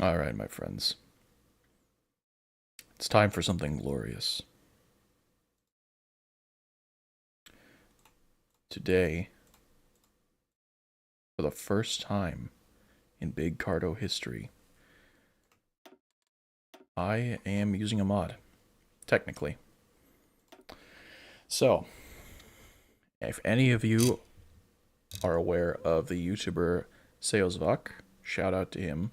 Alright, my friends. It's time for something glorious. Today, for the first time in Big Cardo history, I am using a mod. Technically. So, if any of you are aware of the YouTuber Seosvak, shout out to him,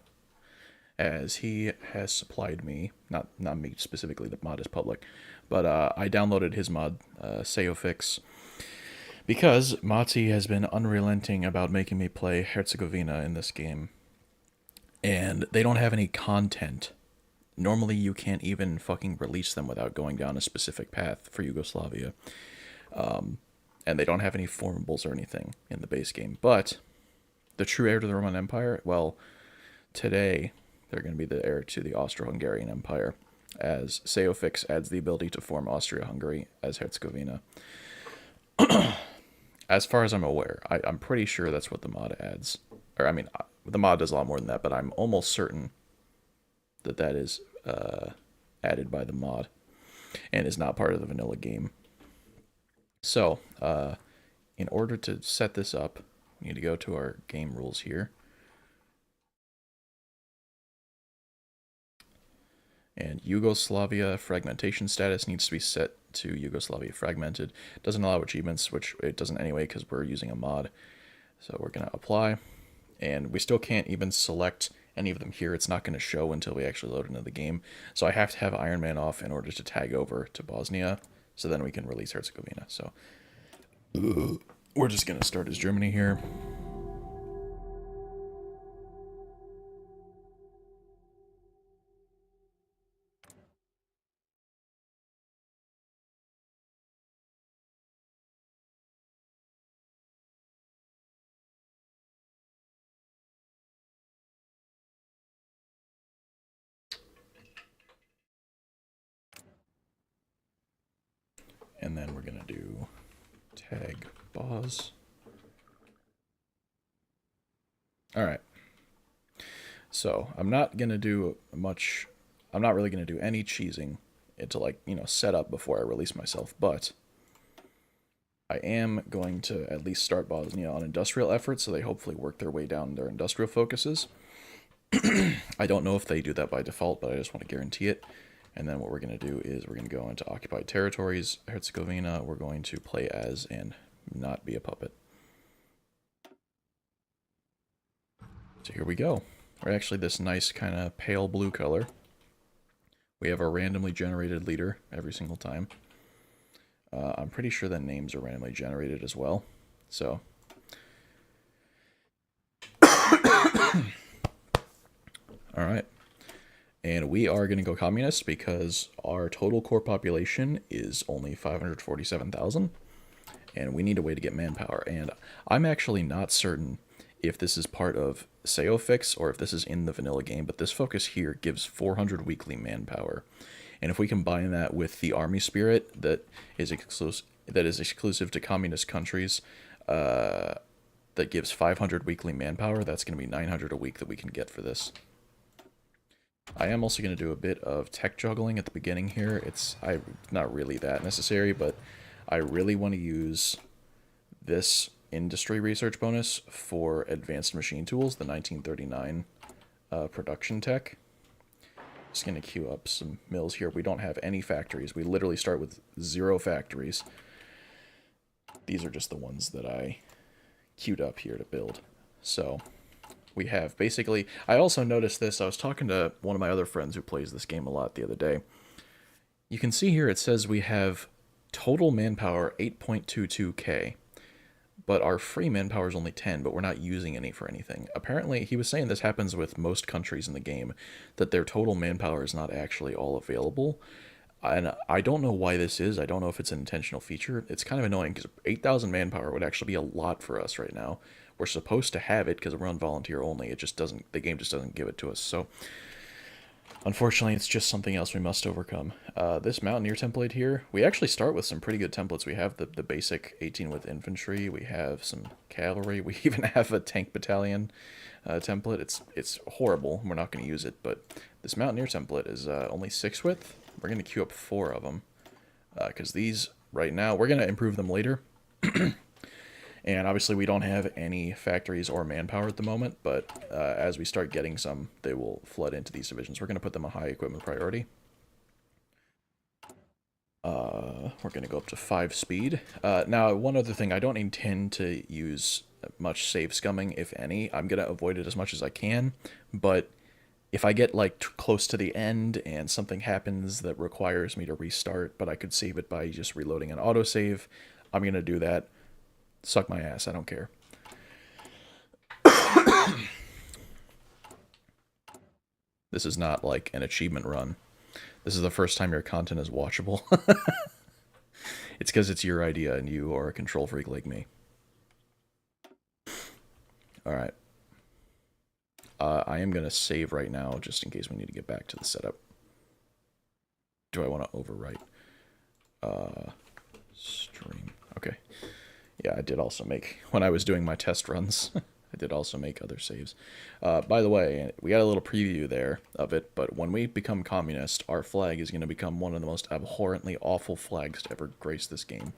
as he has supplied me, not me specifically, the mod is public, but I downloaded his mod, Seofix, because Mati has been unrelenting about making me play Herzegovina in this game, and they don't have any content. Normally you can't even fucking release them without going down a specific path for Yugoslavia. And they don't have any formables or anything in the base game. But the true heir to the Roman Empire, well, today they're going to be the heir to the Austro-Hungarian Empire, as Seofix adds the ability to form Austria-Hungary as Herzegovina. As far as I'm aware, I'm pretty sure that's what the mod adds. Or, I mean, the mod does a lot more than that, but I'm almost certain that that is added by the mod and is not part of the vanilla game. So, in order to set this up, we need to go to our game rules here. And Yugoslavia fragmentation status needs to be set to Yugoslavia fragmented. It doesn't allow achievements, which it doesn't anyway because we're using a mod. So we're going to apply. And we still can't even select any of them here. It's not going to show until we actually load into the game. So I have to have Iron Man off in order to tag over to Bosnia. So then we can release Herzegovina. So we're just going to start as Germany here. And then we're going to do tag Bos. Alright. So, I'm not going to do much. I'm not really going to do any cheesing to, like, set up before I release myself, but I am going to at least start Bosnia on industrial efforts, so they hopefully work their way down their industrial focuses. I don't know if they do that by default, but I just want to guarantee it. And then what we're going to do is we're going to go into occupied territories. Herzegovina, we're going to play as and not be a puppet. So here we go. We're actually this nice kind of pale blue color. We have a randomly generated leader every single time. I'm pretty sure that names are randomly generated as well. So. Alright. And we are going to go communist because our total core population is only 547,000. And we need a way to get manpower. And I'm actually not certain if this is part of Seofix or if this is in the vanilla game, but this focus here gives 400 weekly manpower. And if we combine that with the army spirit that is exclusive to communist countries, that gives 500 weekly manpower, that's going to be 900 a week that we can get for this. I am also going to do a bit of tech juggling at the beginning here. It's not really that necessary, but I really want to use this industry research bonus for advanced machine tools, the 1939 production tech. Just going to queue up some mills here. We don't have any factories. We literally start with 0 factories. These are just the ones that I queued up here to build. So we have basically, I also noticed this, I was talking to one of my other friends who plays this game a lot the other day. You can see here it says we have total manpower 8.22k, but our free manpower is only 10, but we're not using any for anything. Apparently, he was saying this happens with most countries in the game, that their total manpower is not actually all available. And I don't know why this is. I don't know if it's an intentional feature. It's kind of annoying because 8,000 manpower would actually be a lot for us right now. We're supposed to have it because we're on volunteer only. It just doesn't, the game just doesn't give it to us. So Unfortunately, it's just something else we must overcome. This Mountaineer template here, we actually start with some pretty good templates. We have the basic 18 with infantry, we have some cavalry, we even have a tank battalion template. It's horrible, we're not going to use it, but this Mountaineer template is only 6 width. We're going to queue up 4 of them, because these, right now, we're going to improve them later. And obviously we don't have any factories or manpower at the moment, but as we start getting some, they will flood into these divisions. We're going to put them on high equipment priority. We're going to go up to 5 speed. Now, one other thing, I don't intend to use much save scumming, if any. I'm going to avoid it as much as I can, but if I get like close to the end and something happens that requires me to restart, but I could save it by just reloading an autosave, I'm going to do that. Suck my ass, I don't care. This is not like an achievement run. This is the first time your content is watchable. It's because it's your idea and you are a control freak like me. Alright. I am going to save right now just in case we need to get back to the setup. Do I want to overwrite? Stream. Okay. Yeah, I did also make, when I was doing my test runs, I did also make other saves. By the way, we got a little preview there of it, but when we become communist, our flag is going to become one of the most abhorrently awful flags to ever grace this game.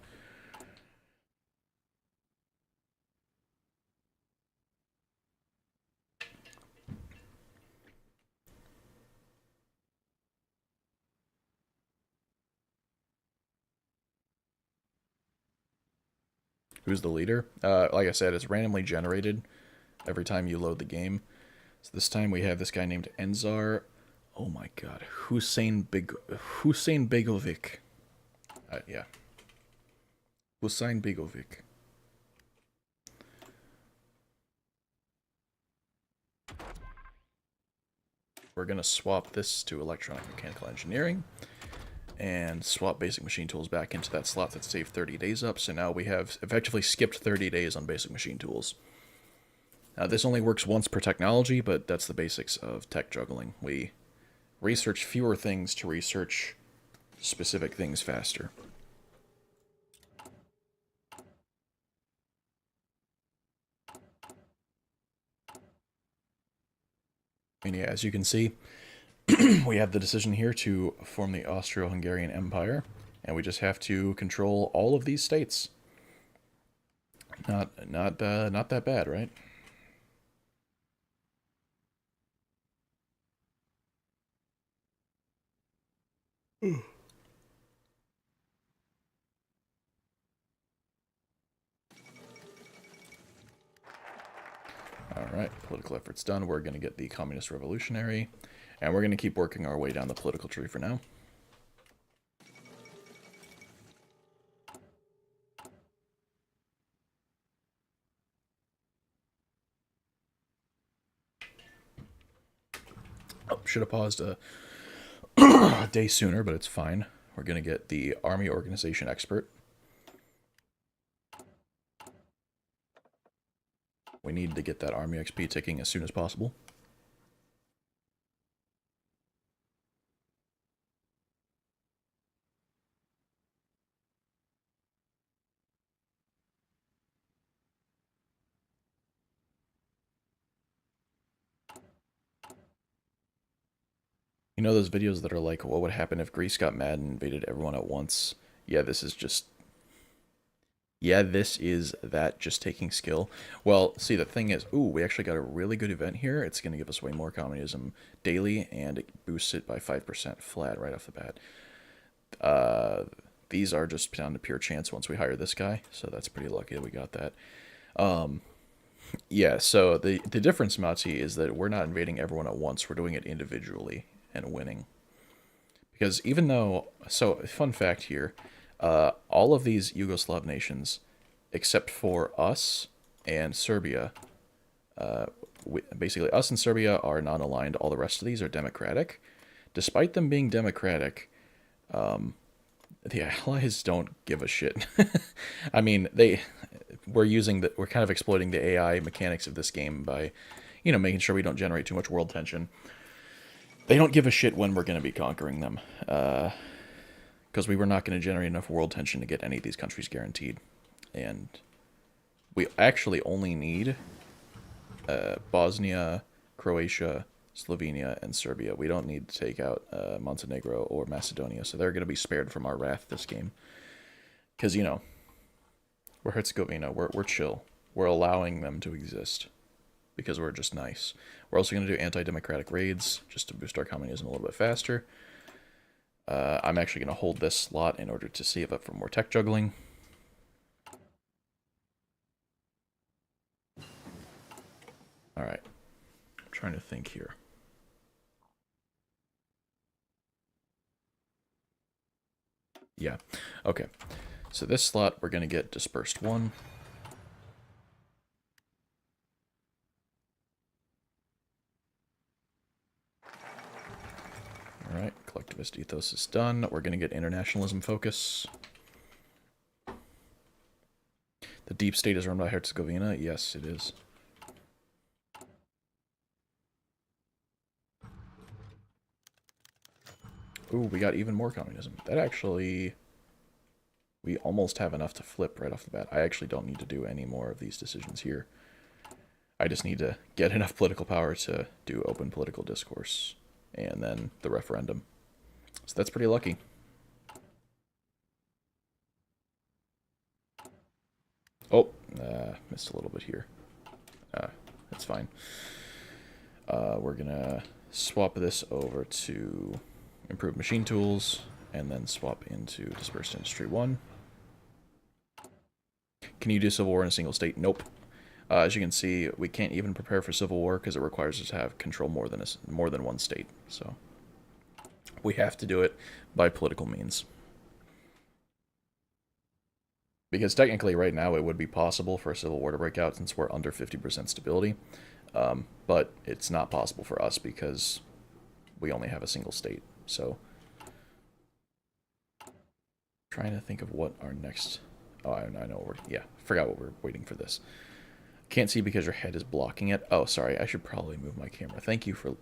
Who's the leader? Like I said, it's randomly generated every time you load the game. So this time we have this guy named Enzar. Oh my god. Hussein Begovic. Yeah. Hussein Begovic. We're going to swap this to electronic mechanical engineering and swap basic machine tools back into that slot that saved 30 days up. So now we have effectively skipped 30 days on basic machine tools. Now this only works once per technology, but that's the basics of tech juggling. We research fewer things to research specific things faster. And yeah, as you can see, we have the decision here to form the Austro-Hungarian Empire, and we just have to control all of these states. Not that bad, right? Alright, political effort's done. We're going to get the Communist Revolutionary, and we're going to keep working our way down the political tree for now. Oh, should have paused a day sooner, but it's fine. We're going to get the Army Organization Expert. We need to get that Army XP ticking as soon as possible. You know those videos that are like, what would happen if Greece got mad and invaded everyone at once? Yeah, this is just... Yeah, this is that just taking skill. Well, see, the thing is, ooh, we actually got a really good event here. It's going to give us way more communism daily, and it boosts it by 5% flat right off the bat. These are just down to pure chance once we hire this guy, so that's pretty lucky that we got that. Yeah, so the difference, Mati, is that we're not invading everyone at once. We're doing it individually and winning. Because even though... So, fun fact here. All of these Yugoslav nations, except for us and Serbia, basically us and Serbia are non-aligned. All the rest of these are democratic. Despite them being democratic, the Allies don't give a shit. I mean, we're kind of exploiting the AI mechanics of this game by, making sure we don't generate too much world tension. They don't give a shit when we're going to be conquering them. Because we were not going to generate enough world tension to get any of these countries guaranteed. And we actually only need Bosnia, Croatia, Slovenia, and Serbia. We don't need to take out Montenegro or Macedonia, so they're going to be spared from our wrath this game. Because, you know, we're Herzegovina, we're chill. We're allowing them to exist because we're just nice. We're also going to do anti-democratic raids just to boost our communism a little bit faster. I'm actually going to hold this slot in order to save up for more tech juggling. Alright. I'm trying to think here. Yeah. Okay. So this slot, we're going to get Dispersed 1. Alright, Collectivist Ethos is done. We're going to get Internationalism Focus. The deep state is run by Herzegovina. Yes, it is. Ooh, we got even more communism. That actually... We almost have enough to flip right off the bat. I actually don't need to do any more of these decisions here. I just need to get enough political power to do open political discourse. And then the referendum. So that's pretty lucky. Oh, missed a little bit here. That's fine. We're gonna swap this over to Improved Machine Tools, and then swap into Dispersed Industry 1. Can you do Civil War in a single state? Nope. As you can see, we can't even prepare for Civil War because it requires us to have control more than one state. So we have to do it by political means. Because technically right now it would be possible for a Civil War to break out since we're under 50% stability. But it's not possible for us because we only have a single state. So trying to think of what our next... Oh, I know. Yeah, forgot what we're waiting for this. Can't see because your head is blocking it. Oh, sorry. I should probably move my camera. Thank you for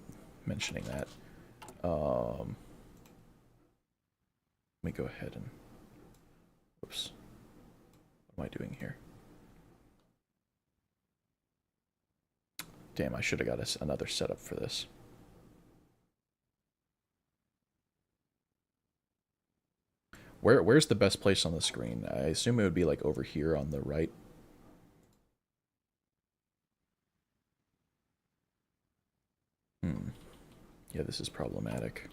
mentioning that. Let me go ahead and... Oops. What am I doing here? Damn, I should have got us another setup for this. Where's the best place on the screen? I assume it would be like over here on the right. Yeah, this is problematic.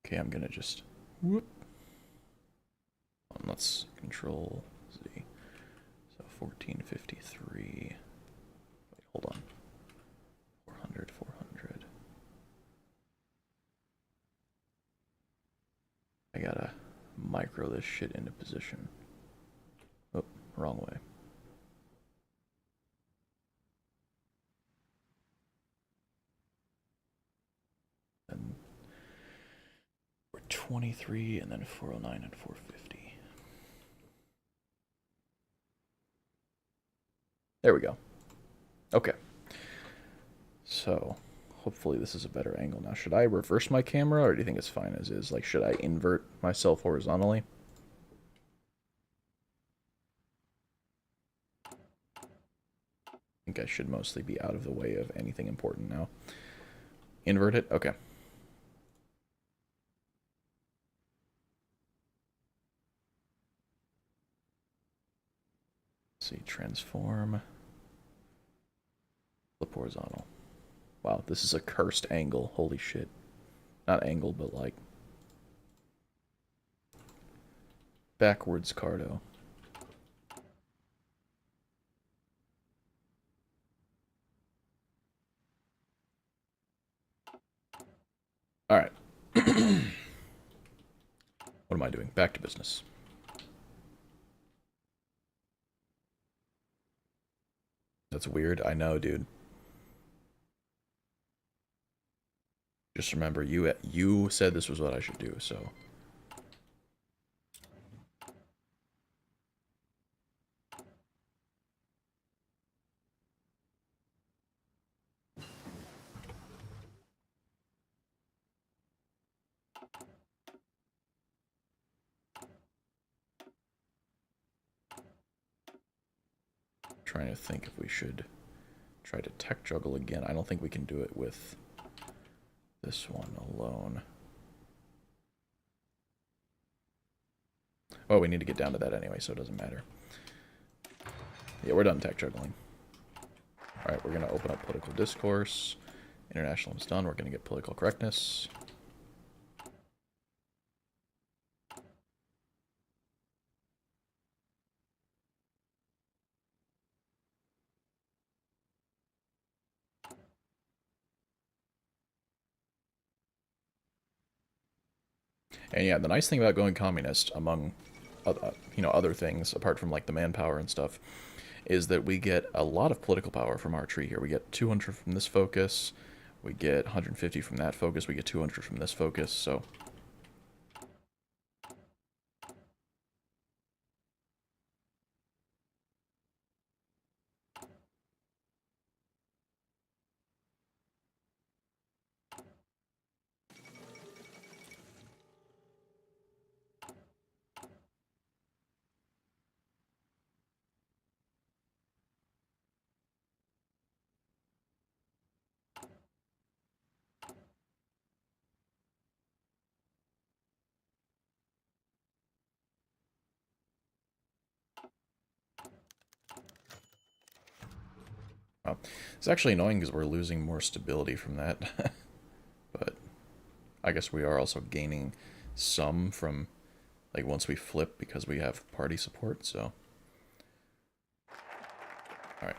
Okay, I'm gonna just... Whoop. Let's control Z. So 1453. Wait, hold on. 400, 400. I gotta micro this shit into position. Oh, wrong way. And we're 23, and then 409 and 450. There we go. Okay. So, hopefully this is a better angle now. Should I reverse my camera, or do you think it's fine as is? Like, should I invert myself horizontally? I think I should mostly be out of the way of anything important now. Invert it? Okay. Let's see, transform. Flip horizontal. Wow, this is a cursed angle. Holy shit. Not angle, but like... backwards Cardo. Alright. What am I doing? Back to business. That's weird. I know, dude. Just remember, you said this was what I should do, so trying to think if we should try to tech juggle again. I don't think we can do it with this one alone. Oh, we need to get down to that anyway, so it doesn't matter. Yeah, we're done tech juggling. Alright, we're going to open up political discourse. International is done. We're going to get political correctness. And yeah, the nice thing about going communist, among other things apart from like the manpower and stuff, is that we get a lot of political power from our tree here. We get 200 from this focus, we get 150 from that focus, we get 200 from this focus. So well, it's actually annoying because we're losing more stability from that. But I guess we are also gaining some from, like, once we flip because we have party support, so. Alright.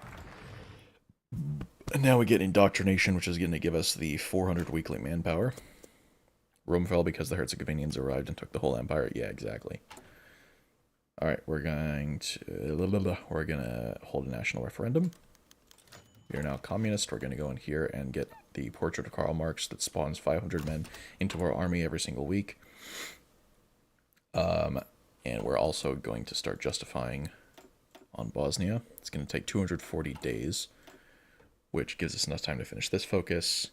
And now we get indoctrination, which is going to give us the 400 weekly manpower. Rome fell because the Herzegovinians arrived and took the whole empire. Yeah, exactly. Alright, we're going to hold a national referendum. We are now communist. We're going to go in here and get the portrait of Karl Marx that spawns 500 men into our army every single week. And we're also going to start justifying on Bosnia. It's going to take 240 days, which gives us enough time to finish this focus.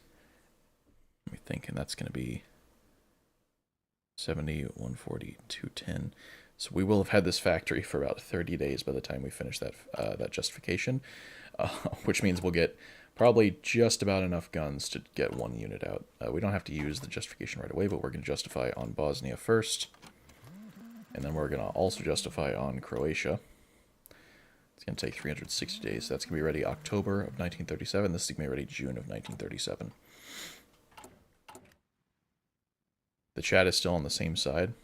Let me think, and that's going to be 70, 140, 210. So we will have had this factory for about 30 days by the time we finish that justification, which means we'll get probably just about enough guns to get one unit out. We don't have to use the justification right away, but we're going to justify on Bosnia first, and then we're going to also justify on Croatia. It's going to take 360 days. So that's going to be ready October of 1937. This is going to be ready June of 1937. The chat is still on the same side.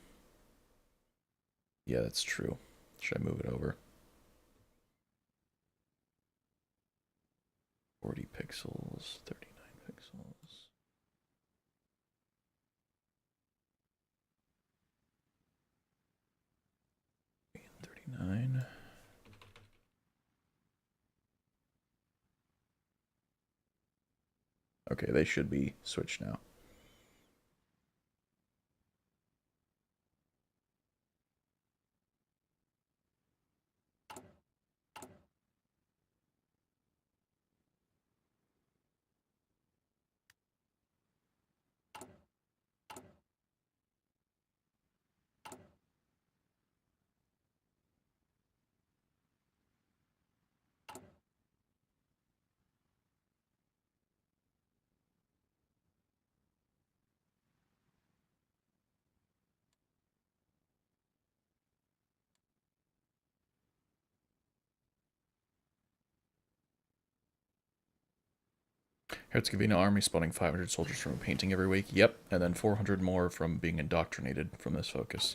Yeah, that's true. Should I move it over? 40 pixels, 39 pixels. And 39. Okay, they should be switched now. Herzegovina army spawning 500 soldiers from a painting every week. Yep, and then 400 more from being indoctrinated from this focus.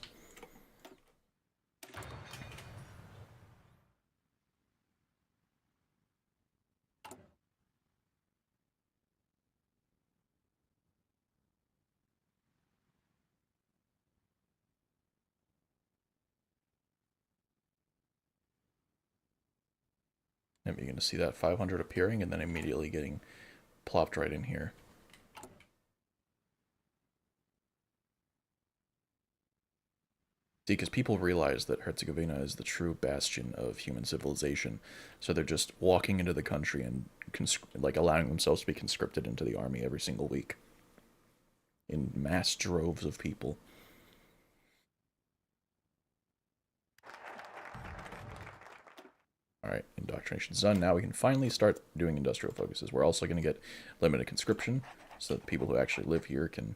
And you're going to see that 500 appearing and then immediately getting plopped right in here. See, because people realize that Herzegovina is the true bastion of human civilization, so they're just walking into the country and like allowing themselves to be conscripted into the army every single week in mass droves of people. Alright, indoctrination's done. Now we can finally start doing industrial focuses. We're also going to get limited conscription, so that the people who actually live here can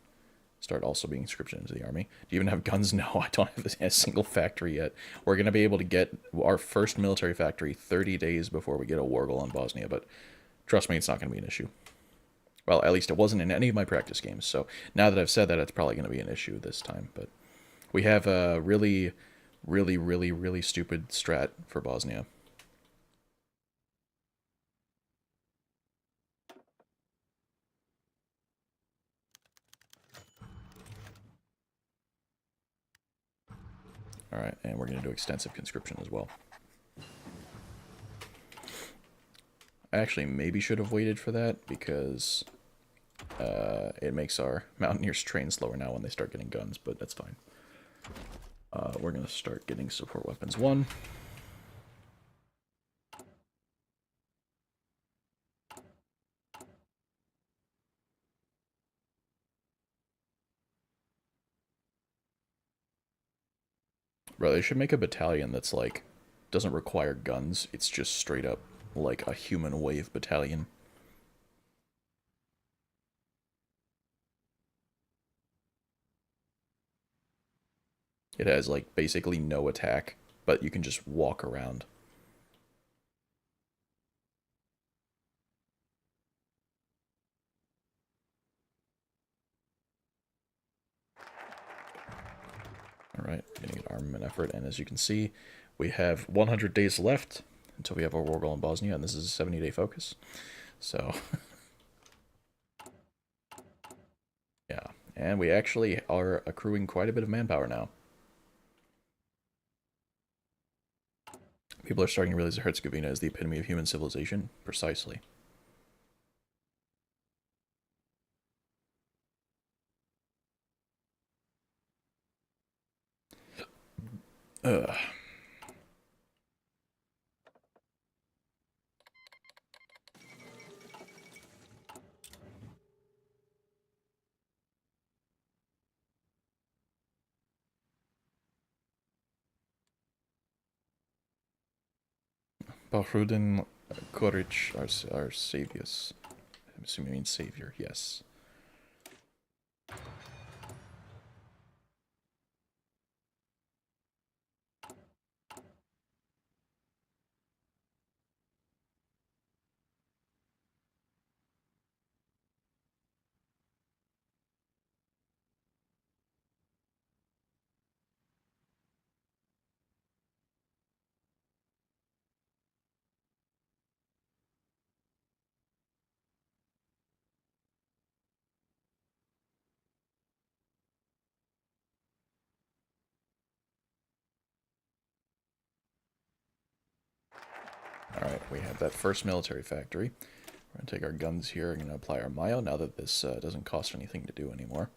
start also being conscription into the army. Do you even have guns? No, I don't have a single factory yet. We're going to be able to get our first military factory 30 days before we get a war goal on Bosnia, but trust me, it's not going to be an issue. Well, at least it wasn't in any of my practice games, so now that I've said that, it's probably going to be an issue this time, but we have a really, really, really, really stupid strat for Bosnia. Alright, and we're going to do extensive conscription as well. I actually maybe should have waited for that, because it makes our mountaineers train slower now when they start getting guns, but that's fine. We're going to start getting support weapons 1. Bro, they should make a battalion that's like, doesn't require guns, it's just straight up like a human wave battalion. It has like basically no attack, but you can just walk around. Alright, getting an armament effort, and as you can see, we have 100 days left until we have our war goal in Bosnia, and this is a 70-day focus. So, yeah. And we actually are accruing quite a bit of manpower now. People are starting to realize that Herzegovina is the epitome of human civilization. Precisely. Ugh. Bahrudin Koric, our saviors. I'm assuming it means savior, yes. Alright, we have that first military factory. We're going to take our guns here and going to apply our Mayo now that this doesn't cost anything to do anymore.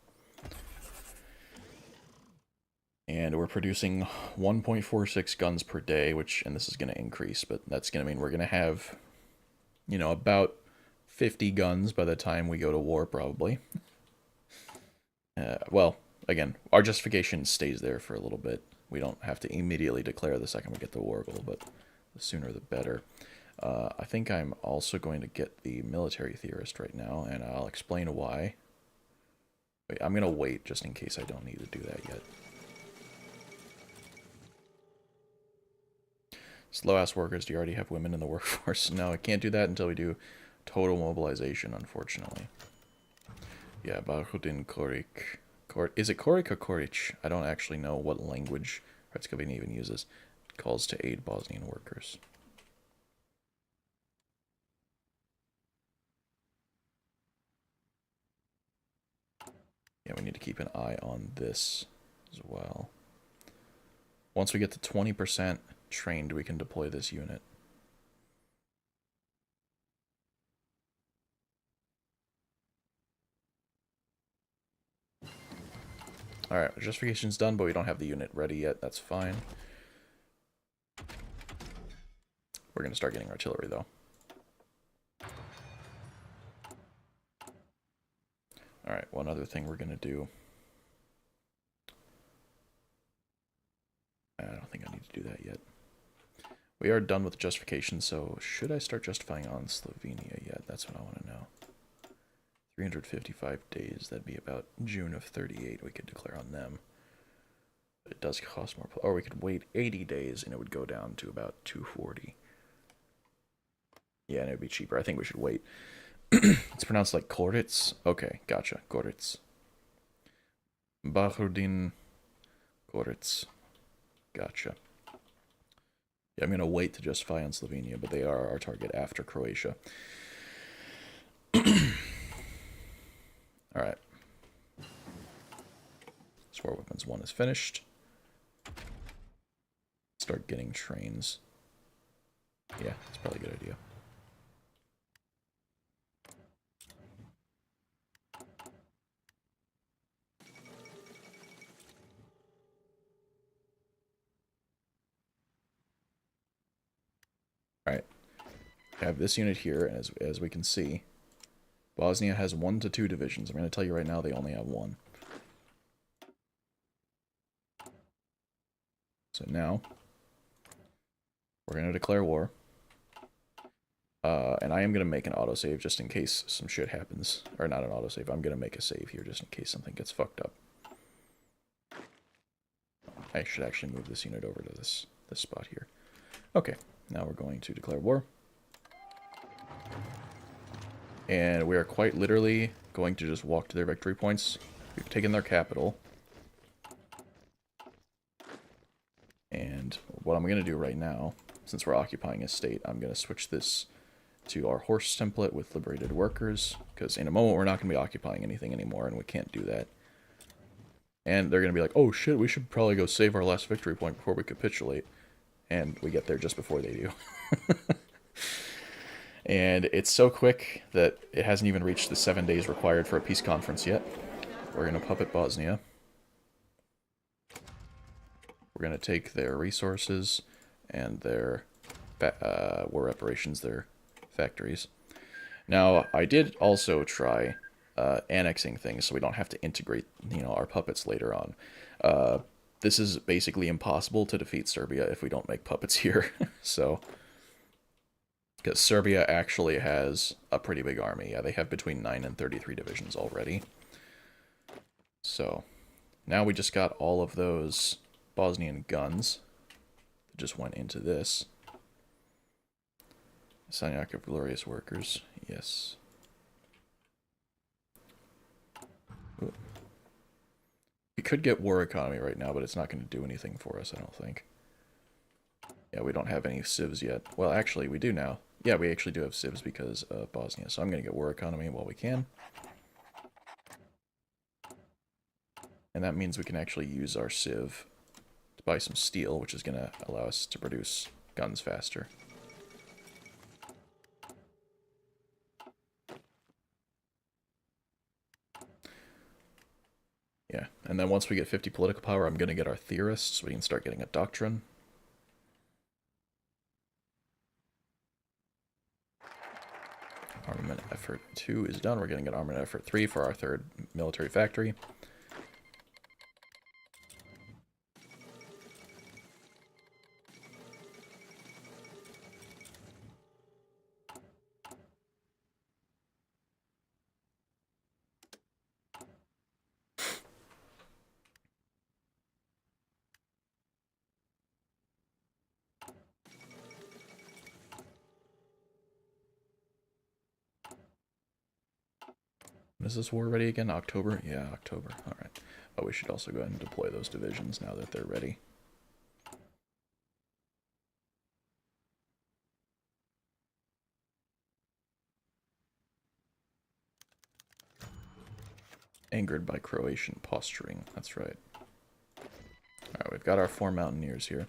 And we're producing 1.46 guns per day, and this is going to increase, but that's going to mean we're going to have, you know, about 50 guns by the time we go to war, probably. Well, again, our justification stays there for a little bit. We don't have to immediately declare the second we get the war goal, but the sooner the better. I think I'm also going to get the military theorist right now, and I'll explain why. Wait, I'm going to wait just in case I don't need to do that yet. Slow-ass workers, do you already have women in the workforce? No, I can't do that until we do total mobilization, unfortunately. Yeah, Bahudin Korik. Is it Korik or Koric? I don't actually know what language Herzegovina even uses. It calls to aid Bosnian workers. Yeah, we need to keep an eye on this as well. Once we get to 20% trained, we can deploy this unit. Alright, justification's done, but we don't have the unit ready yet. That's fine. We're going to start getting artillery, though. Alright, one other thing we're going to do. I don't think I need to do that yet. We are done with justification, so should I start justifying on Slovenia yet? That's what I want to know. 355 days, that'd be about June of 38 we could declare on them. But it does cost more, or we could wait 80 days and it would go down to about 240. Yeah, and it would be cheaper. I think we should wait. It's pronounced like Koritz. Okay, gotcha. Koritz. Bahudin Koritz. Gotcha. Yeah, I'm going to wait to justify on Slovenia, but they are our target after Croatia. Alright. War Weapons 1 is finished. Start getting trains. Yeah, that's probably a good idea. Alright. I have this unit here, and as we can see, Bosnia has 1 to 2 divisions. I'm going to tell you right now they only have 1. So now, we're going to declare war. And I am going to make an autosave just in case some shit happens. Or not an autosave, I'm going to make a save here just in case something gets fucked up. I should actually move this unit over to this spot here. Okay, now we're going to declare war. And we are quite literally going to just walk to their victory points. We've taken their capital. And what I'm going to do right now, since we're occupying a state, I'm going to switch this to our horse template with liberated workers, because in a moment we're not going to be occupying anything anymore, and we can't do that. And they're going to be like, oh shit, we should probably go save our last victory point before we capitulate. And we get there just before they do. And it's so quick that it hasn't even reached the 7 days required for a peace conference yet. We're going to puppet Bosnia. We're going to take their resources and their war reparations, their factories. Now, I did also try annexing things so we don't have to integrate, our puppets later on. This is basically impossible to defeat Serbia if we don't make puppets here. So, because Serbia actually has a pretty big army. Yeah, they have between 9 and 33 divisions already. So, now we just got all of those Bosnian guns that just went into this. Sanjak of Glorious Workers, yes. Ooh. We could get war economy right now, but it's not going to do anything for us, I don't think. Yeah, we don't have any civs yet. Well, actually, we do now. Yeah, we actually do have civs because of Bosnia, so I'm going to get war economy while we can. And that means we can actually use our civ to buy some steel, which is going to allow us to produce guns faster. Yeah, and then once we get 50 political power, I'm going to get our theorists, so we can start getting a doctrine. Armament effort 2 is done. We're getting an armament effort 3 for our 3rd military factory. Is this war ready again? October? Yeah, October. Alright. Oh, we should also go ahead and deploy those divisions now that they're ready. Angered by Croatian posturing. That's right. Alright, we've got our 4 mountaineers here.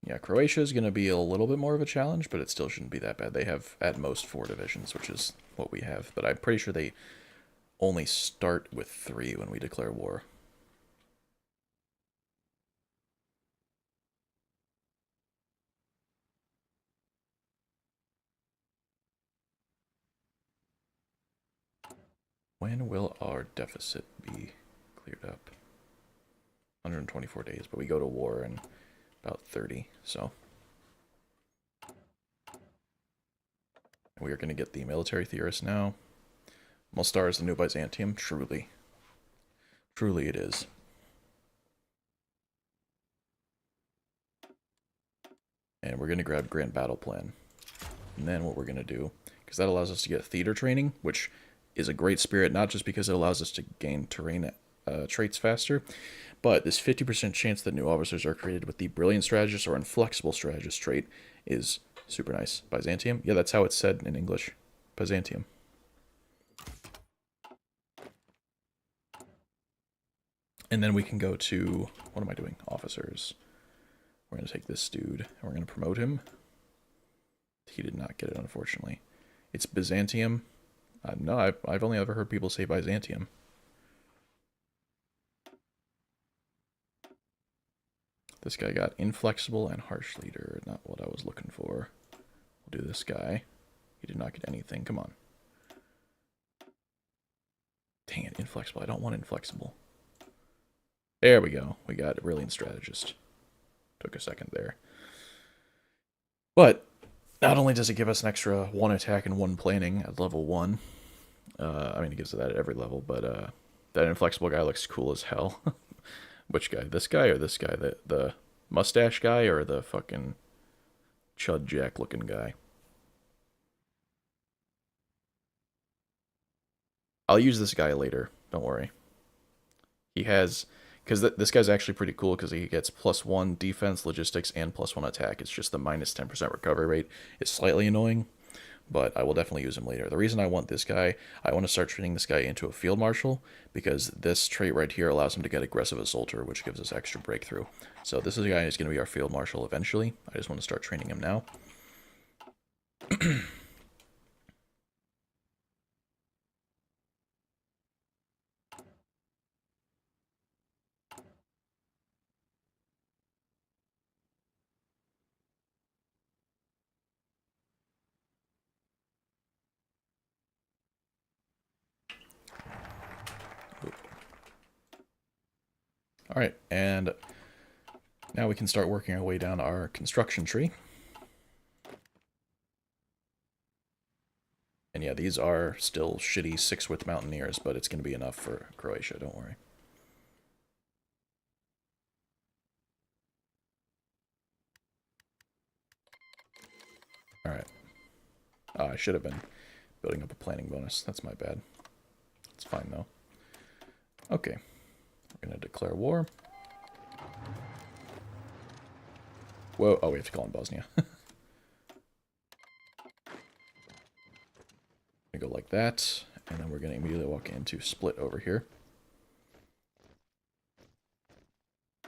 Yeah, Croatia is going to be a little bit more of a challenge, but it still shouldn't be that bad. They have at most 4 divisions, which is what we have. But I'm pretty sure they only start with 3 when we declare war. When will our deficit be cleared up? 124 days, but we go to war in about 30, so We are going to get the military theorist now. Mostar is the new Byzantium. Truly. Truly it is. And we're going to grab Grand Battle Plan. And then what we're going to do, because that allows us to get theater training, which is a great spirit, not just because it allows us to gain terrain traits faster, but this 50% chance that new officers are created with the Brilliant Strategist or Inflexible Strategist trait is super nice. Byzantium? Yeah, that's how it's said in English. Byzantium. And then we can go to, what am I doing? Officers. We're going to take this dude, and we're going to promote him. He did not get it, unfortunately. It's Byzantium. No, I've only ever heard people say Byzantium. This guy got Inflexible and Harsh Leader. Not what I was looking for. We'll do this guy. He did not get anything. Come on. Dang it, Inflexible. I don't want Inflexible. There we go. We got a Brilliant Strategist. Took a second there. But not only does it give us an extra 1 attack and 1 planning at level 1. I mean, it gives it that at every level, but that Inflexible guy looks cool as hell. Which guy? This guy or this guy? The mustache guy or the fucking Chud Jack looking guy? I'll use this guy later. Don't worry. He has... Because this guy's actually pretty cool because he gets +1 defense, logistics, and +1 attack. It's just the minus 10% recovery rate. It's slightly annoying, but I will definitely use him later. The reason I want this guy, I want to start turning this guy into a field marshal because this trait right here allows him to get aggressive assaulter, which gives us extra breakthrough. So this is a guy who's going to be our field marshal eventually. I just want to start training him now. All right, and now we can start working our way down our construction tree. And yeah, these are still shitty 6-width mountaineers, but it's going to be enough for Croatia, don't worry. Alright. Oh, I should have been building up a planning bonus. That's my bad. It's fine, though. Okay. We're going to declare war. Whoa. Oh, we have to call in Bosnia. Go like that, and then we're going to immediately walk into Split over here.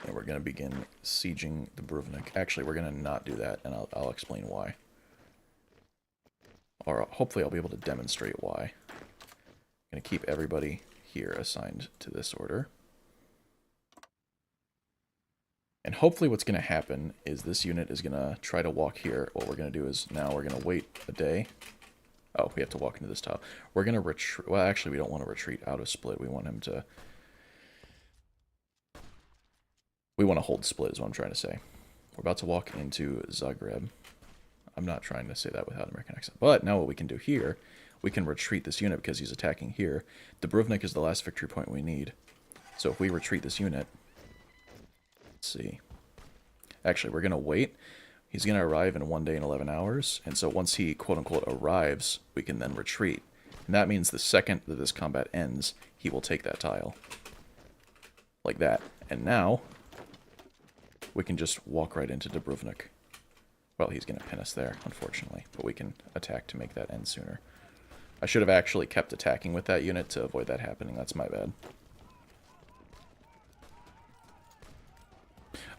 And we're going to begin sieging the Bruvnik. Actually, we're going to not do that, and I'll explain why. Or hopefully I'll be able to demonstrate why. I'm going to keep everybody here assigned to this order. And hopefully what's going to happen is this unit is going to try to walk here. What we're going to do is now we're going to wait a day. Oh, we have to walk into this tile. We're going to retreat. Well, actually, we don't want to retreat out of Split. We want him to... We want to hold Split is what I'm trying to say. We're about to walk into Zagreb. I'm not trying to say that without an American accent. But now what we can do here, we can retreat this unit because he's attacking here. Dubrovnik is the last victory point we need. So if we retreat this unit... Let's see. Actually, we're going to wait. He's going to arrive in 1 day and 11 hours. And so once he, quote-unquote, arrives, we can then retreat. And that means the second that this combat ends, he will take that tile. Like that. And now, we can just walk right into Dubrovnik. Well, he's going to pin us there, unfortunately. But we can attack to make that end sooner. I should have actually kept attacking with that unit to avoid that happening. That's my bad.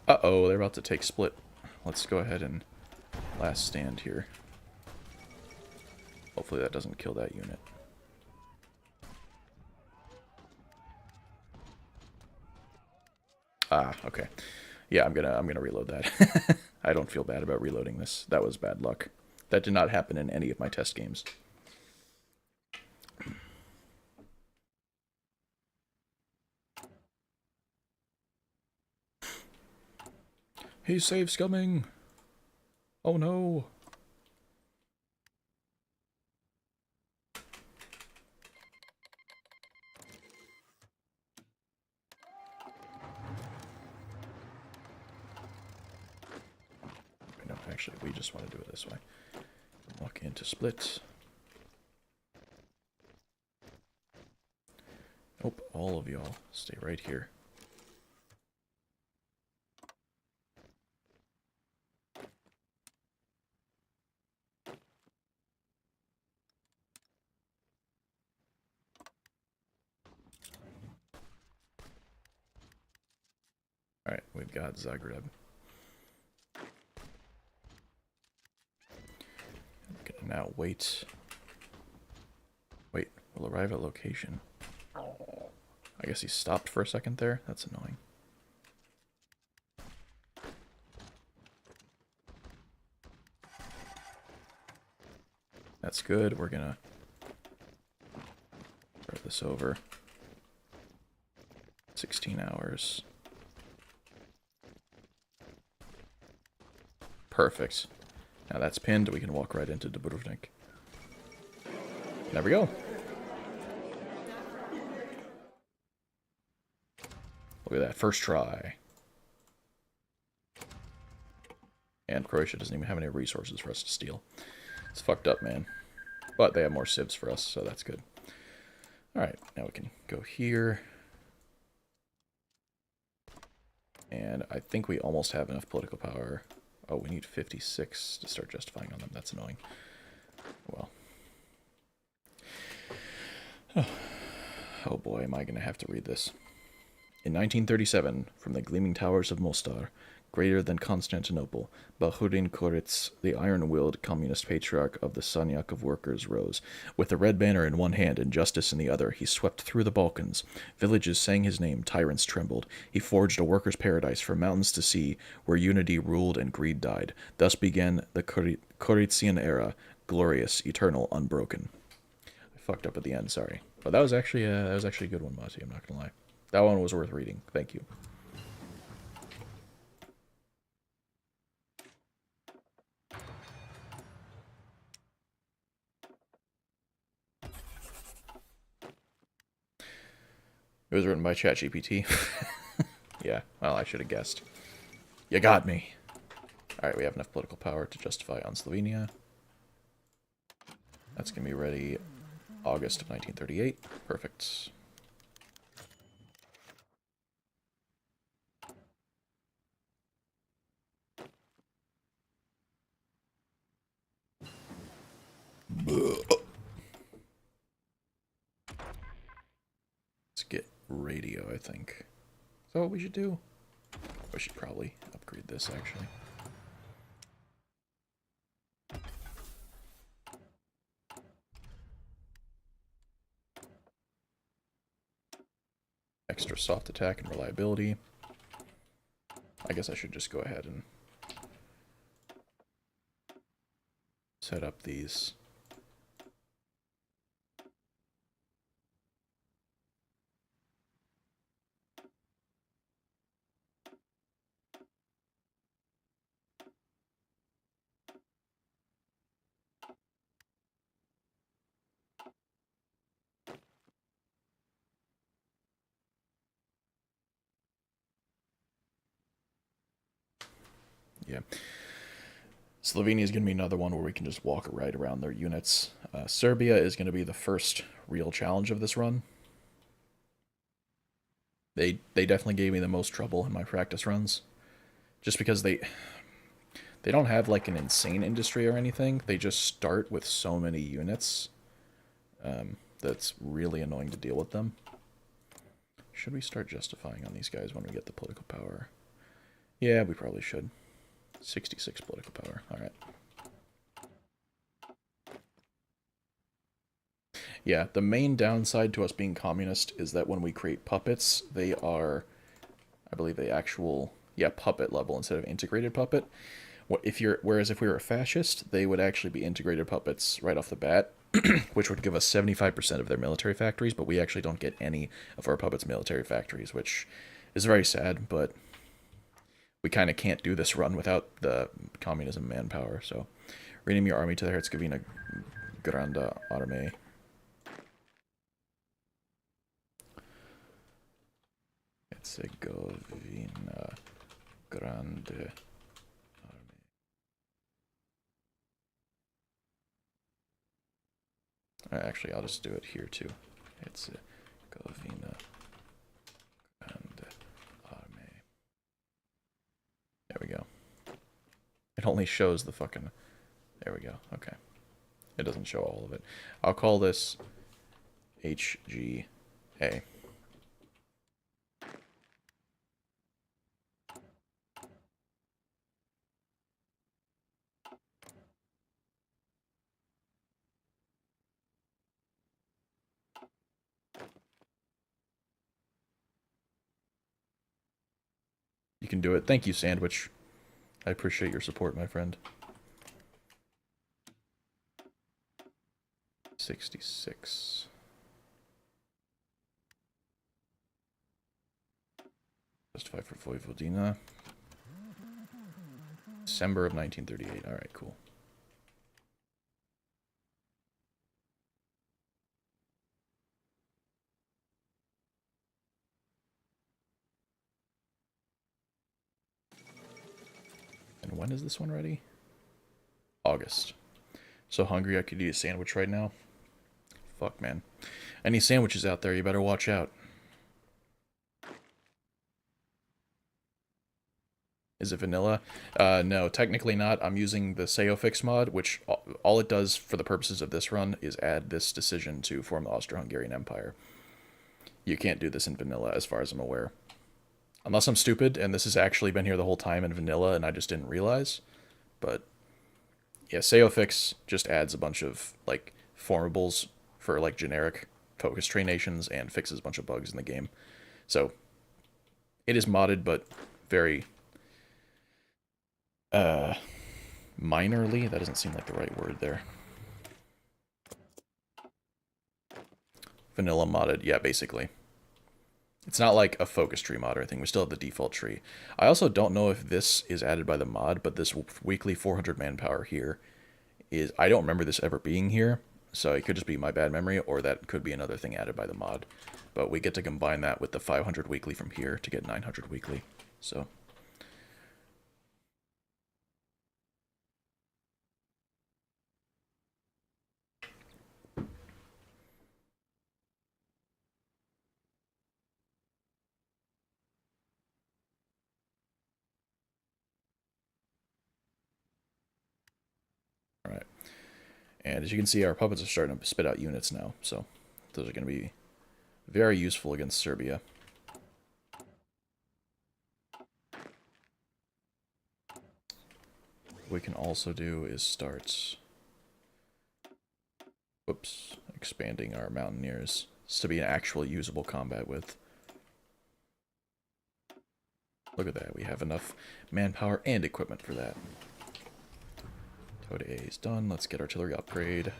Uh-oh, they're about to take Split. Let's go ahead and last stand here. Hopefully that doesn't kill that unit. Ah, okay. Yeah, I'm gonna reload that. I don't feel bad about reloading this. That was bad luck. That did not happen in any of my test games. He's safe scumming. Oh no. actually, we just want to do it this way. Walk into split. Nope, all of y'all stay right here. Alright, we've got Zagreb. Okay, now wait. Wait, we'll arrive at location. I guess he stopped for a second there? That's annoying. That's good. We're gonna start this over. 16 hours. Perfect. Now that's pinned. We can walk right into Dubrovnik. There we go. Look at that. First try. And Croatia doesn't even have any resources for us to steal. It's fucked up, man. But they have more civs for us, so that's good. Alright, now we can go here. And I think we almost have enough political power. Oh, we need 56 to start justifying on them. That's annoying. Well. Oh boy, am I going to have to read this. In 1937, from the gleaming towers of Mostar, greater than Constantinople, Bahurin Koritz, the iron-willed communist patriarch of the Sanyak of workers, rose. With the red banner in one hand and justice in the other, he swept through the Balkans. Villages sang his name, tyrants trembled. He forged a workers' paradise from mountains to sea, where unity ruled and greed died. Thus began the Koritzian era, glorious, eternal, unbroken. I fucked up at the end, sorry. But that was actually a good one, Mati, I'm not gonna lie. That one was worth reading. Thank you. It was written by ChatGPT. Yeah, well, I should have guessed. You got me. Alright, we have enough political power to justify on Slovenia. That's going to be ready August of 1938. Perfect. Let's get radio, I think. Is that what we should do? We should probably upgrade this, actually. Extra soft attack and reliability. I guess I should just go ahead and set up these. Yeah. Slovenia is going to be another one where we can just walk right around their units. Serbia is going to be the first real challenge of this run. They definitely gave me the most trouble in my practice runs. Just because they don't have like an insane industry or anything. They just start with so many units. That's really annoying to deal with them. Should we start justifying on these guys when we get the political power? Yeah, we probably should. 66 political power. Alright. Yeah, the main downside to us being communist is that when we create puppets, they are, I believe, the actual, puppet level instead of integrated puppet. Whereas if we were a fascist, they would actually be integrated puppets right off the bat, which would give us 75% of their military factories, but we actually don't get any of our puppets' military factories, which is very sad, but we kind of can't do this run without the communism manpower, so rename your army to the Herzegovina Grande Armee. Herzegovina Grande Armee. Actually, I'll just do it here too. It's Herzegovina and Arme. There we go. It only shows the fucking... There we go. Okay. It doesn't show all of it. I'll call this HGA. You can do it. Thank you, Sandwich. I appreciate your support, my friend. 66. Justify for Vojvodina. December of 1938. Alright, cool. And when is this one ready? August. So hungry I could eat a sandwich right now. Fuck, man. Any sandwiches out there, you better watch out. Is it vanilla? No, technically not. I'm using the Seofix mod, which all it does for the purposes of this run is add this decision to form the Austro-Hungarian Empire. You can't do this in vanilla, as far as I'm aware. Unless I'm stupid, and this has actually been here the whole time in vanilla, and I just didn't realize. But, yeah, Seofix just adds a bunch of, like, formables for, like, generic focus tree nations, and fixes a bunch of bugs in the game. So, it is modded, but very... minorly? That doesn't seem like the right word there. Vanilla modded, yeah, basically. It's not like a focus tree mod or anything. We still have the default tree. I also don't know if this is added by the mod, but this weekly 400 manpower here is... I don't remember this ever being here, so it could just be my bad memory, or that could be another thing added by the mod. But we get to combine that with the 500 weekly from here to get 900 weekly, so... Alright. And as you can see, our puppets are starting to spit out units now, so those are going to be very useful against Serbia. What we can also do is start... Whoops. Expanding our mountaineers to be an actual usable combat with. Look at that. We have enough manpower and equipment for that. Toad A is done. Let's get artillery upgrade.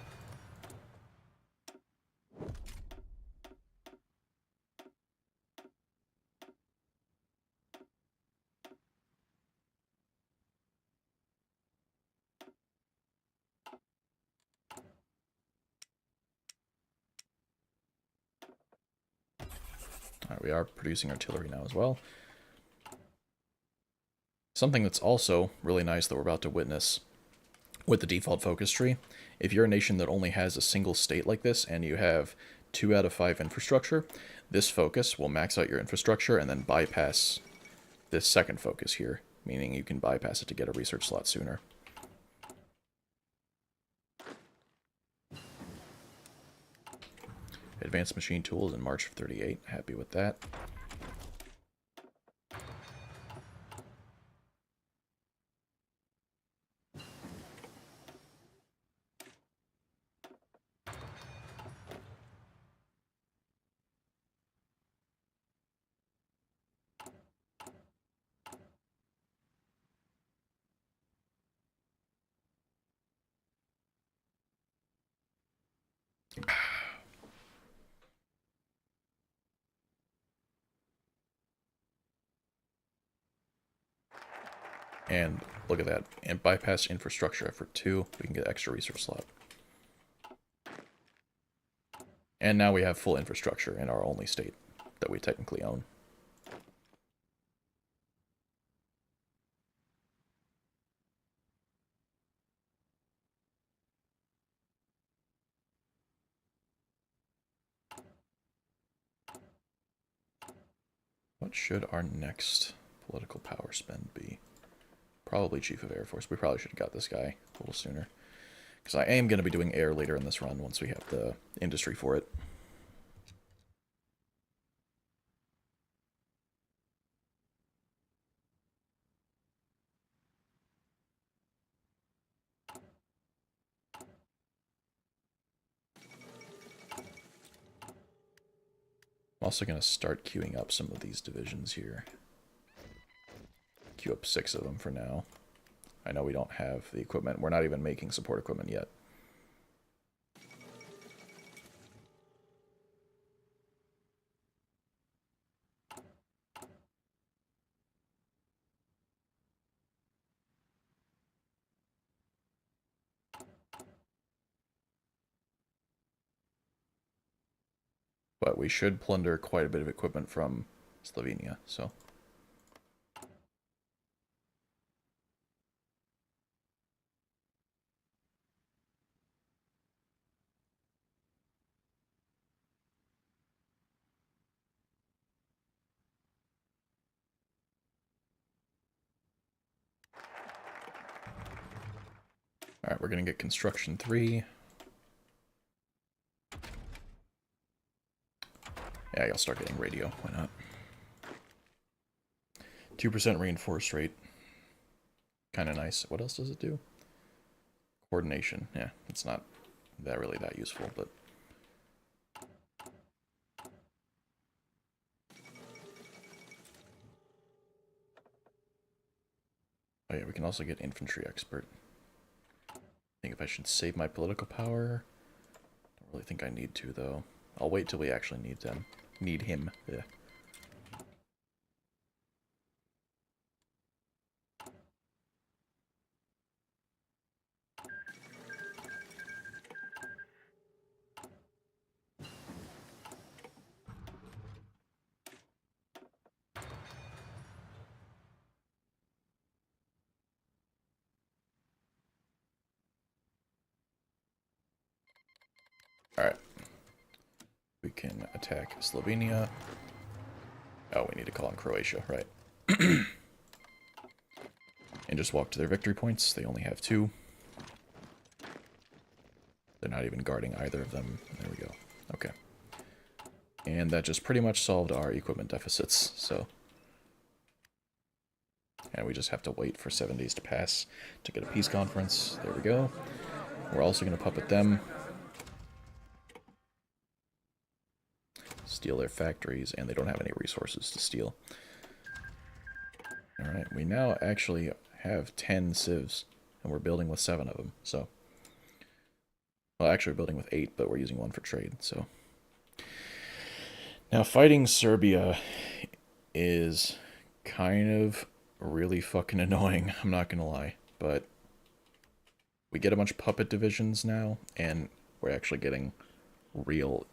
Alright, we are producing artillery now as well. Something that's also really nice that we're about to witness with the default focus tree, if you're a nation that only has a single state like this and you have 2 out of 5 infrastructure, this focus will max out your infrastructure and then bypass this second focus here, meaning you can bypass it to get a research slot sooner. Advanced machine tools in March of 38. Happy with that. And look at that. And bypass infrastructure effort 2. We can get extra resource slot. And now we have full infrastructure in our only state that we technically own. What should our next political power spend be? Probably Chief of Air Force. We probably should have got this guy a little sooner. Because I am going to be doing air later in this run once we have the industry for it. I'm also going to start queuing up some of these divisions here. Queue up 6 of them for now. I know we don't have the equipment. We're not even making support equipment yet. But we should plunder quite a bit of equipment from Slovenia, so... Alright, we're going to get construction 3. Yeah, I'll start getting radio. Why not? 2% reinforced rate. Kind of nice. What else does it do? Coordination. Yeah, it's not that really that useful, but... Oh yeah, we can also get infantry expert. I think if I should save my political power... Don't really think I need to, though. I'll wait till we actually need them. Need him. Yeah. Alright. We can attack Slovenia. Oh, we need to call on Croatia, right. And just walk to their victory points. They only have 2. They're not even guarding either of them. There we go. Okay. And that just pretty much solved our equipment deficits, so... And we just have to wait for 7 days to pass to get a peace conference. There we go. We're also going to puppet them. Steal their factories, and they don't have any resources to steal. Alright, we now actually have 10 civs, and we're building with 7 of them, so... Well, actually we're building with 8, but we're using 1 for trade, so... Now, fighting Serbia is kind of really fucking annoying, I'm not gonna lie, but... We get a bunch of puppet divisions now, and we're actually getting real,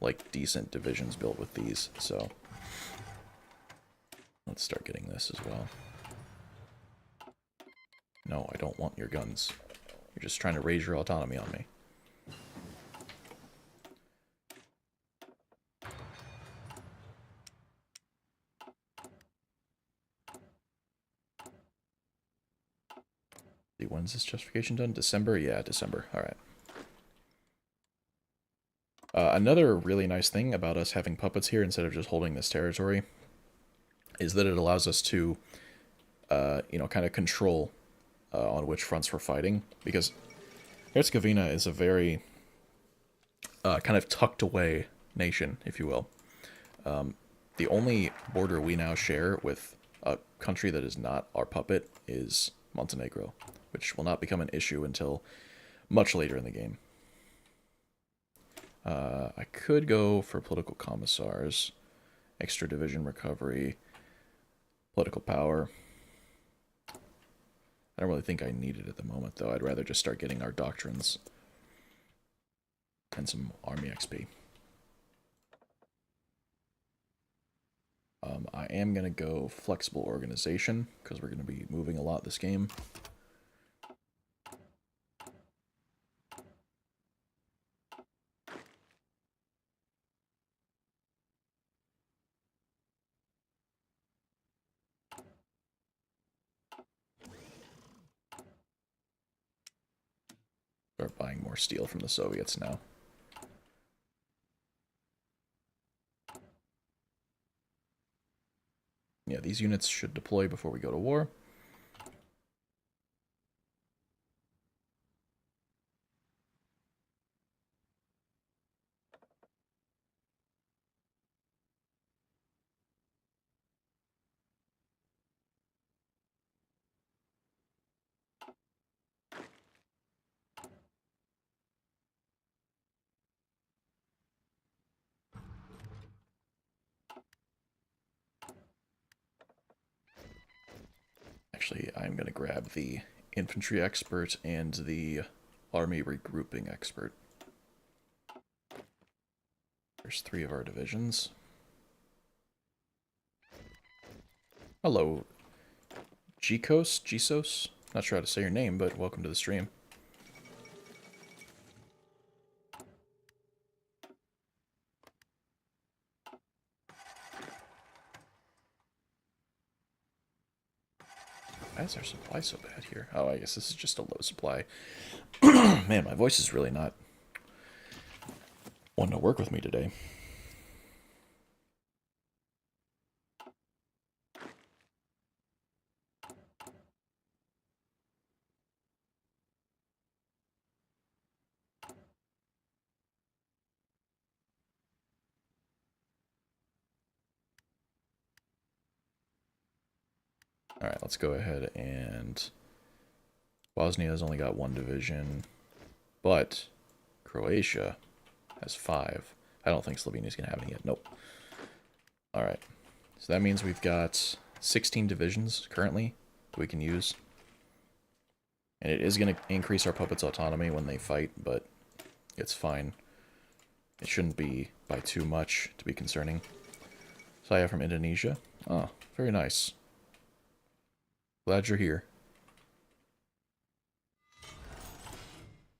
like, decent divisions built with these, so... Let's start getting this as well. No, I don't want your guns. You're just trying to raise your autonomy on me. When's this justification done? December? Yeah, December. Alright. Another really nice thing about us having puppets here instead of just holding this territory is that it allows us to, you know, kind of control on which fronts we're fighting. Because Herzegovina is a very kind of tucked away nation, if you will. The only border we now share with a country that is not our puppet is Montenegro, which will not become an issue until much later in the game. I could go for political commissars, extra division recovery, political power. I don't really think I need it at the moment, though. I'd rather just start getting our doctrines and some army XP. I am going to go flexible organization, because we're going to be moving a lot this game. Start buying more steel from the Soviets now. Yeah, these units should deploy before we go to war. Actually, I'm going to grab the infantry expert and the army regrouping expert. There's 3 of our divisions. Hello, Gisos? Not sure how to say your name, but welcome to the stream. Why is our supply so bad here? Oh, I guess this is just a low supply. Man, my voice is really not wanting to work with me today. Alright, let's go ahead and... Bosnia's only got 1 division, but Croatia has 5. I don't think Slovenia's going to have any yet. Nope. Alright, so that means we've got 16 divisions currently that we can use. And it is going to increase our puppets' autonomy when they fight, but it's fine. It shouldn't be by too much to be concerning. Saya from Indonesia. Oh, very nice. Glad you're here.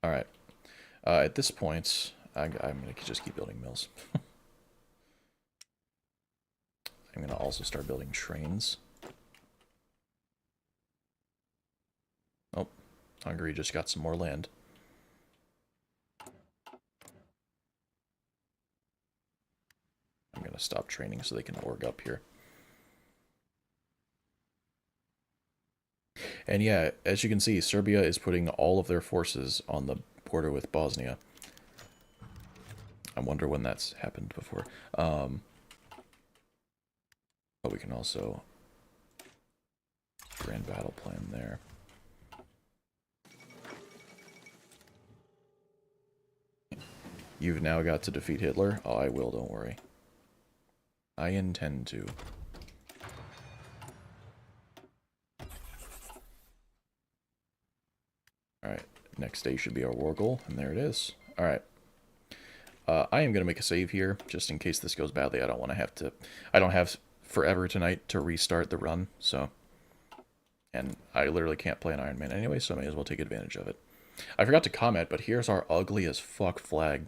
Alright. At this point, I'm going to just keep building mills. I'm going to also start building trains. Oh, Hungary just got some more land. I'm going to stop training so they can org up here. And yeah, as you can see, Serbia is putting all of their forces on the border with Bosnia. I wonder when that's happened before. But we can also... Grand battle plan there. You've now got to defeat Hitler? Oh, I will, don't worry. I intend to. Alright, next day should be our war goal, and there it is. Alright. I am going to make a save here, just in case this goes badly. I don't want to have to... I don't have forever tonight to restart the run, so... And I literally can't play an Iron Man anyway, so I may as well take advantage of it. I forgot to comment, but here's our ugly as fuck flag.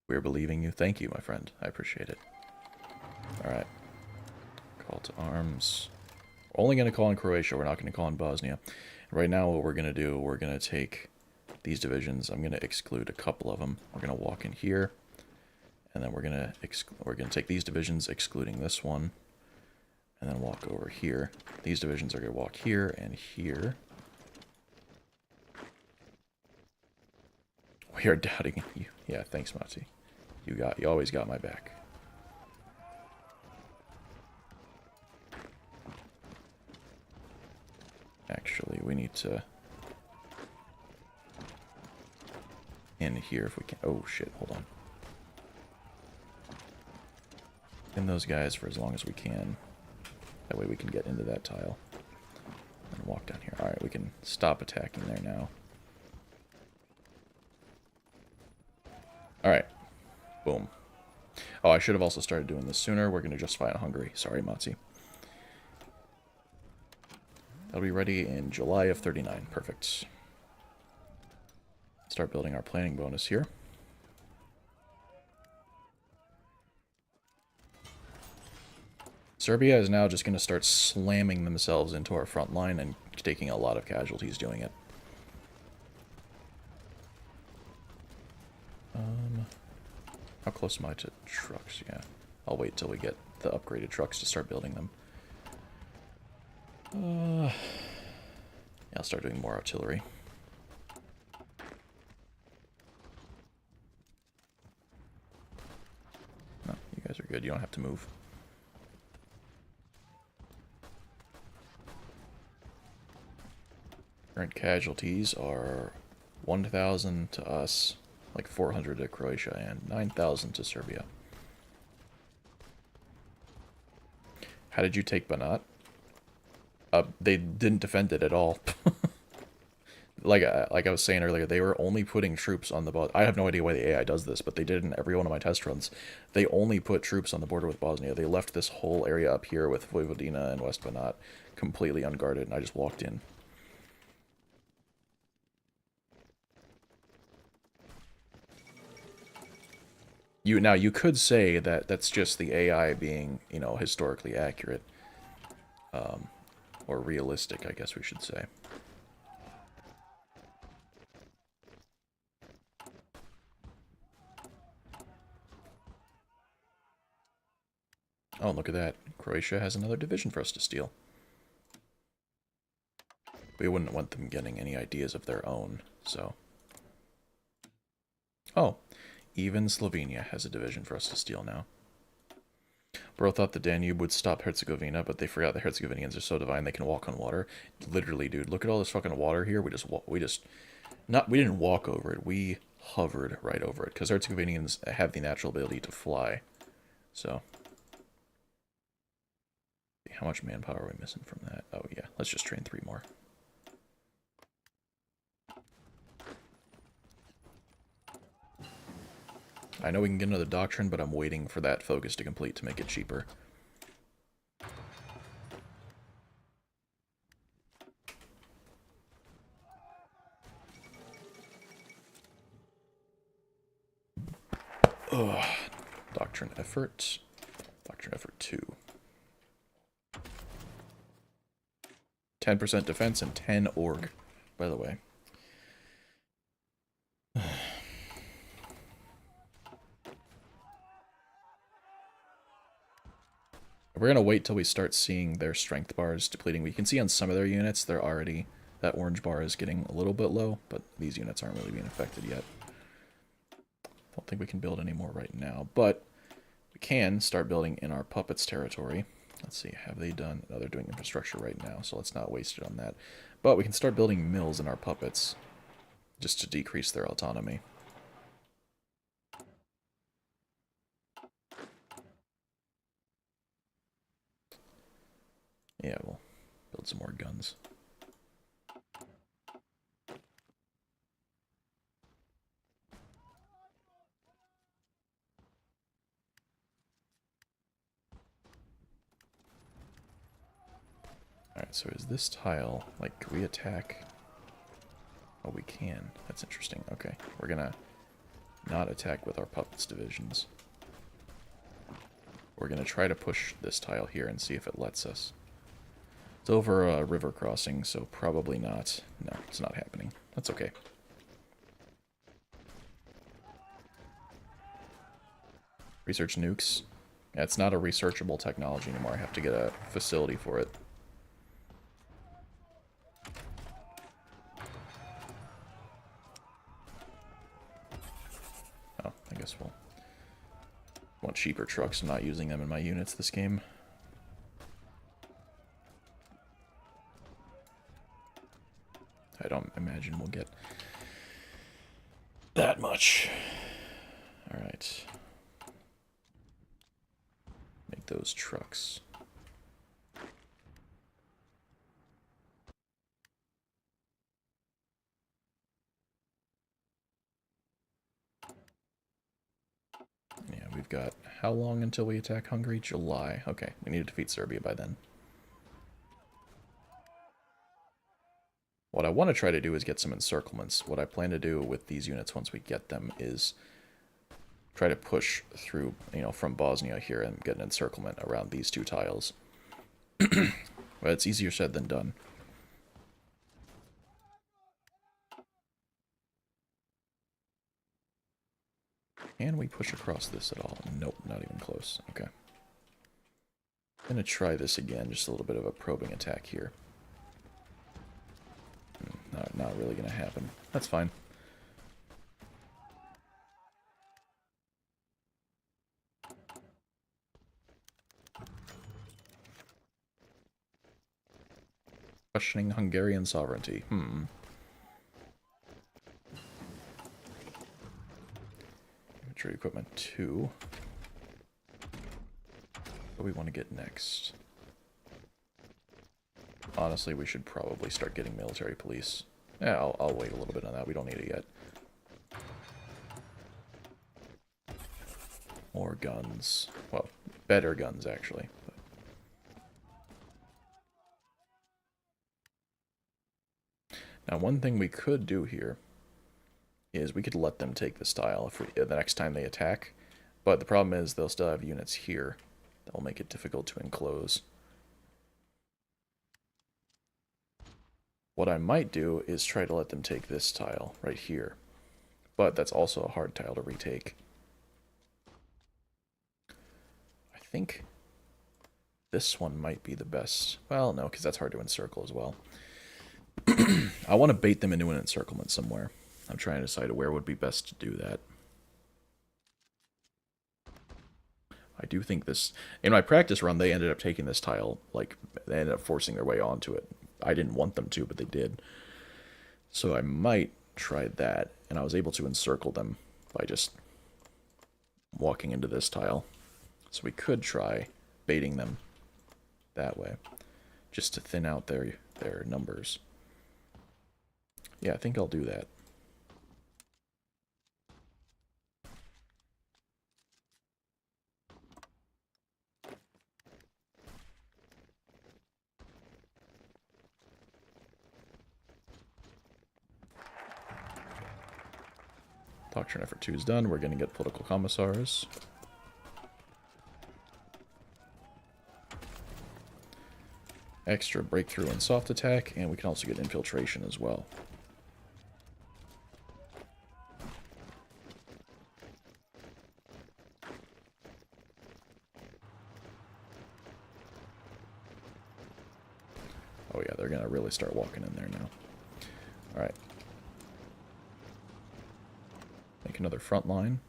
We're believing you. Thank you, my friend. I appreciate it. Alright. Call to arms. We're only going to call in Croatia. We're not going to call in Bosnia. Right now, what we're going to do, we're going to take these divisions. I'm going to exclude a couple of them. We're going to walk in here. And then we're going to take these divisions, excluding this one. And then walk over here. These divisions are going to walk here and here. We are doubting you. Yeah, thanks, Mati. You always got my back. Actually, we need to in here if we can. Oh shit, hold on. In those guys for as long as we can. That way we can get into that tile. And walk down here. Alright, we can stop attacking there now. Alright. Boom. Oh, I should have also started doing this sooner. We're going to just fight Hungary. Sorry, Matzi. That'll be ready in July of 39. Perfect. Start building our planning bonus here. Serbia is now just going to start slamming themselves into our front line and taking a lot of casualties doing it. How close am I to trucks? Yeah. I'll wait till we get the upgraded trucks to start building them. Yeah, I'll start doing more artillery. No, you guys are good. You don't have to move. Current casualties are 1,000 to us, like 400 to Croatia, and 9,000 to Serbia. How did you take Banat? They didn't defend it at all. like I was saying earlier, they were only putting troops on the border. I have no idea why the AI does this, but they did it in every one of my test runs. They only put troops on the border with Bosnia. They left this whole area up here with Vojvodina and West Banat completely unguarded, and I just walked in. Now, you could say that that's just the AI being, you know, historically accurate. Or realistic, I guess we should say. Oh, look at that. Croatia has another division for us to steal. We wouldn't want them getting any ideas of their own, so... Oh, even Slovenia has a division for us to steal now. Bro thought the Danube would stop Herzegovina, but they forgot the Herzegovinians are so divine they can walk on water. Literally, dude, look at all this fucking water here. We didn't walk over it. We hovered right over it, because Herzegovinians have the natural ability to fly. So, how much manpower are we missing from that? Oh yeah, let's just train 3 more. I know we can get another doctrine, but I'm waiting for that focus to complete to make it cheaper. Ugh. Doctrine effort. Doctrine effort 2. 10% defense and 10 org, by the way. We're going to wait till we start seeing their strength bars depleting. We can see on some of their units, they're already... That orange bar is getting a little bit low, but these units aren't really being affected yet. Don't think we can build any more right now, but we can start building in our puppets territory. Let's see, have they done... No, they're doing infrastructure right now, so let's not waste it on that. But we can start building mills in our puppets, just to decrease their autonomy. Yeah, we'll build some more guns. Alright, so is this tile, like, can we attack? Oh, we can. That's interesting. Okay, we're gonna not attack with our puppets divisions. We're gonna try to push this tile here and see if it lets us. It's over a river crossing, so probably not. No, it's not happening. That's okay. Research nukes. Yeah, it's not a researchable technology anymore. I have to get a facility for it. Oh, I guess we'll want cheaper trucks. I'm not using them in my units this game. I don't imagine we'll get that much. Alright. Make those trucks. Yeah, we've got how long until we attack Hungary? July. Okay, we need to defeat Serbia by then. What I want to try to do is get some encirclements. What I plan to do with these units once we get them is try to push through, you know, from Bosnia here and get an encirclement around these 2 tiles. But it's easier said than done. push across this at all? Nope, not even close. Okay. I'm going to try this again, just a little bit of a probing attack here. Not really going to happen. That's fine. Questioning Hungarian sovereignty. Infantry equipment 2. What do we want to get next? Honestly, we should probably start getting military police. Yeah, I'll wait a little bit on that. We don't need it yet. More guns. Well, better guns, actually. Now, one thing we could do here is we could let them take this tile if the next time they attack. But the problem is they'll still have units here. That will make it difficult to enclose. What I might do is try to let them take this tile right here. But that's also a hard tile to retake. I think this one might be the best. Well, no, because that's hard to encircle as well. I want to bait them into an encirclement somewhere. I'm trying to decide where would be best to do that. I do think this... In my practice run, they ended up taking this tile. Like, they ended up forcing their way onto it. I didn't want them to, but they did. So I might try that. And I was able to encircle them by just walking into this tile. So we could try baiting them that way. Just to thin out their numbers. Yeah, I think I'll do that. Doctrine effort 2 is done. We're going to get political commissars. Extra breakthrough and soft attack, and we can also get infiltration as well. Oh yeah, they're going to really start walking in there now. Alright. Make another front line.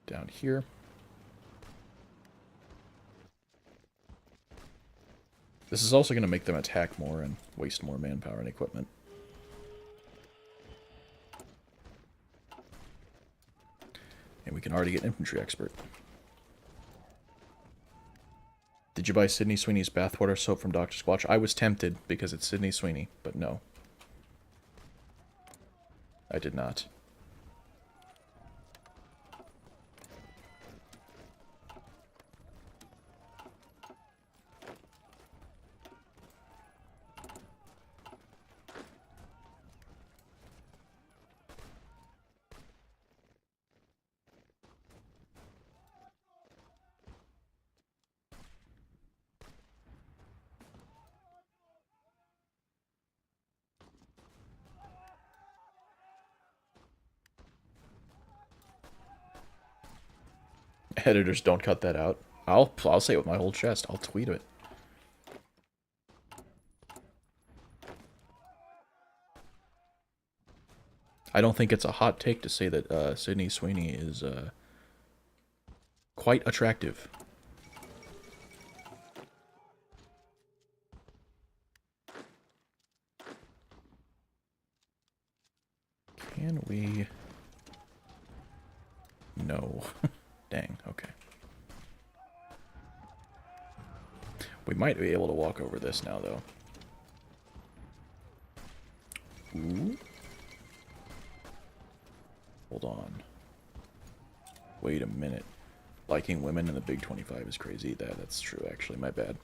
Down here. This is also going to make them attack more and waste more manpower and equipment. And we can already get infantry expert. Did you buy Sydney Sweeney's bathwater soap from Dr. Squatch? I was tempted because it's Sydney Sweeney, but no. I did not. Editors, don't cut that out. I'll say it with my whole chest. I'll tweet it. I don't think it's a hot take to say that Sydney Sweeney is quite attractive. Can we... No. Dang, okay. We might be able to walk over this now, though. Ooh. Hold on. Wait a minute. Liking women in the Big 25 is crazy. That's true, actually. My bad.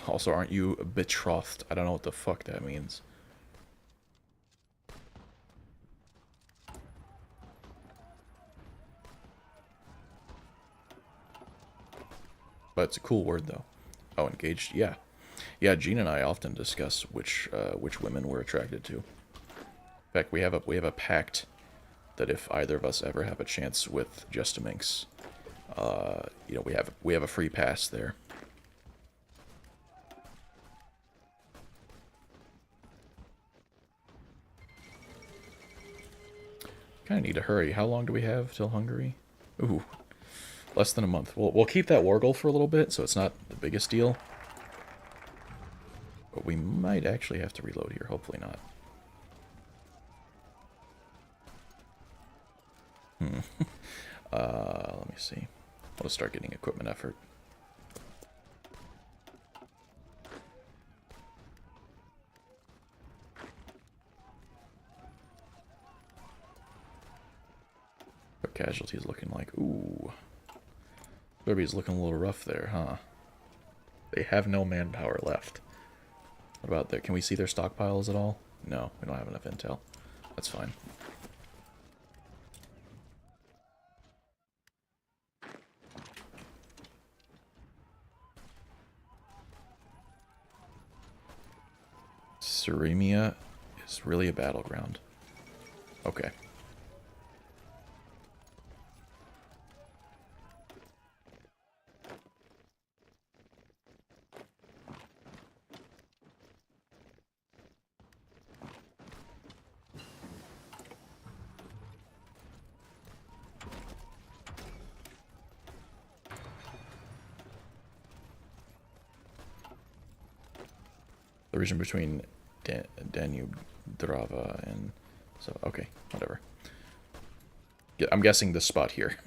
Also, aren't you betrothed? I don't know what the fuck that means. But it's a cool word, though. Oh, engaged? Yeah. Yeah, Gene and I often discuss which women we're attracted to. In fact, we have a pact that if either of us ever have a chance with Justaminx, we have a free pass there. Kind of need to hurry. How long do we have till Hungary? Ooh, less than a month. We'll keep that war goal for a little bit, so it's not the biggest deal. But we might actually have to reload here. Hopefully not. Let me see. I'll start getting equipment effort. What casualties looking like? Ooh. Derby's looking a little rough there, huh? They have no manpower left. What about there? Can we see their stockpiles at all? No, we don't have enough intel. That's fine. Seremia is really a battleground. Okay. The region between Danube, Drava, and... So, okay, whatever. Yeah, I'm guessing this spot here.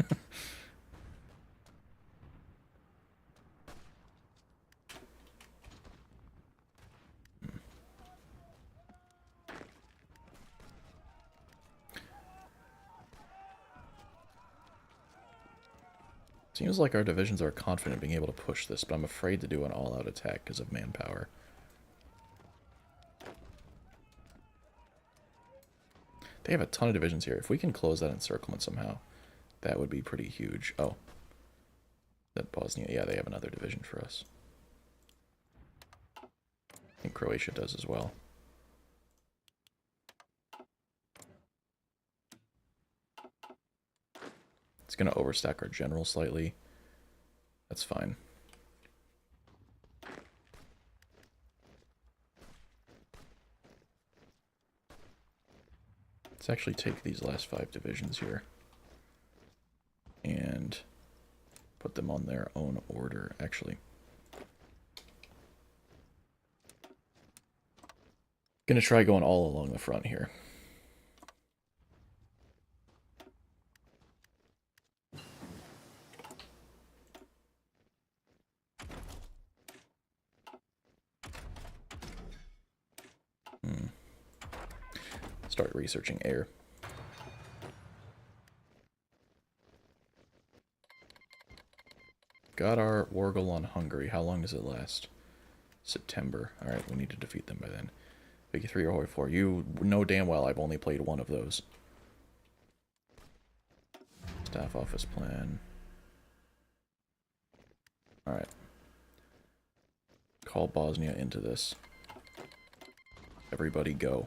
Seems like our divisions are confident being able to push this, but I'm afraid to do an all-out attack because of manpower. They have a ton of divisions here. If we can close that encirclement somehow, that would be pretty huge. Oh. That Bosnia, yeah, they have another division for us. I think Croatia does as well. It's going to overstack our general slightly. That's fine. Let's actually take these last 5 divisions here and put them on their own order, actually. Gonna try going all along the front here. Start researching air. Got our war goal on Hungary. How long does it last? September. Alright, we need to defeat them by then. Big 3 or HOI4. You know damn well I've only played one of those. Staff office plan. Alright. Call Bosnia into this. Everybody go.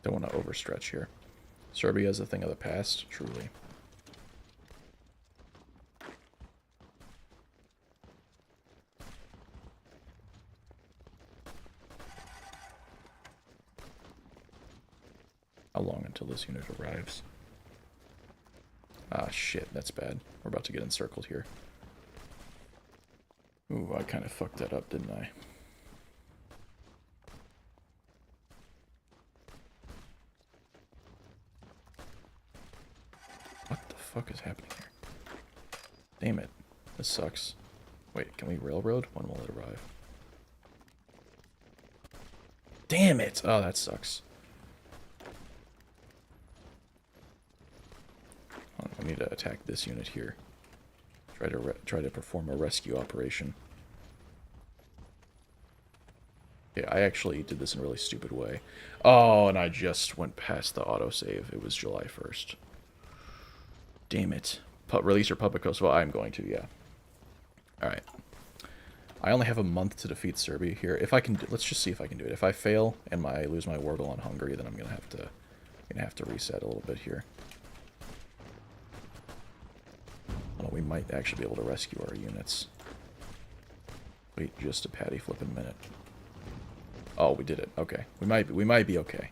Don't want to overstretch here. Serbia is a thing of the past, truly. How long until this unit arrives? Ah, shit, that's bad. We're about to get encircled here. Ooh, I kind of fucked that up, didn't I? fuck is happening here? Damn it. This sucks. Wait, can we railroad? When will it arrive? Damn it! Oh, that sucks. I need to attack this unit here. Try to perform a rescue operation. Yeah, I actually did this in a really stupid way. Oh, and I just went past the autosave. It was July 1st. Damn it. Release your puppet coast. Well, I'm going to, yeah. Alright. I only have a month to defeat Serbia here. If I can, let's just see if I can do it. If I fail and I lose my Wargle on Hungary, then I'm gonna have to reset a little bit here. Well, we might actually be able to rescue our units. Wait just a patty flippin' minute. Oh, we did it. Okay. We might be okay.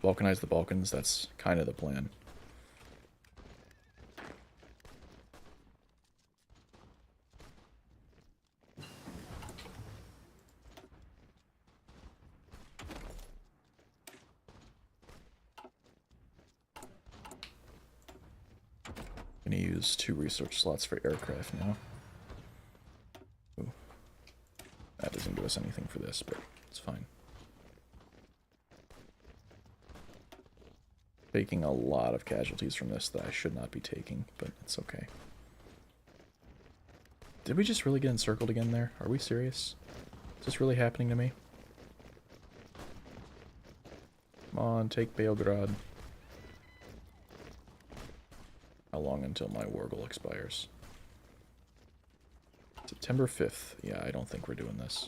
Balkanize the Balkans, that's kind of the plan. I'm gonna use 2 research slots for aircraft now. Ooh. That doesn't give us anything for this, but it's fine. Taking a lot of casualties from this that I should not be taking, but it's okay. Did we just really get encircled again there? Are we serious? Is this really happening to me? Come on, take Beograd. How long until my Wargle expires? September 5th. Yeah, I don't think we're doing this.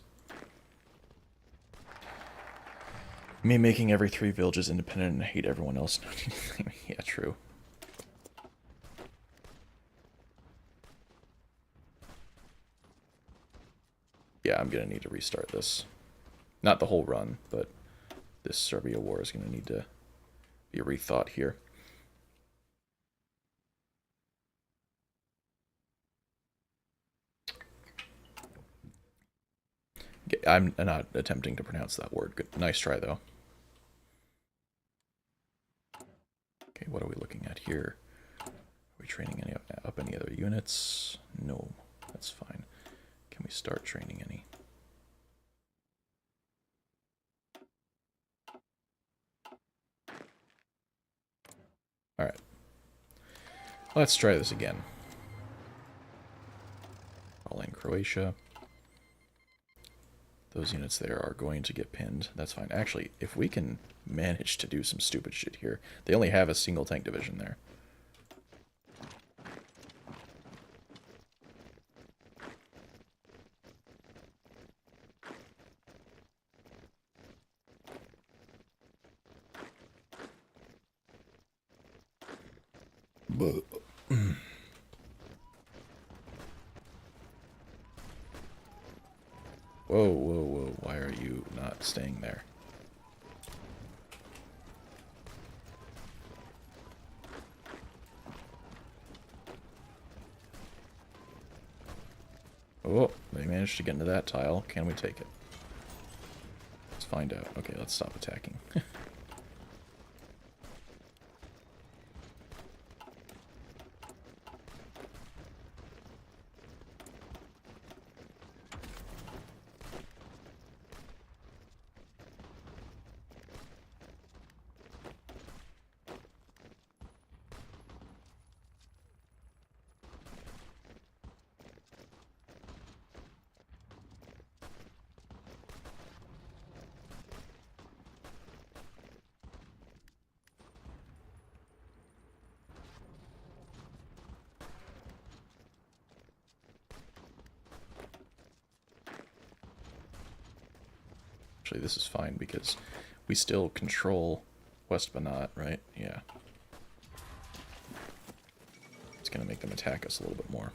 Me making every 3 villages independent and hate everyone else. Yeah, true. Yeah, I'm gonna need to restart this. Not the whole run, but this Serbia war is gonna need to be rethought here. I'm not attempting to pronounce that word. Good. Nice try, though. Okay, what are we looking at here? Are we training up any other units? No, that's fine. Can we start training any? Alright. Let's try this again. All in Croatia. Those units there are going to get pinned. That's fine. Actually, if we can manage to do some stupid shit here. They only have a single tank division there. But whoa, whoa, whoa. Why are you not staying there? Oh, they managed to get into that tile. Can we take it? Let's find out. Okay, let's stop attacking. Actually, this is fine because we still control West Banat, right? Yeah. It's going to make them attack us a little bit more.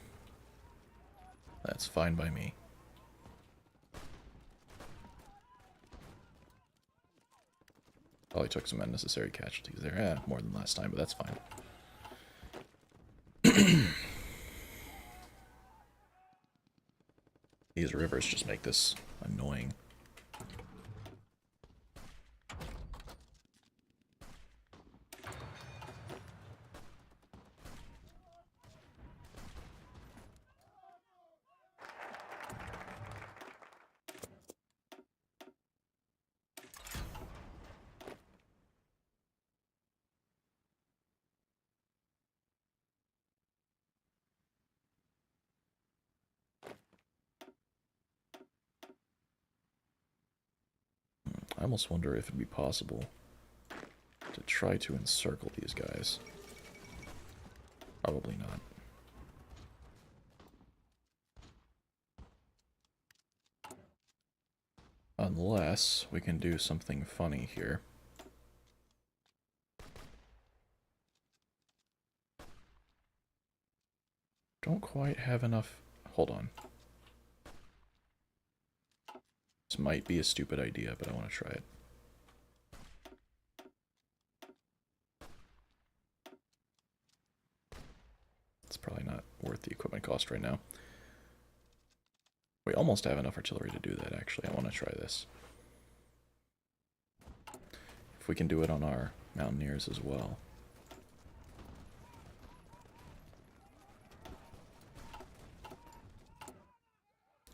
That's fine by me. Probably took some unnecessary casualties there. Yeah, more than last time, but that's fine. These rivers just make this annoying. I almost wonder if it'd be possible to try to encircle these guys. Probably not. Unless we can do something funny here. Don't quite have enough... Hold on. This might be a stupid idea, but I want to try it. It's probably not worth the equipment cost right now. We almost have enough artillery to do that, actually. I want to try this. If we can do it on our mountaineers as well.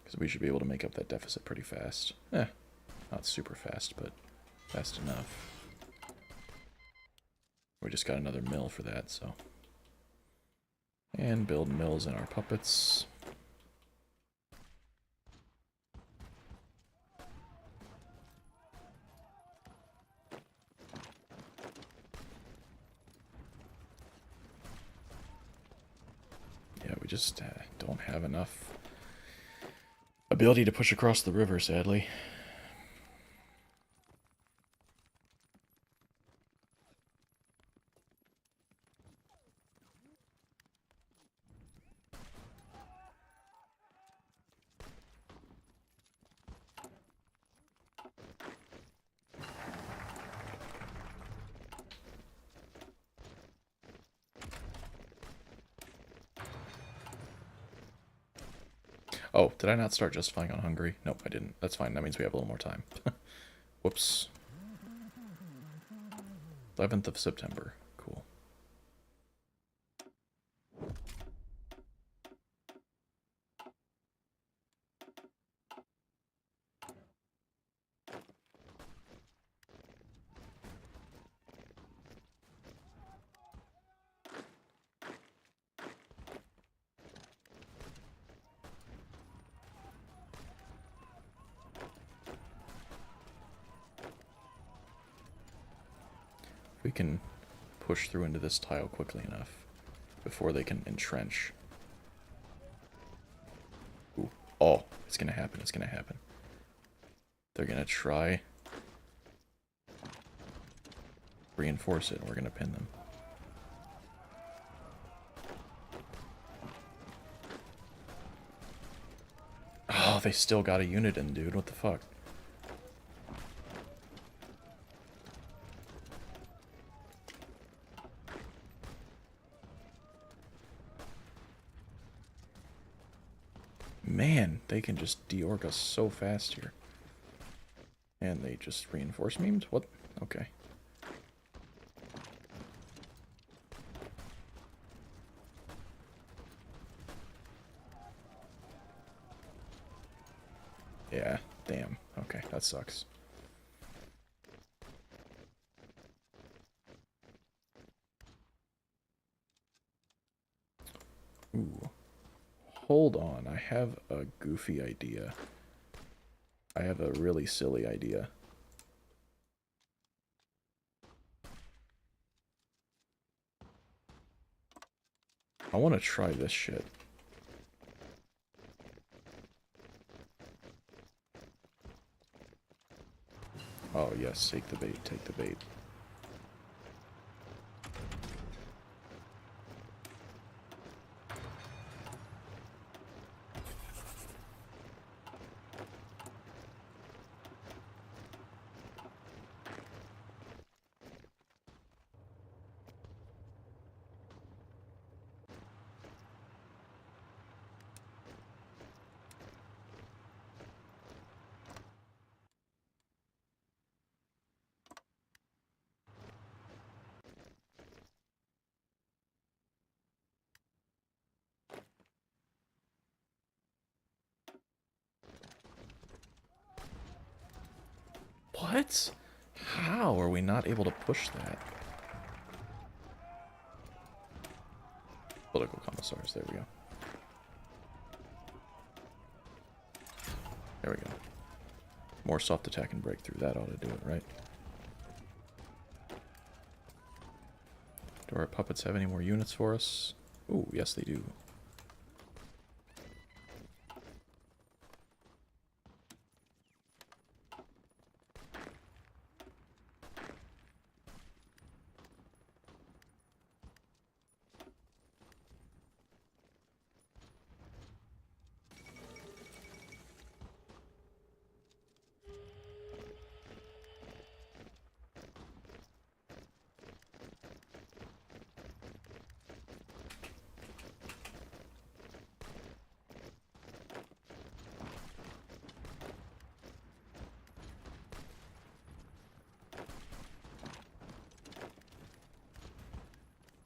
Because we should be able to make up that deficit pretty fast. Not super fast, but fast enough. We just got another mill for that, so... And build mills in our puppets. Yeah, we just don't have enough ability to push across the river, sadly. Oh, did I not start justifying on Hungary? Nope, I didn't. That's fine. That means we have a little more time. Whoops. 11th of September. Cool. We can push through into this tile quickly enough before they can entrench. Ooh. Oh, it's gonna happen, it's gonna happen. They're gonna try reinforce it, and we're gonna pin them. Oh, they still got a unit in, dude. What the fuck? Man, they can just de-org us so fast here. And they just reinforce memed? What? Okay. Yeah, damn. Okay, that sucks. Ooh. Hold on, I have a goofy idea. I have a really silly idea. I want to try this shit. Oh yes, take the bait, take the bait. What? How are we not able to push that? Political commissars, there we go. There we go. More soft attack and breakthrough. That ought to do it, right? Do our puppets have any more units for us? Ooh, yes they do.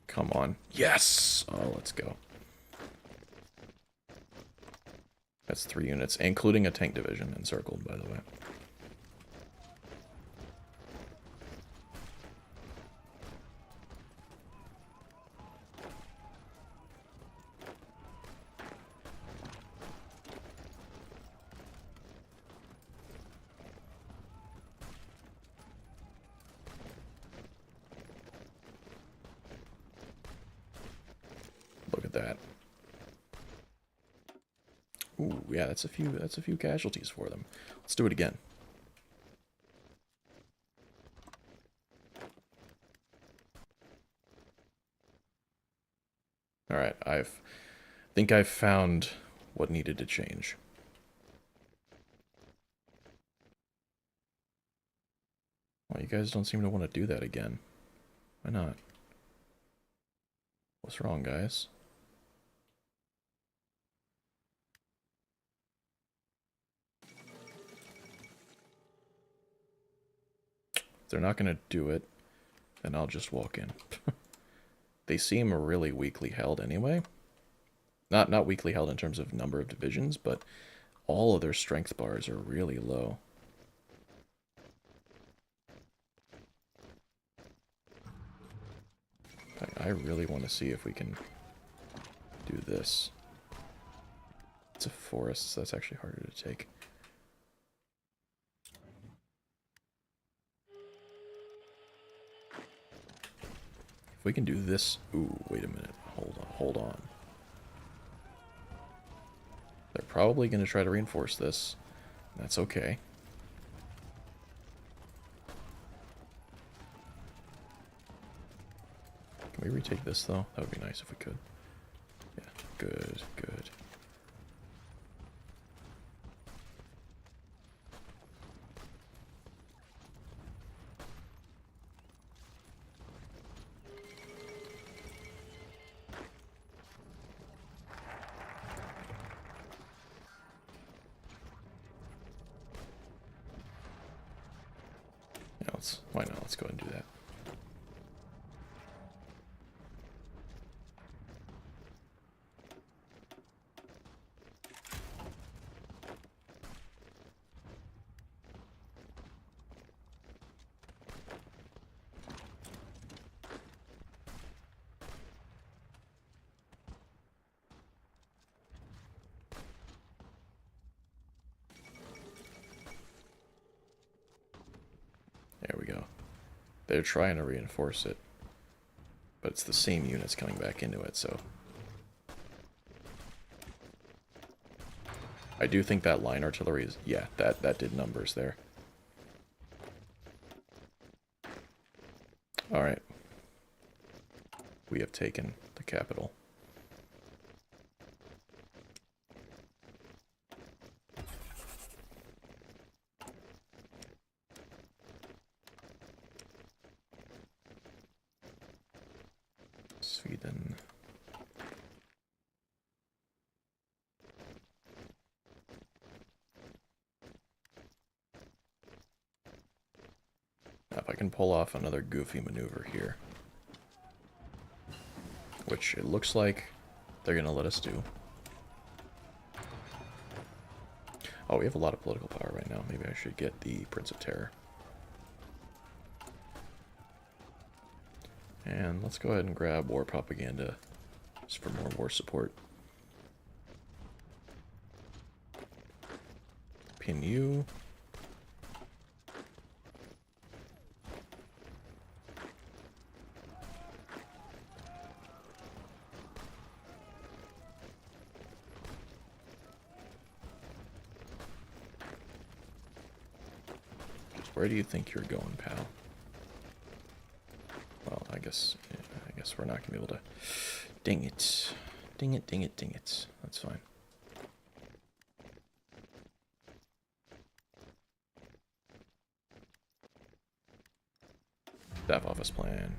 Come on. Yes! Oh, let's go. That's 3 units, including a tank division encircled, by the way. Look at that. Ooh, yeah, that's a few casualties for them. Let's do it again. All right, think I've found what needed to change. Well, you guys don't seem to want to do that again. Why not? What's wrong, guys? If they're not going to do it, then I'll just walk in. They seem really weakly held anyway. Not weakly held in terms of number of divisions, but all of their strength bars are really low. I really want to see if we can do this. It's a forest, so that's actually harder to take. If we can do this... Ooh, wait a minute. Hold on. They're probably going to try to reinforce this. That's okay. Can we retake this, though? That would be nice if we could. Yeah, good, good. Yeah, why not? Let's go ahead and do that. There we go. They're trying to reinforce it, but it's the same units coming back into it, so... I do think that line artillery is... Yeah, that did numbers there. Alright. We have taken the capital. Sweden. Now, if I can pull off another goofy maneuver here, which it looks like they're going to let us do. Oh, we have a lot of political power right now. Maybe I should get the Prince of Terror. And let's go ahead and grab war propaganda just for more war support. Pin you. where do you think you're going, pal? Well, I guess we're not gonna be able to. Dang it! Ding it! Ding it! Ding it! That's fine. Staff office plan.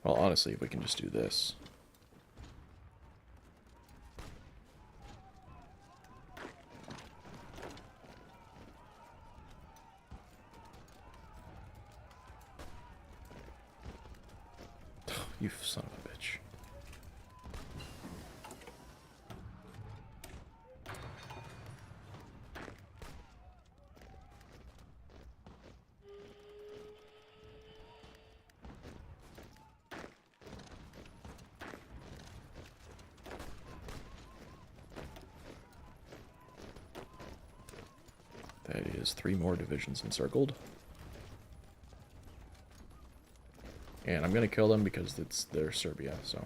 Well, honestly, if we can just do this. You son of a bitch. That is 3 more divisions encircled. And I'm gonna kill them because they're Serbia, so.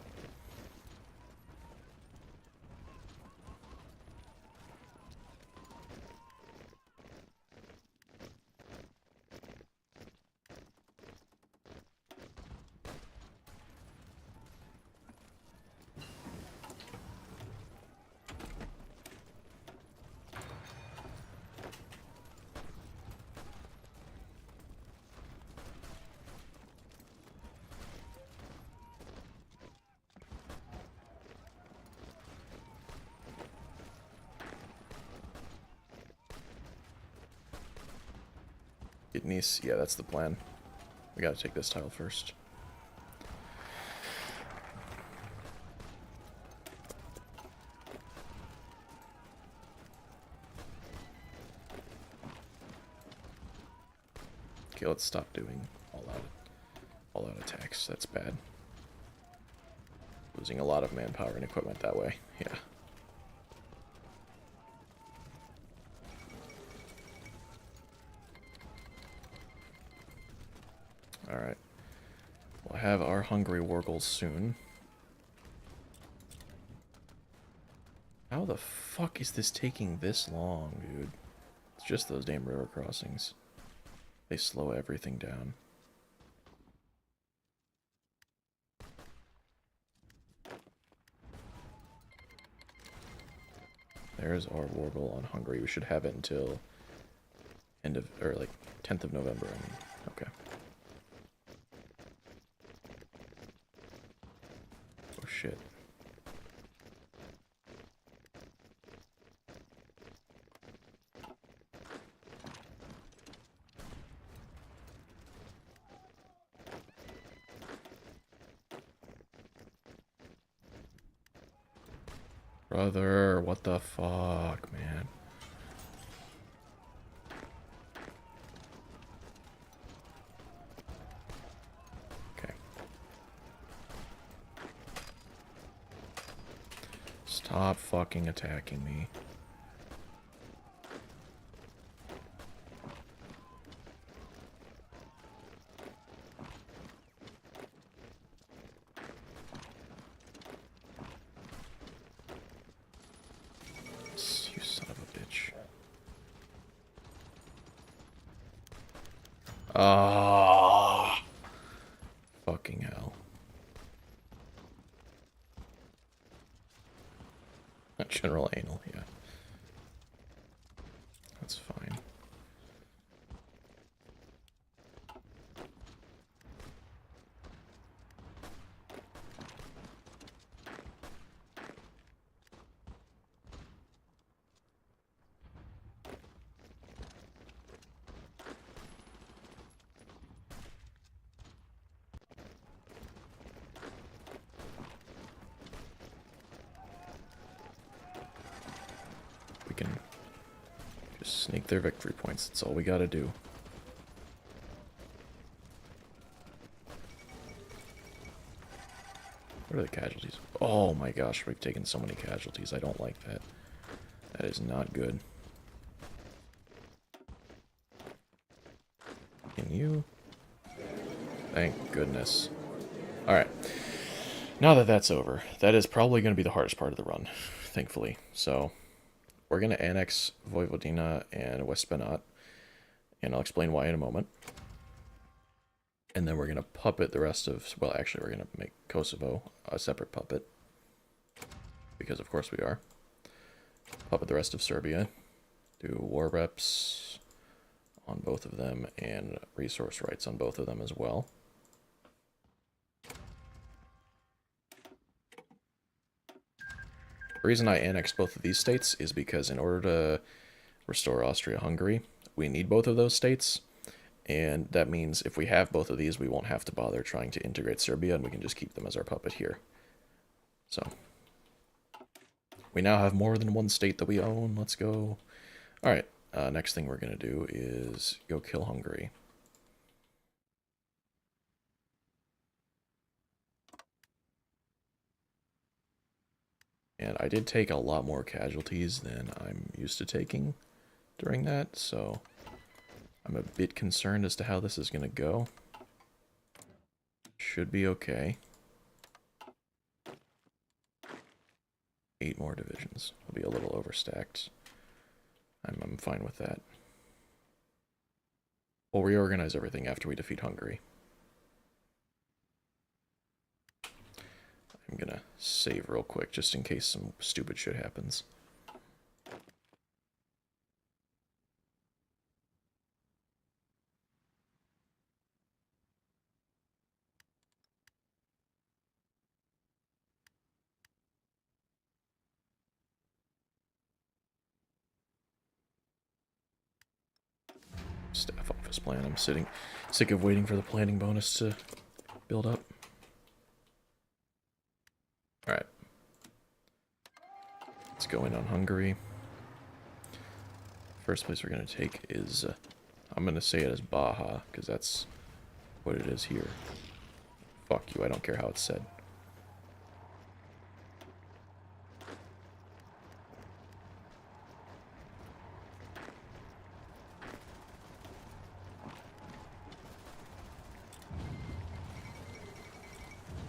Get Nice. Yeah, that's the plan. We gotta take this tile first. Okay, let's stop doing all out attacks. That's bad. Losing a lot of manpower and equipment that way. Yeah. Alright. We'll have our Hungary war goals soon. How the fuck is this taking this long, dude? It's just those damn river crossings. They slow everything down. There's our war goal on Hungary. We should have it until end of, or like 10th of November, I mean. Okay. Oh shit. Brother, what the fuck, man? Okay. Stop fucking attacking me. You son of a bitch. Ah, fucking hell. General anal, yeah. That's fine. We can just sneak their victory points. That's all we gotta do. What are the casualties? Oh my gosh, we've taken so many casualties. I don't like that. That is not good. Can you? Thank goodness. Alright. Now that that's over, that is probably going to be the hardest part of the run, thankfully. So, we're going to annex Vojvodina and West Banat, and I'll explain why in a moment. And then we're going to puppet the rest of, well, actually, we're going to make Kosovo a separate puppet, because of course we are. Puppet the rest of Serbia, do war reps on both of them, and resource rights on both of them as well. The reason I annexed both of these states is because in order to restore Austria-Hungary, we need both of those states, and that means if we have both of these, we won't have to bother trying to integrate Serbia, and we can just keep them as our puppet here. So, we now have more than one state that we own. Let's go. Alright, next thing we're going to do is go kill Hungary. And I did take a lot more casualties than I'm used to taking during that, so I'm a bit concerned as to how this is going to go. Should be okay. 8 more divisions. Will be a little overstacked. I'm fine with that. We'll reorganize everything after we defeat Hungary. I'm gonna save real quick just in case some stupid shit happens. Staff office plan. I'm sick of waiting for the planning bonus to build up. Alright. Let's go in on Hungary. First place we're going to take is, I'm going to say it as Baja, because that's what it is here. Fuck you, I don't care how it's said.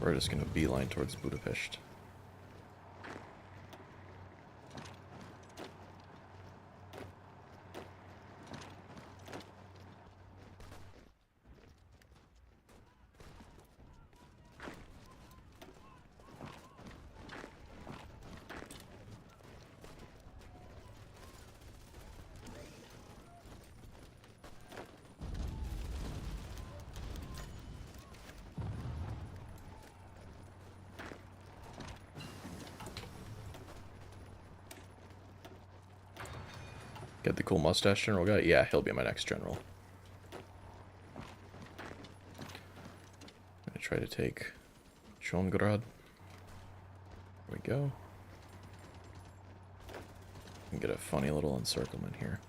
We're just going to beeline towards Budapest. Get the cool mustache general guy? Yeah, he'll be my next general. I'm gonna try to take Chongrad. There we go. And get a funny little encirclement here.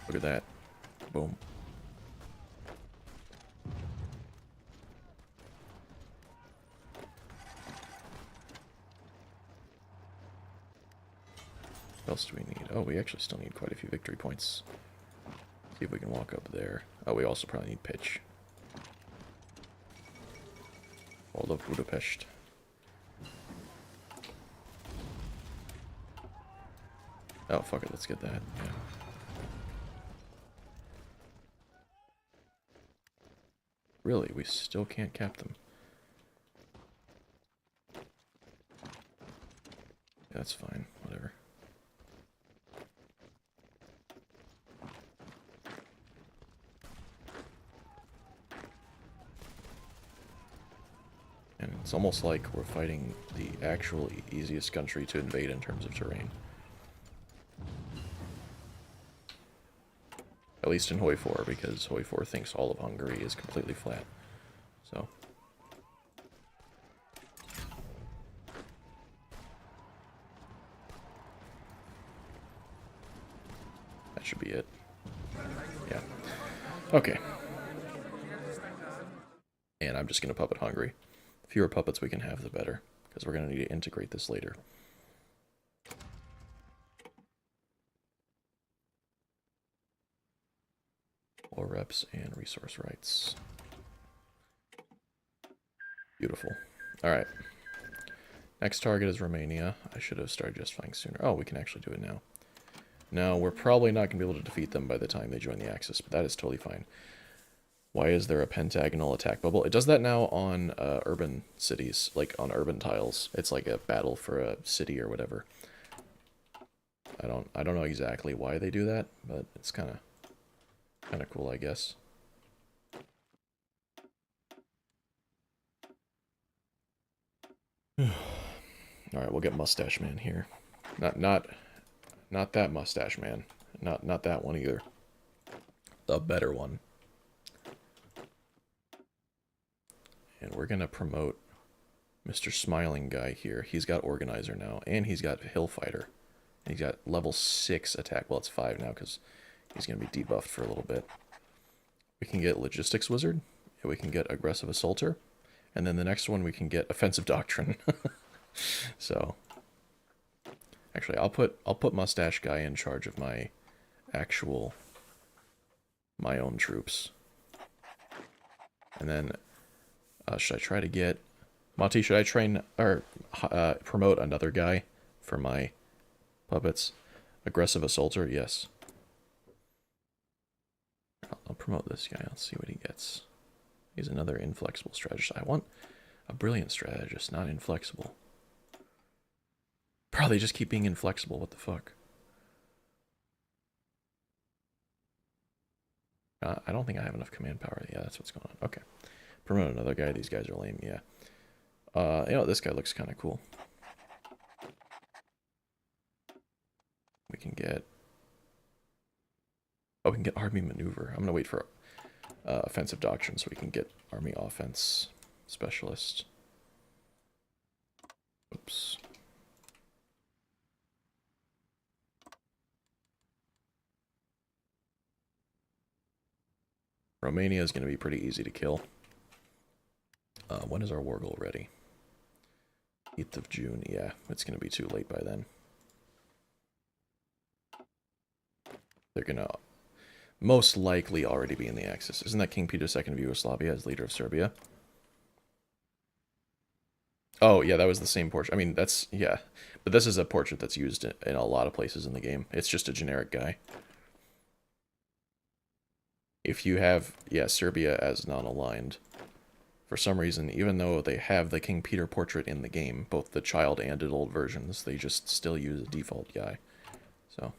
Look at that. Boom. What else do we need? Oh, we actually still need quite a few victory points. See if we can walk up there. Oh, we also probably need pitch. All of Budapest. Oh, fuck it, let's get that. Yeah. Really, we still can't cap them. Yeah, that's fine, whatever. And it's almost like we're fighting the actually easiest country to invade in terms of terrain. At least in HOI4, because HOI4 thinks all of Hungary is completely flat. So. That should be it. Yeah. Okay. And I'm just going to puppet Hungary. The fewer puppets we can have, the better, because we're going to need to integrate this later. War reps and resource rights. Beautiful. Alright. Next target is Romania. I should have started justifying sooner. Oh, we can actually do it now. Now, we're probably not going to be able to defeat them by the time they join the Axis, but that is totally fine. Why is there a pentagonal attack bubble? It does that now on urban cities, like on urban tiles. It's like a battle for a city or whatever. I don't know exactly why they do that, but it's kind of cool, I guess. All right, we'll get Mustache Man here. Not that Mustache Man. Not that one either. The better one. And we're gonna promote Mr. Smiling Guy here. He's got Organizer now, and he's got Hill Fighter. And he's got level 6 attack. Well, it's 5 now because he's gonna be debuffed for a little bit. We can get Logistics Wizard, and we can get Aggressive Assaulter, and then the next one we can get Offensive Doctrine. So, actually, I'll put Mustache Guy in charge of my own troops, and then should I try to get Monty? Should I train or promote another guy for my puppets? Aggressive Assaulter, yes. I'll promote this guy. Let's see what he gets. He's another inflexible strategist. I want a brilliant strategist, not inflexible. Bro, they just keep being inflexible. What the fuck? I don't think I have enough command power. Yeah, that's what's going on. Okay. Promote another guy. These guys are lame. Yeah. You know, this guy looks kind of cool. We can get... Oh, we can get Army Maneuver. I'm going to wait for Offensive Doctrine so we can get Army Offense Specialist. Oops. Romania is going to be pretty easy to kill. When is our war goal ready? 8th of June. Yeah, it's going to be too late by then. They're going to most likely already be in the Axis. Isn't that King Peter II of Yugoslavia as leader of Serbia? Oh, yeah, that was the same portrait. I mean, that's... Yeah. But this is a portrait that's used in a lot of places in the game. It's just a generic guy. If you have, yeah, Serbia as non-aligned, for some reason, even though they have the King Peter portrait in the game, both the child and adult versions, they just still use a default guy. So,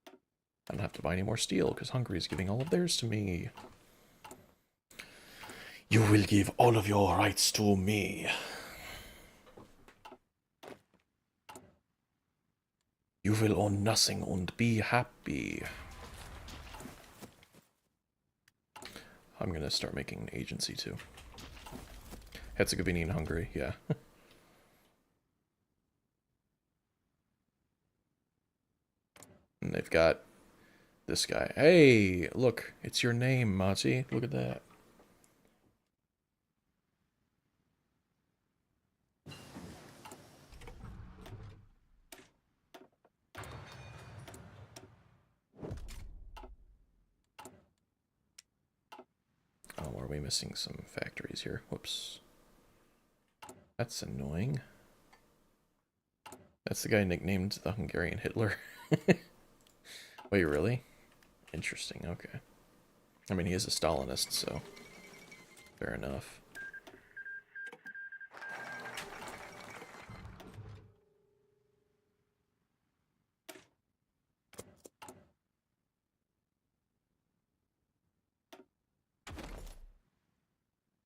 I don't have to buy any more steel, because Hungary is giving all of theirs to me. You will give all of your rights to me. You will own nothing and be happy. I'm gonna start making an agency too. Herzegovina and Hungary, yeah. And they've got this guy. Hey, look, it's your name, Mati. Look at that. Oh, are we missing some factories here? Whoops. That's annoying. That's the guy nicknamed the Hungarian Hitler. Wait, really? Interesting, okay. I mean, he is a Stalinist, so fair enough.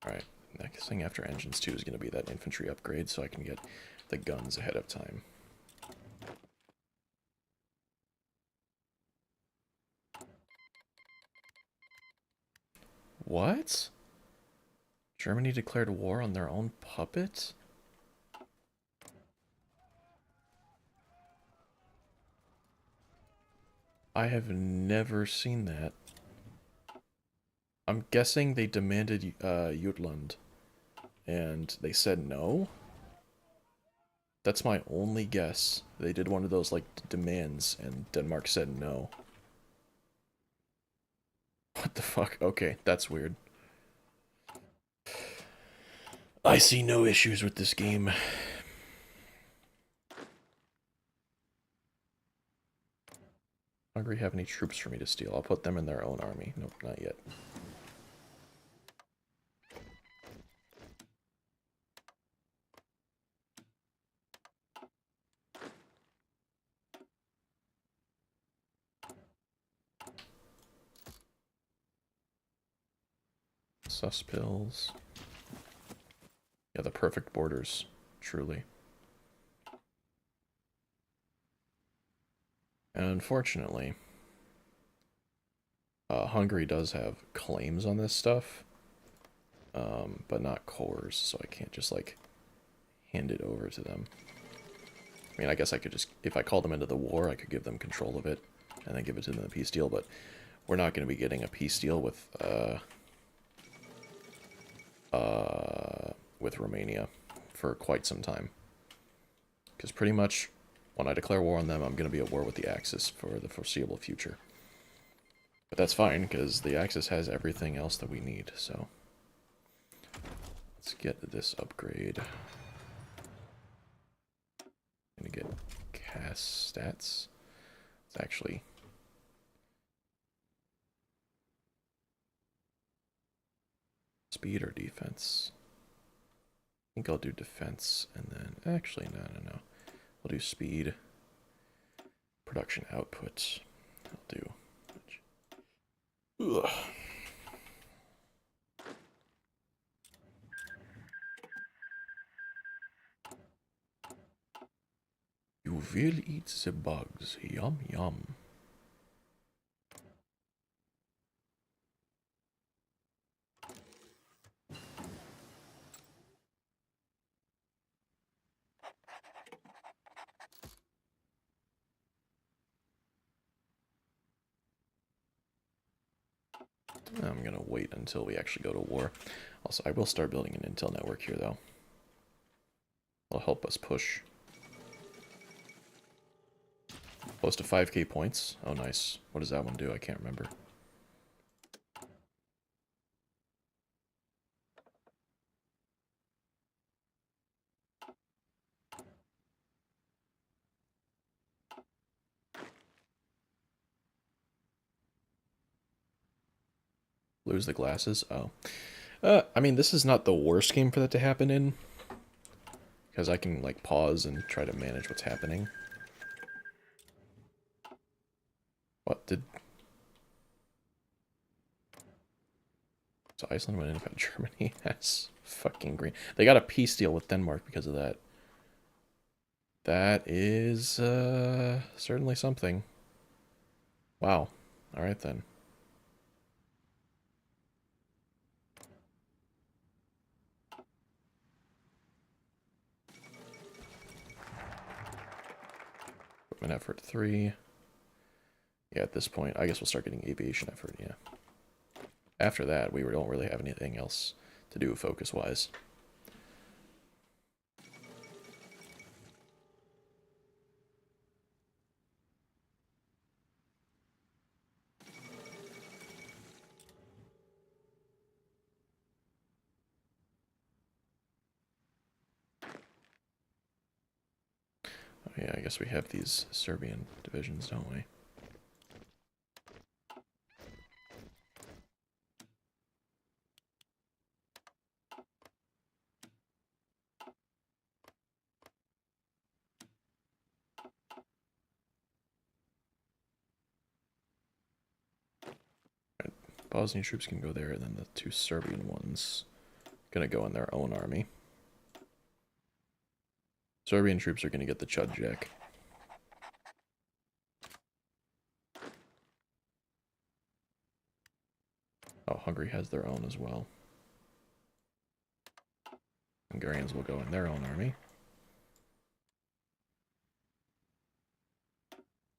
Alright, next thing after engines 2 is going to be that infantry upgrade, so I can get the guns ahead of time. What? Germany declared war on their own puppet? I have never seen that. I'm guessing they demanded Jutland, and they said no? That's my only guess. They did one of those, like, demands, and Denmark said no. What the fuck? Okay, that's weird. I see no issues with this game. Hungary have any troops for me to steal? I'll put them in their own army. Nope, not yet. Suspills. Yeah, the perfect borders, truly. And unfortunately, Hungary does have claims on this stuff, but not cores, so I can't just, like, hand it over to them. I mean, I guess I could just, if I called them into the war, I could give them control of it, and then give it to them in a peace deal, but we're not going to be getting a peace deal with Romania for quite some time. Because pretty much, when I declare war on them, I'm going to be at war with the Axis for the foreseeable future. But that's fine, because the Axis has everything else that we need, so... Let's get this upgrade. I'm gonna get cast stats. It's actually... Speed or defense? I think I'll do defense, and then... Actually, no. We'll do speed. Production output. I'll do... Ugh. You will eat the bugs. Yum, yum. I'm gonna wait until we actually go to war. Also, I will start building an intel network here, though. It'll help us push. Close to 5k points. Oh, nice. What does that one do? I can't remember. Lose the glasses? Oh. I mean, this is not the worst game for that to happen in. Because I can, like, pause and try to manage what's happening. What did... So Iceland went in about Germany? That's fucking green. They got a peace deal with Denmark because of that. That is, certainly something. Wow. Alright then. Equipment effort 3. Yeah, at this point, I guess we'll start getting aviation effort, yeah. After that, we don't really have anything else to do focus-wise. Oh yeah, I guess we have these Serbian divisions, don't we? Bosnian troops can go there, and then the 2 Serbian ones gonna go in their own army. Serbian troops are gonna get the Chud Jack. Oh, Hungary has their own as well. Hungarians will go in their own army.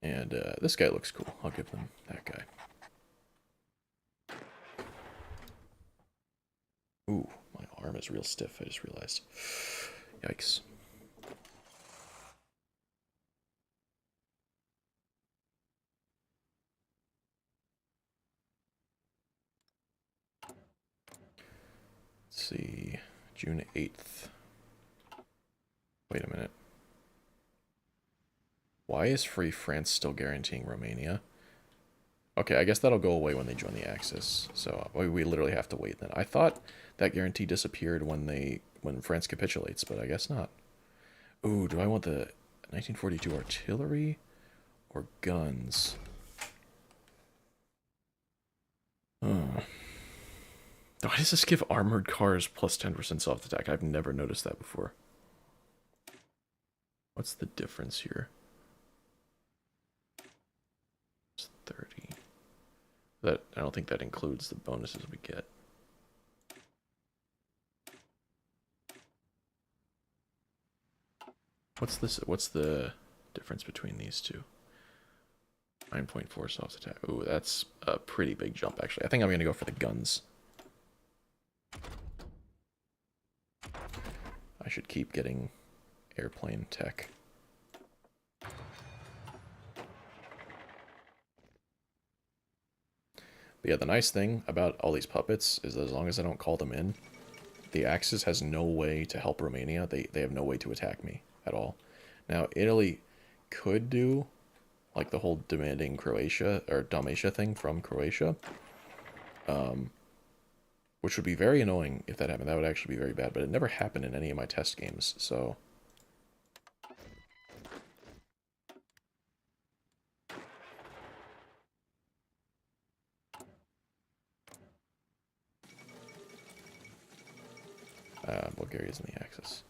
And this guy looks cool. I'll give them that guy. Ooh, my arm is real stiff, I just realized. Yikes. Let's see. June 8th. Wait a minute. Why is Free France still guaranteeing Romania? Okay, I guess that'll go away when they join the Axis. So we literally have to wait then. I thought that guarantee disappeared when France capitulates, but I guess not. Ooh, do I want the 1942 artillery or guns? Oh. Why does this give armored cars plus 10% soft attack? I've never noticed that before. What's the difference here? It's 30. I don't think that includes the bonuses we get. What's this? What's the difference between these two? 9.4 soft attack. Ooh, that's a pretty big jump, actually. I think I'm going to go for the guns. I should keep getting airplane tech. But yeah, the nice thing about all these puppets is that as long as I don't call them in, the Axis has no way to help Romania. They have no way to attack me at all. Now, Italy could do like the whole demanding Croatia or Dalmatia thing from Croatia, which would be very annoying if that happened. That would actually be very bad, but it never happened in any of my test games, so... Bulgaria's in the Axis.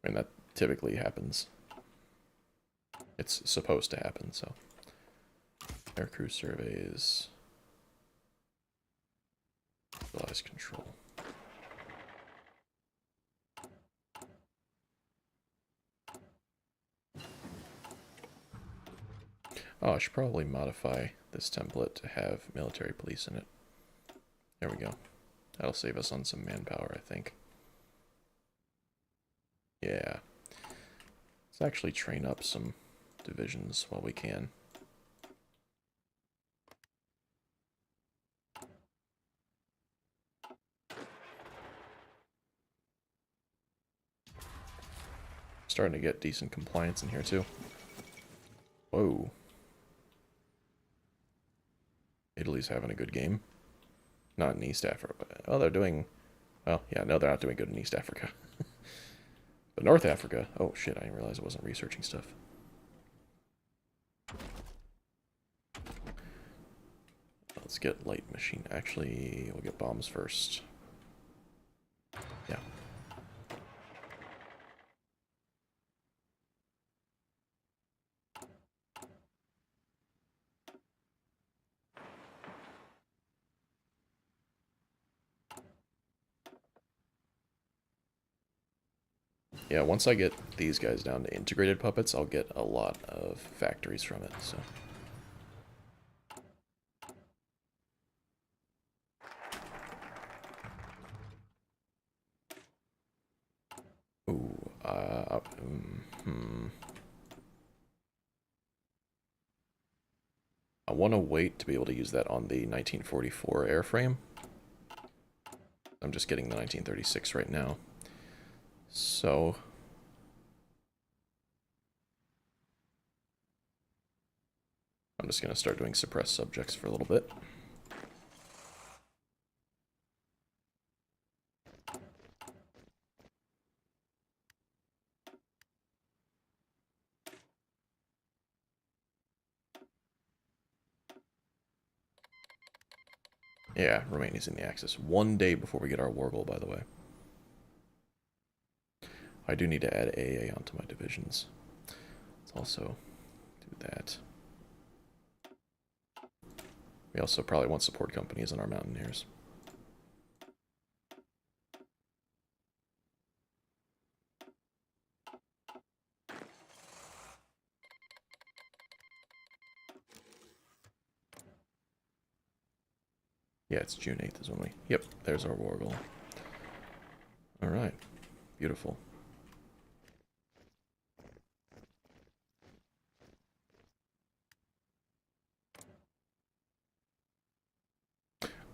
I mean, that typically happens. It's supposed to happen, so... Aircrew surveys... Utilize control. Oh, I should probably modify this template to have military police in it. There we go. That'll save us on some manpower, I think. Yeah. Let's actually train up some divisions while we can. Starting to get decent compliance in here, too. Whoa. Italy's having a good game. Not in East Africa, but... Oh, they're doing... Well, yeah, no, they're not doing good in East Africa. But North Africa... Oh, shit, I didn't realize I wasn't researching stuff. Let's get light machine. Actually, we'll get bombs first. Yeah. Yeah, once I get these guys down to integrated puppets, I'll get a lot of factories from it, so... Ooh, I want to wait to be able to use that on the 1944 airframe. I'm just getting the 1936 right now. So... I'm just going to start doing suppressed subjects for a little bit. Yeah, Romania's in the Axis. 1 day before we get our war goal, by the way. I do need to add AA onto my divisions. Let's also do that. We also probably want support companies in our mountaineers. Yeah, it's June 8th is when we... Yep, there's our war goal. Alright. Beautiful.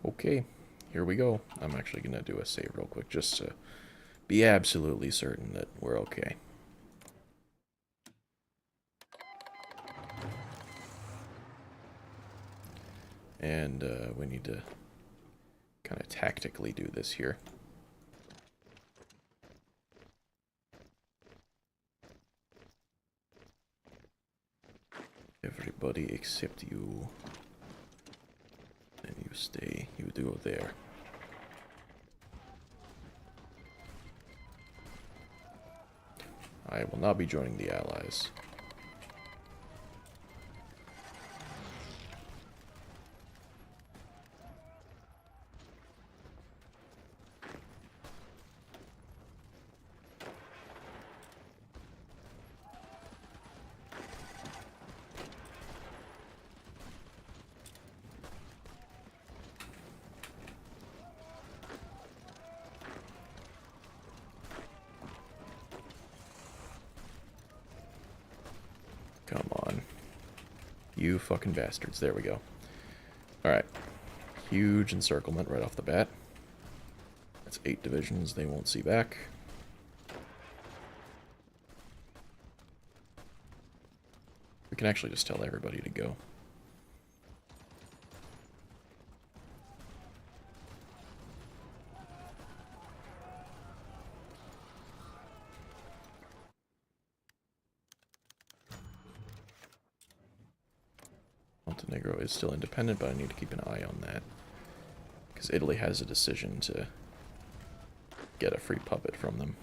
Okay, here we go. I'm actually going to do a save real quick just to be absolutely certain that we're okay. And we need to kind of tactically do this here. Everybody except you. And you stay. You do there. I will not be joining the Allies. Come on. You fucking bastards. There we go. Alright. Huge encirclement right off the bat. That's 8 divisions they won't see back. We can actually just tell everybody to go. Montenegro is still independent, but I need to keep an eye on that. Because Italy has a decision to get a free puppet from them.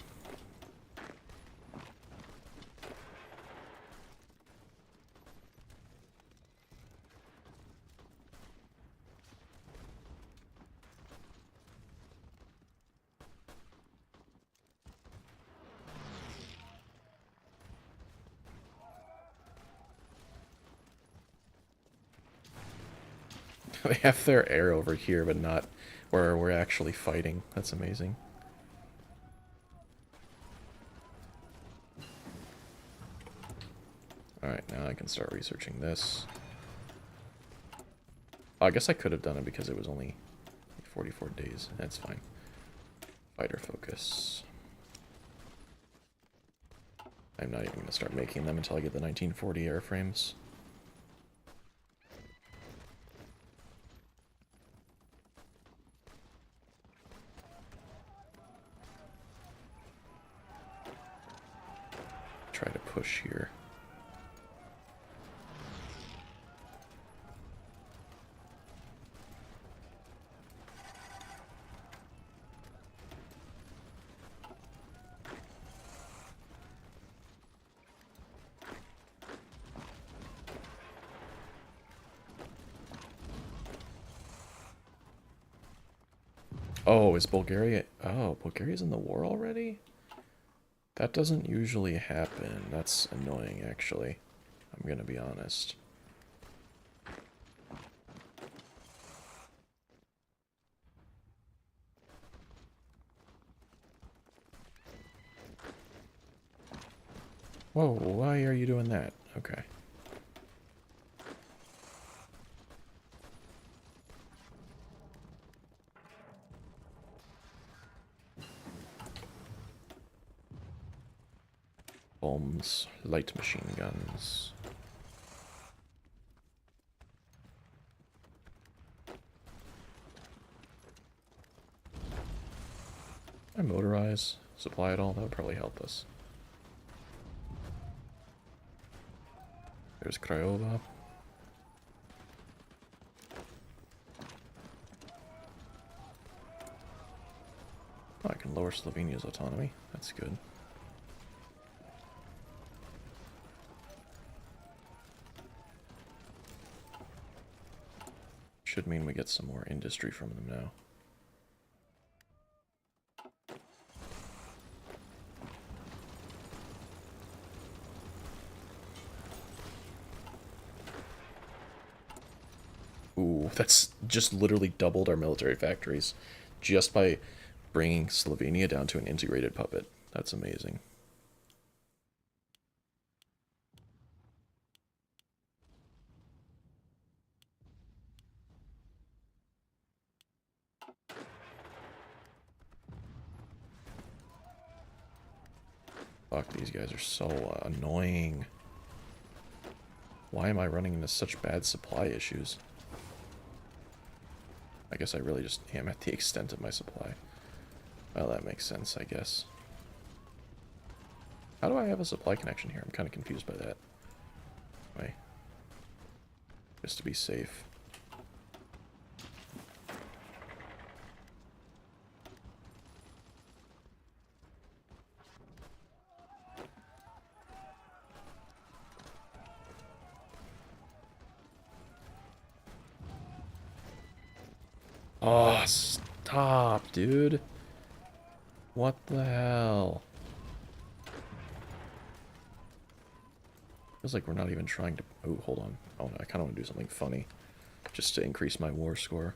They have their air over here, but not where we're actually fighting. That's amazing. Alright, now I can start researching this. Oh, I guess I could have done it because it was only 44 days. That's fine. Fighter focus. I'm not even going to start making them until I get the 1940 airframes. Try to push here. Oh, is Bulgaria... Oh, Bulgaria's in the war already? That doesn't usually happen. That's annoying, actually. I'm gonna be honest. Whoa, why are you doing that? Okay. Bombs, light machine guns. I motorize, supply it all, that would probably help us. There's Craiova. Oh, I can lower Slovenia's autonomy. That's good. Should mean we get some more industry from them now. Ooh, that's just literally doubled our military factories just by bringing Slovenia down to an integrated puppet. That's amazing. Fuck, these guys are so annoying. Why am I running into such bad supply issues? I guess I really just am at the extent of my supply. Well, that makes sense, I guess. How do I have a supply connection here? I'm kind of confused by that. Wait. Just to be safe. Oh, stop, dude. What the hell? Feels like we're not even trying to... Oh, hold on. Oh, no, I kind of want to do something funny. Just to increase my war score.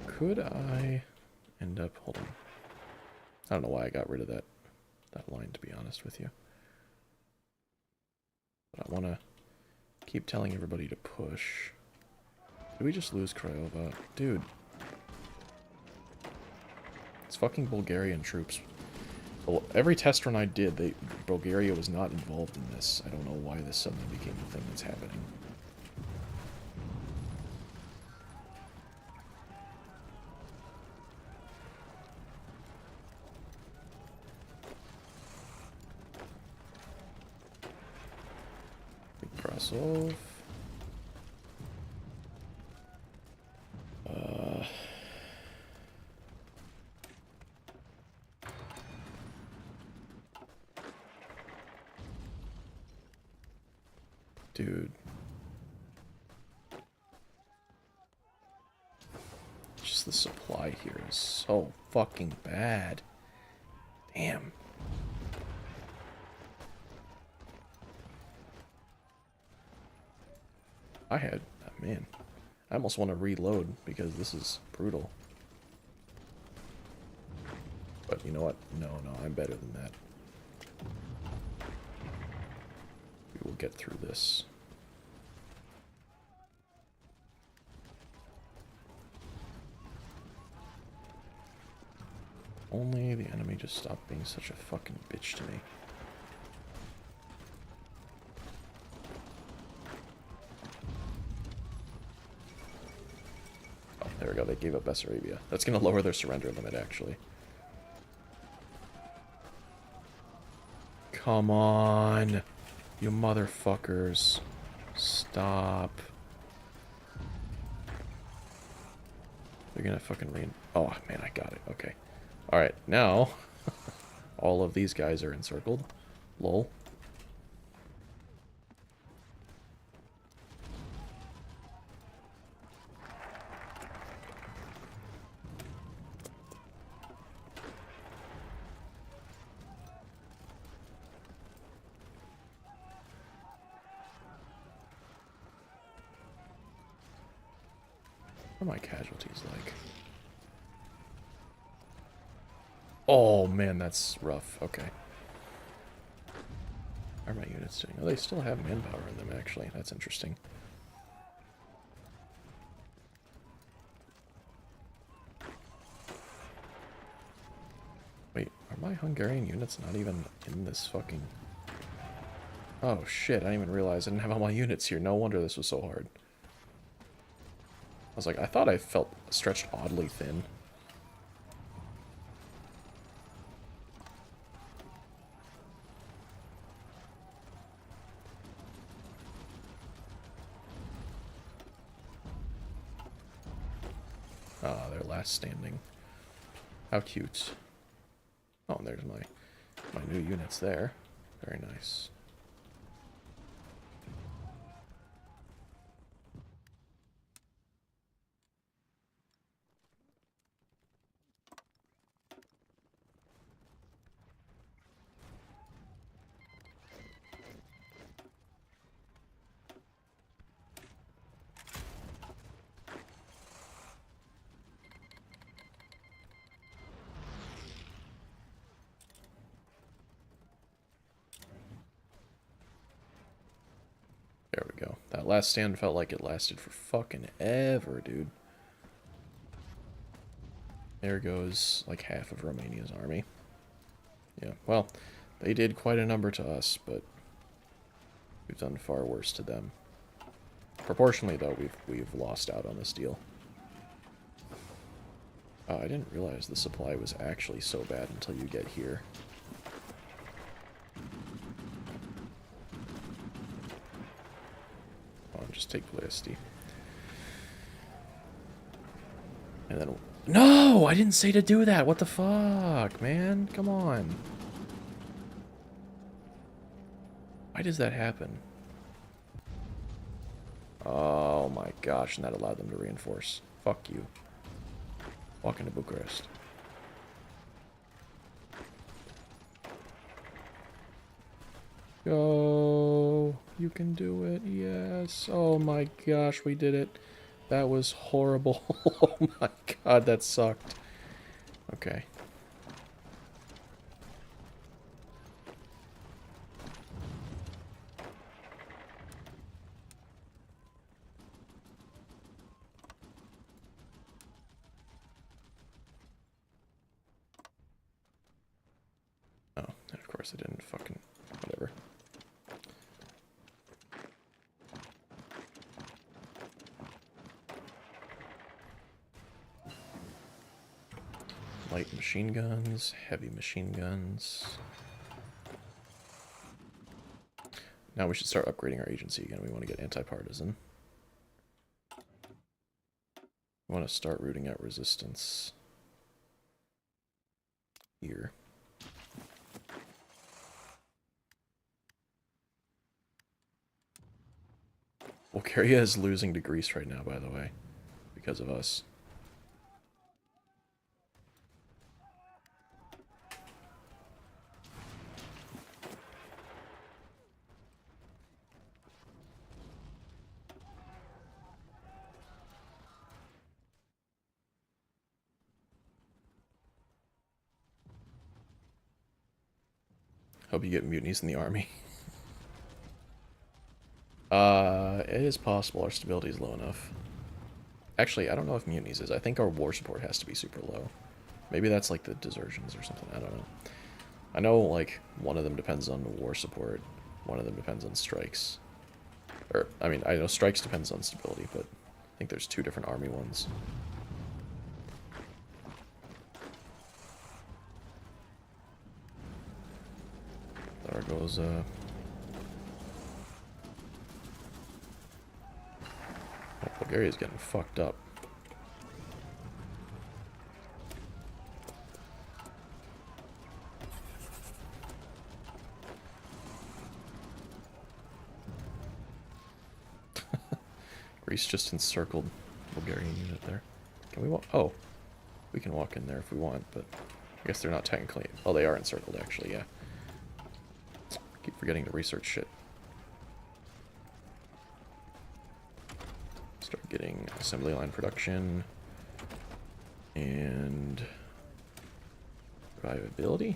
Could I end up... Hold on. I don't know why I got rid of that line, to be honest with you. But I want to keep telling everybody to push. Did we just lose Craiova? Dude. It's fucking Bulgarian troops. Well, every test run I did, Bulgaria was not involved in this. I don't know why this suddenly became the thing that's happening. Brasov. Dude. Just the supply here is so fucking bad. Damn. Man, I almost want to reload because this is brutal. But you know what? No, I'm better than that. We will get through this. Only the enemy just stopped being such a fucking bitch to me. Oh, there we go. They gave up Bessarabia. That's going to lower their surrender limit, actually. Come on. You motherfuckers. Stop. They're going to fucking Oh, man, I got it. Okay. Alright, now, all of these guys are encircled. Lol. What are my casualties like? Oh, man, that's rough. Okay. How are my units doing? Oh, they still have manpower in them, actually. That's interesting. Wait, are my Hungarian units not even in this fucking... Oh, shit, I didn't even realize I didn't have all my units here. No wonder this was so hard. I was like, I thought I felt stretched oddly thin. Ah, they're last standing. How cute. Oh, and there's my new units there. Very nice. There we go. That last stand felt like it lasted for fucking ever, dude. There goes like half of Romania's army. Yeah, well, they did quite a number to us, but we've done far worse to them. Proportionally, though, we've lost out on this deal. I didn't realize the supply was actually so bad until you get here. Oh, just take Plasty. And then... No! I didn't say to do that! What the fuck, man? Come on. Why does that happen? Oh my gosh, and that allowed them to reinforce. Fuck you. Walk into Bucharest. Go! You can do it, yes. Oh my gosh, we did it. That was horrible. Oh my god, that sucked. Okay. Oh, and of course I didn't fucking... whatever. Light machine guns, heavy machine guns. Now we should start upgrading our agency again. We want to get anti-partisan. We want to start rooting out resistance here. Bulgaria is losing to Greece right now, by the way, because of us. Hope you get mutinies in the army. It is possible our stability is low enough. Actually, I don't know if mutinies is. I think our war support has to be super low. Maybe that's like the desertions or something. I don't know. I know, like, one of them depends on war support. One of them depends on strikes. Or, I mean, I know strikes depends on stability, but I think there's two different army ones. There goes, oh, Bulgaria's getting fucked up. Greece just encircled Bulgarian unit there. Can we walk? Oh, we can walk in there if we want, but I guess they're not technically... Oh, they are encircled, actually, yeah. Keep forgetting to research shit. Start getting assembly line production. And... survivability?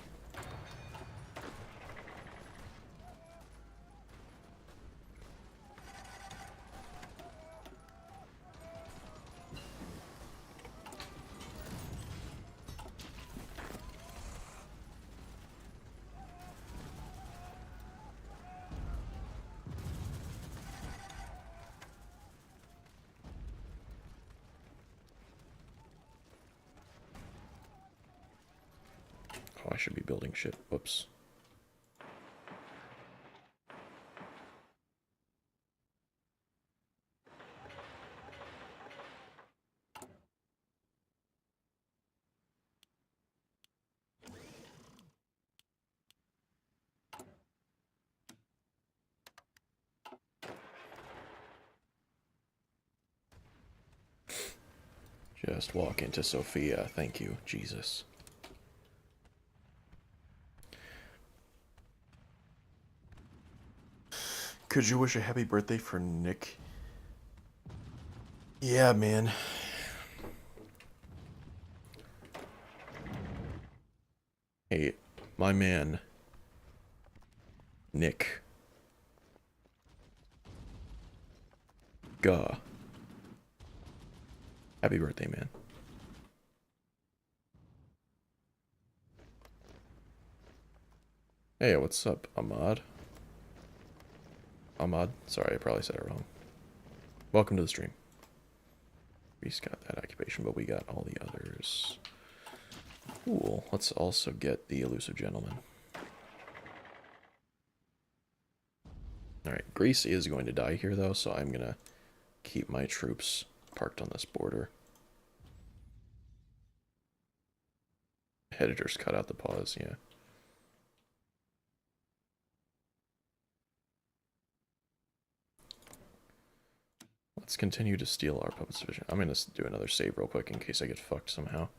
Oh, I should be building shit. Whoops. Just walk into Sofia. Thank you, Jesus. Could you wish a happy birthday for Nick? Yeah, man. Hey, my man. Nick. Gah. Happy birthday, man. Hey, what's up, Ahmad? Ahmad? Sorry, I probably said it wrong. Welcome to the stream. We just got that occupation, but we got all the others. Cool. Let's also get the elusive gentleman. Alright, Greece is going to die here, though, so I'm going to keep my troops parked on this border. Editors cut out the pause, yeah. Let's continue to steal our puppet's division. I'm going to do another save real quick in case I get fucked somehow.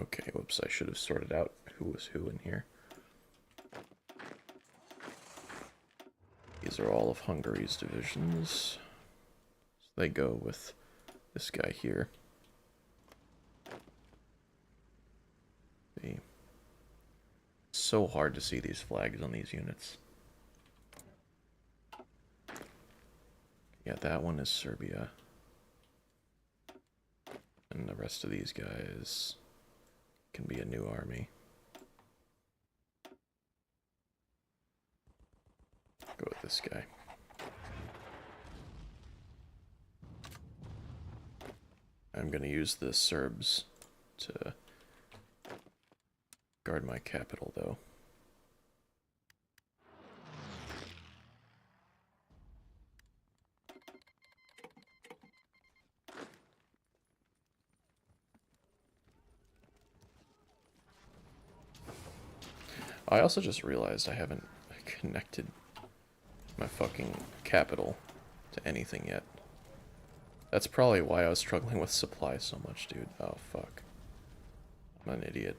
Okay, whoops, I should have sorted out who was who in here. These are all of Hungary's divisions. So they go with this guy here. See. So hard to see these flags on these units. Yeah, that one is Serbia. And the rest of these guys can be a new army. Go with this guy. I'm going to use the Serbs to guard my capital, though. I also just realized I haven't connected my fucking capital to anything yet. That's probably why I was struggling with supply so much, dude. Oh, fuck. I'm an idiot.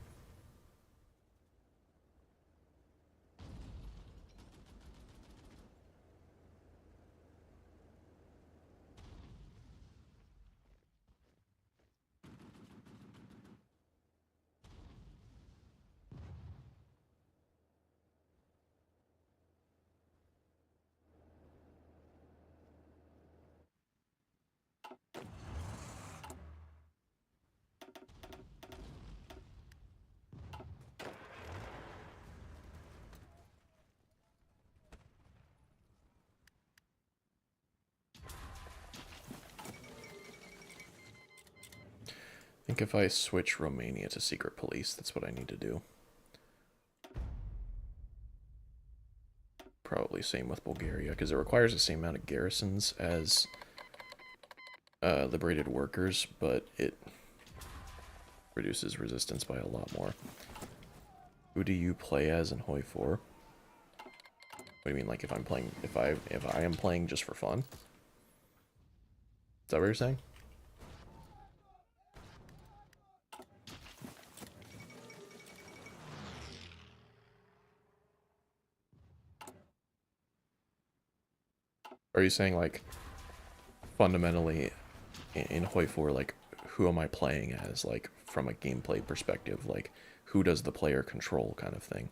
I think if I switch Romania to secret police, that's what I need to do. Probably same with Bulgaria, because it requires the same amount of garrisons as liberated workers, but it reduces resistance by a lot more. Who do you play as in HOI4? What do you mean, like if I'm playing, if I am playing just for fun? Is that what you're saying? Are you saying like fundamentally in HOI4, like who am I playing as, like from a gameplay perspective, like who does the player control kind of thing?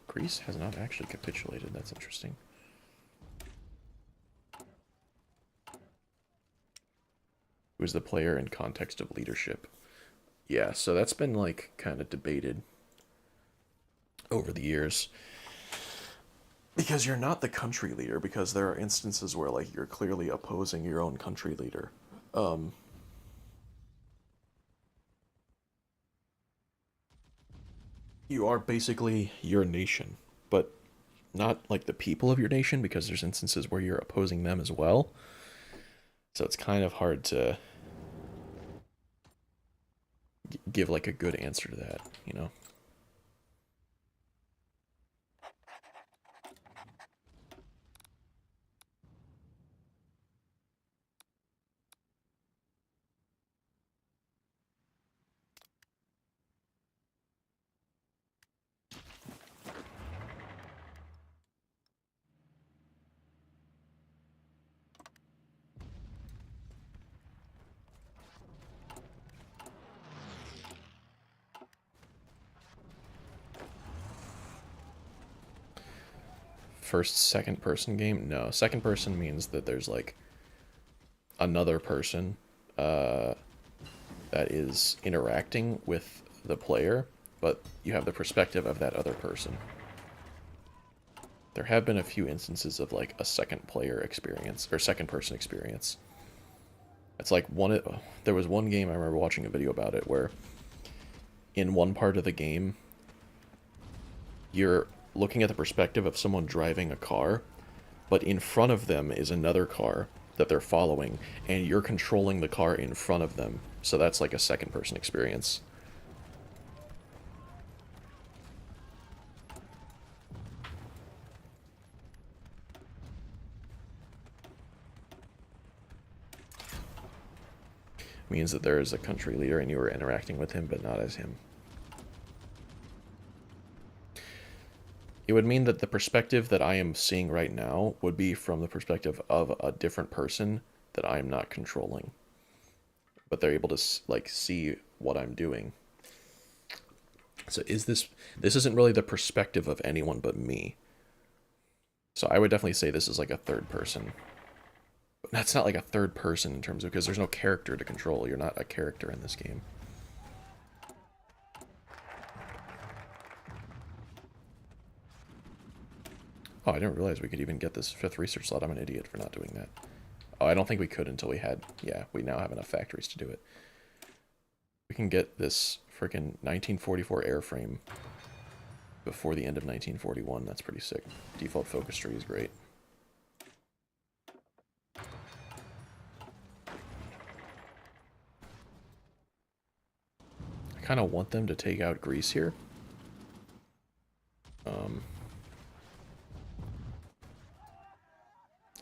Greece has not actually capitulated. That's interesting. Who's the player in context of leadership? Yeah, so that's been like kind of debated over the years. Because you're not the country leader, because there are instances where like you're clearly opposing your own country leader. You are basically your nation, but not like the people of your nation, because there's instances where you're opposing them as well. So it's kind of hard to give like a good answer to that, you know? first second person game? No, second person means that there's like another person that is interacting with the player, but you have the perspective of that other person. There have been a few instances of like a second player experience or second person experience. It's like there was one game I remember watching a video about it where in one part of the game you're looking at the perspective of someone driving a car, but in front of them is another car that they're following, and you're controlling the car in front of them. So that's like a second person experience. Means that there is a country leader and you are interacting with him, but not as him. It would mean that the perspective that I am seeing right now would be from the perspective of a different person that I am not controlling. But they're able to, like, see what I'm doing. So this isn't really the perspective of anyone but me. So I would definitely say this is like a third person. But that's not like a third person in terms of, because there's no character to control. You're not a character in this game. Oh, I didn't realize we could even get this 5th research slot. I'm an idiot for not doing that. Oh, I don't think we could until we had... Yeah, we now have enough factories to do it. We can get this freaking 1944 airframe before the end of 1941. That's pretty sick. Default focus tree is great. I kind of want them to take out Greece here.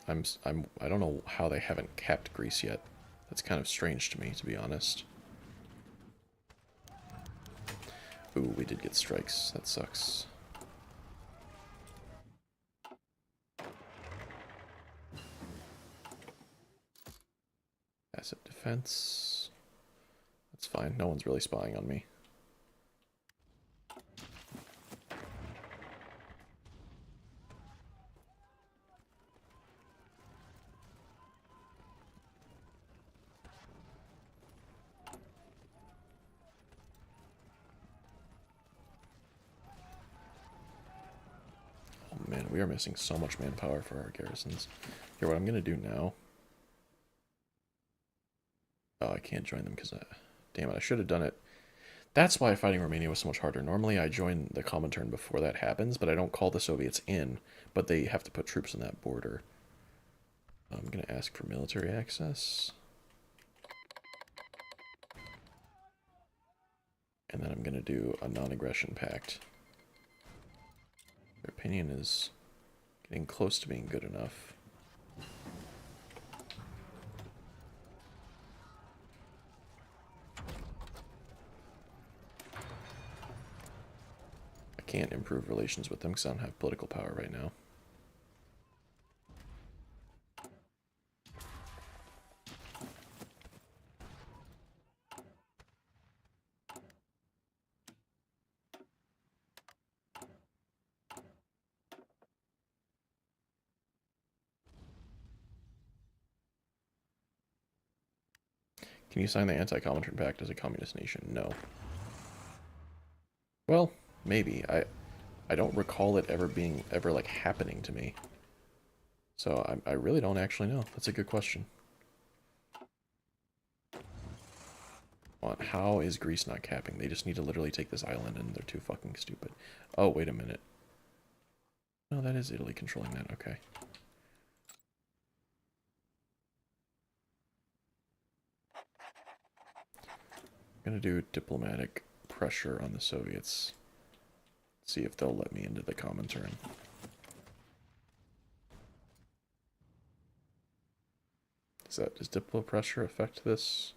I don't know how they haven't capped Greece yet. That's kind of strange to me, to be honest. Ooh, we did get strikes. That sucks. Asset defense. That's fine. No one's really spying on me. Oh man, we are missing so much manpower for our garrisons. Here, what I'm gonna do now... Oh, I can't join them because damn it, I should have done it. That's why fighting Romania was so much harder. Normally I join the Comintern before that happens, but I don't call the Soviets in, but they have to put troops on that border. I'm going to ask for military access. And then I'm going to do a non-aggression pact. Their opinion is getting close to being good enough. I can't improve relations with them because I don't have political power right now. Can you sign the Anti-Comintern Pact as a communist nation? No. Well, maybe. I don't recall it ever like happening to me. So I really don't actually know. That's a good question. How is Greece not capping? They just need to literally take this island and they're too fucking stupid. Oh, wait a minute. No, that is Italy controlling that. Okay. I'm gonna do diplomatic pressure on the Soviets. See if they'll let me into the Comintern. Does diplo pressure affect this?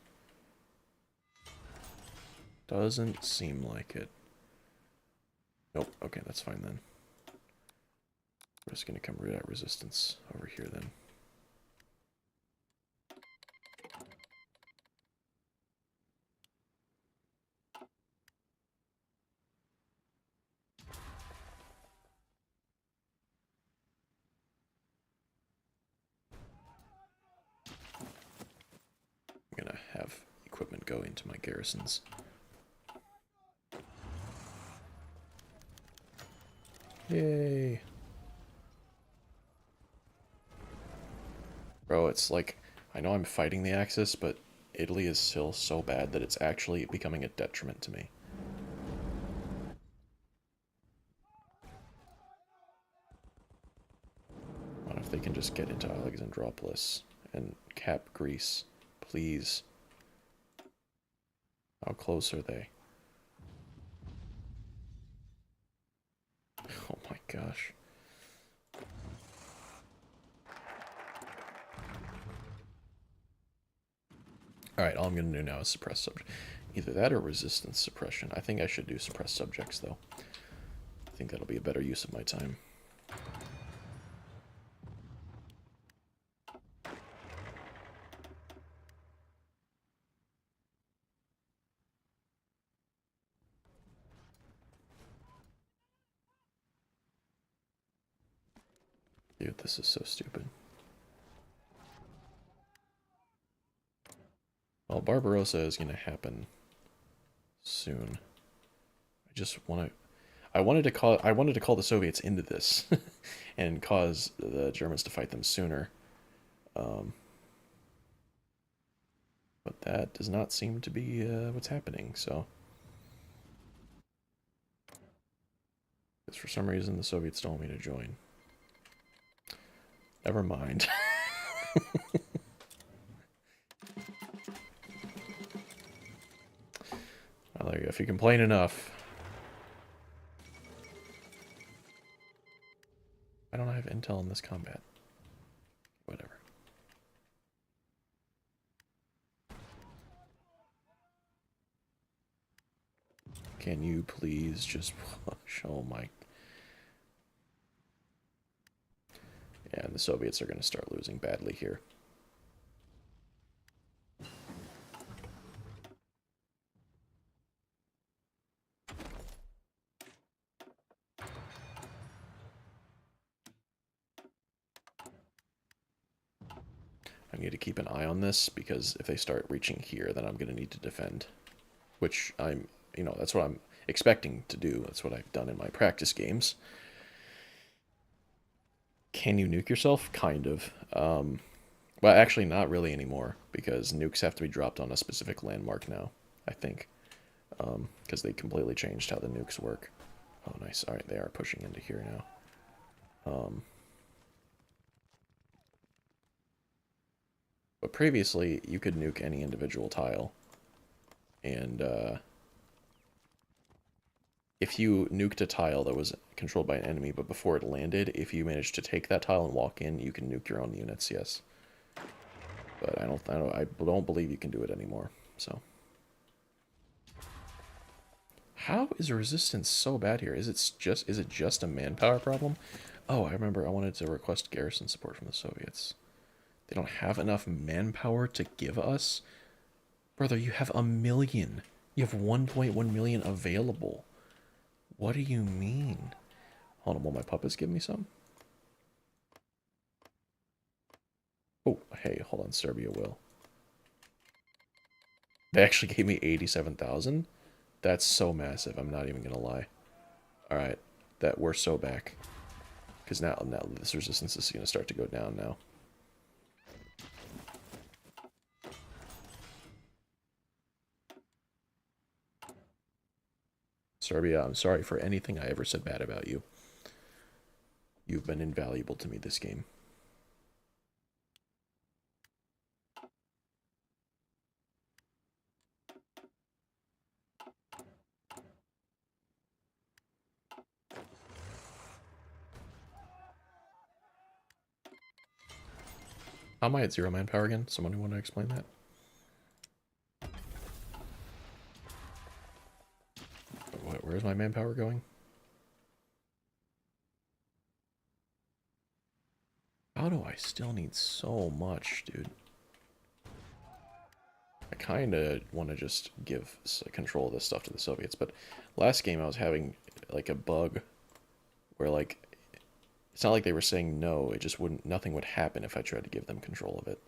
Doesn't seem like it. Nope. Okay, that's fine then. We're just gonna come root out resistance over here then. equipment go into my garrisons. Yay! Bro, it's like, I know I'm fighting the Axis, but Italy is still so bad that it's actually becoming a detriment to me. What if they can just get into Alexandropolis and cap Greece? Please. How close are they? Oh my gosh. Alright, all I'm going to do now is suppress subject. Either that or resistance suppression. I think I should do suppress subjects, though. I think that'll be a better use of my time. Dude, this is so stupid. Well, Barbarossa is going to happen soon. I just want to... I wanted to call the Soviets into this and cause the Germans to fight them sooner. But that does not seem to be what's happening, so... Because for some reason the Soviets don't want me to join. Never mind. Well, there you go. If you complain enough... I don't have intel in this combat. Whatever. Can you please just push? Oh my... And the Soviets are going to start losing badly here. I need to keep an eye on this, because if they start reaching here, then I'm going to need to defend. Which I'm, you know, that's what I'm expecting to do. That's what I've done in my practice games. Can you nuke yourself? Kind of. Well, actually not really anymore, because nukes have to be dropped on a specific landmark now, I think. Because they completely changed how the nukes work. Oh, nice. Alright, they are pushing into here now. But previously, you could nuke any individual tile. And, if you nuked a tile that was controlled by an enemy, but before it landed, if you managed to take that tile and walk in, you can nuke your own units, yes. But I don't believe you can do it anymore, so. How is resistance so bad here? Is it just a manpower problem? Oh, I remember I wanted to request garrison support from the Soviets. They don't have enough manpower to give us? Brother, you have 1 million. You have 1.1 million available. What do you mean? Hold on, will my puppets give me some? Oh, hey, hold on, Serbia will. They actually gave me 87,000? That's so massive, I'm not even gonna lie. Alright, we're so back. Because now this resistance is gonna start to go down now. Serbia, I'm sorry for anything I ever said bad about you. You've been invaluable to me this game. How am I at 0 manpower again? Someone want to explain that? Where's my manpower going? How do I still need so much, dude? I kind of want to just give control of this stuff to the Soviets, but last game I was having, like, a bug where, like, it's not like they were saying no, it just wouldn't, nothing would happen if I tried to give them control of it.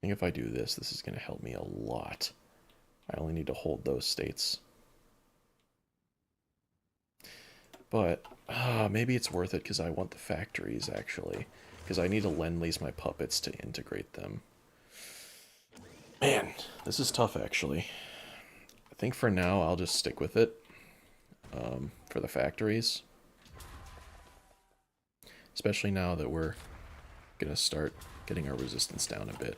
think if I do this, this is going to help me a lot. I only need to hold those states. But maybe it's worth it because I want the factories, actually. Because I need to lend-lease my puppets to integrate them. Man, this is tough, actually. I think for now, I'll just stick with it. For the factories. Especially now that we're going to start getting our resistance down a bit.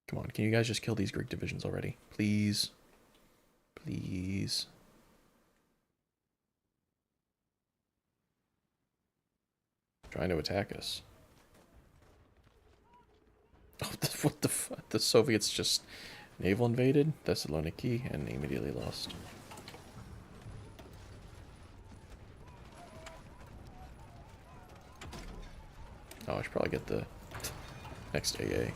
Come on, can you guys just kill these Greek divisions already? Please. Please. Trying to attack us. Oh, what the fuck? The Soviets just naval invaded Thessaloniki and immediately lost. Oh, I should probably get the next AA.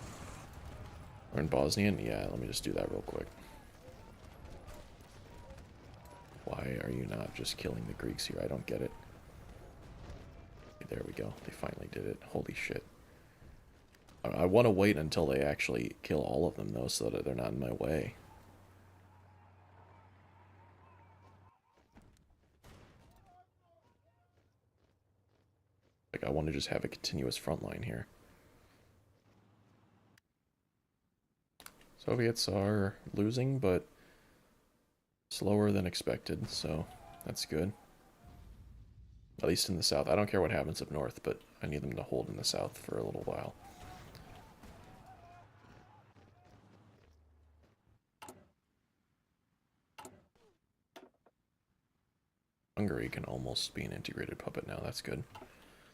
Or in Bosnian? Yeah, let me just do that real quick. Why are you not just killing the Greeks here? I don't get it. There we go. They finally did it. Holy shit. I want to wait until they actually kill all of them, though, so that they're not in my way. Like, I want to just have a continuous front line here. Soviets are losing, but slower than expected, so that's good. At least in the south. I don't care what happens up north, but I need them to hold in the south for a little while. Hungary can almost be an integrated puppet now. That's good.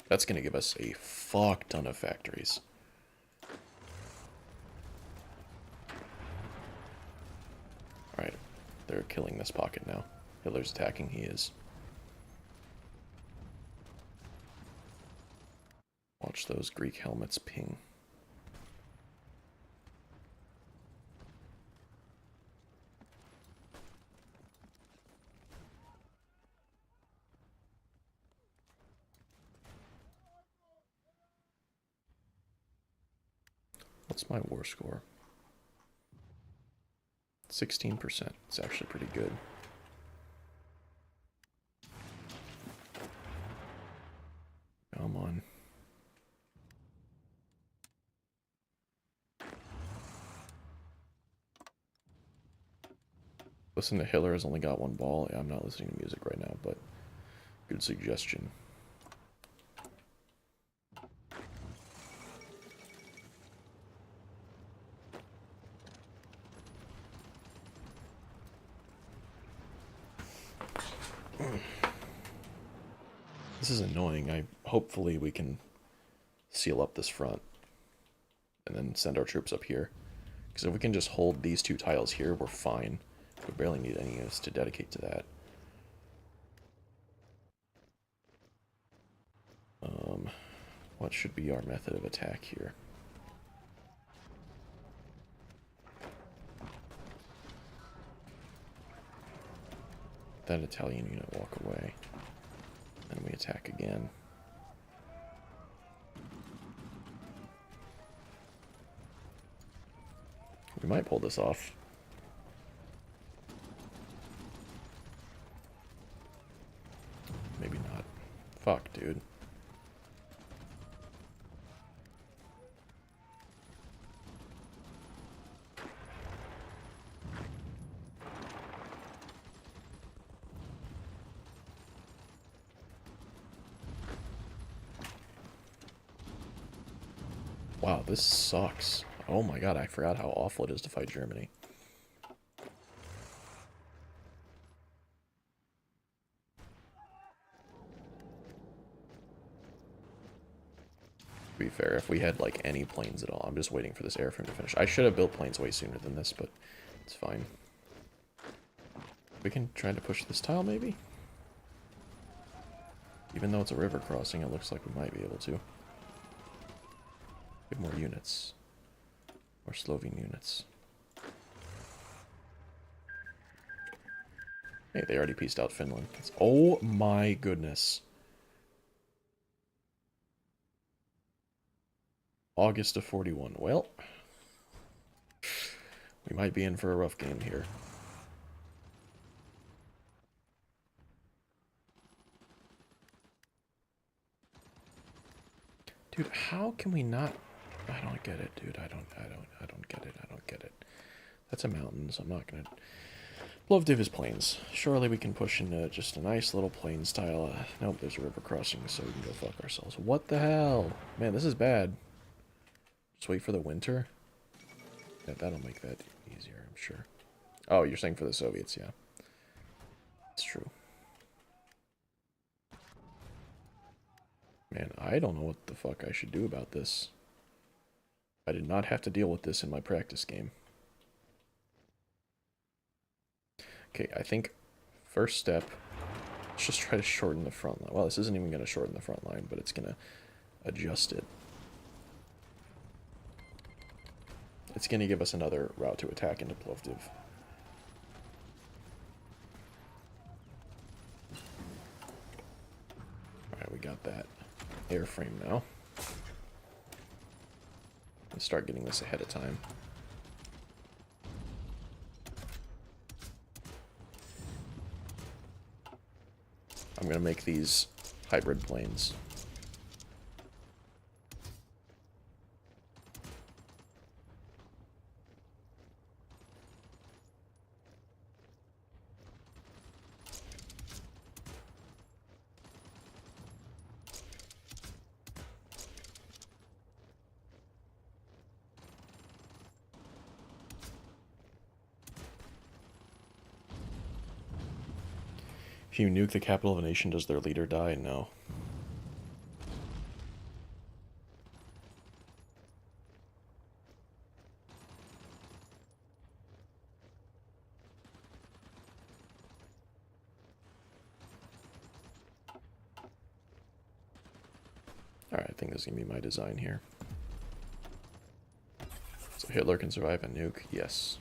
That's going to give us a fuck ton of factories. Alright. They're killing this pocket now. Hitler's attacking. He is. Watch those Greek helmets ping. What's my war score? 16%. It's actually pretty good. Come on. Listen to Hitler has only got one ball. Yeah, I'm not listening to music right now, but good suggestion. This is annoying. Hopefully we can seal up this front and then send our troops up here. Because if we can just hold these two tiles here, we're fine. We barely need any units to dedicate to that. What should be our method of attack here? That Italian unit walk away. And we attack again. We might pull this off. Maybe not. Fuck, dude. Wow, this sucks. Oh my god, I forgot how awful it is to fight Germany. To be fair, if we had like any planes at all, I'm just waiting for this airframe to finish. I should have built planes way sooner than this, but it's fine. We can try to push this tile, maybe? Even though it's a river crossing, it looks like we might be able to. Get more units. More Slovene units. Hey, they already pieced out Finland. Oh my goodness. August of 41. Well, we might be in for a rough game here. Dude, how can we not... I don't get it, dude. I don't get it. I don't get it. That's a mountain, so I'm not gonna... Plovdiv is plains. Surely we can push into just a nice little plains style. Nope, there's a river crossing, so we can go fuck ourselves. What the hell? Man, this is bad. Just wait for the winter. Yeah, that'll make that easier, I'm sure. Oh, you're saying for the Soviets, yeah. It's true. Man, I don't know what the fuck I should do about this. I did not have to deal with this in my practice game. Okay, I think first step, let's just try to shorten the front line. Well, this isn't even going to shorten the front line, but it's going to adjust it. It's going to give us another route to attack into Plovdiv. Alright, we got that airframe now. Let's start getting this ahead of time. I'm going to make these hybrid planes. If you nuke the capital of a nation, does their leader die? No. Alright, I think this is going to be my design here. So Hitler can survive a nuke? Yes.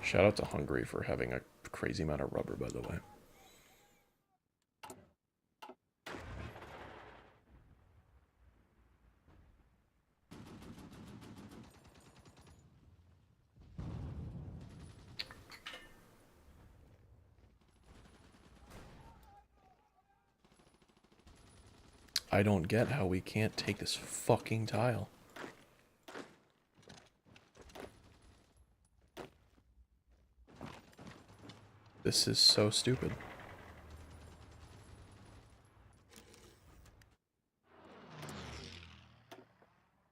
Shout out to Hungary for having a crazy amount of rubber, by the way. I don't get how we can't take this fucking tile. This is so stupid.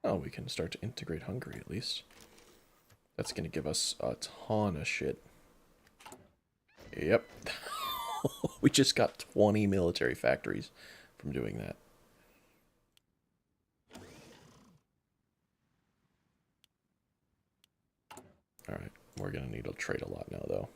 Oh, we can start to integrate Hungary at least. That's gonna give us a ton of shit. Yep. We just got 20 military factories from doing that. Alright, we're gonna need to trade a lot now, though.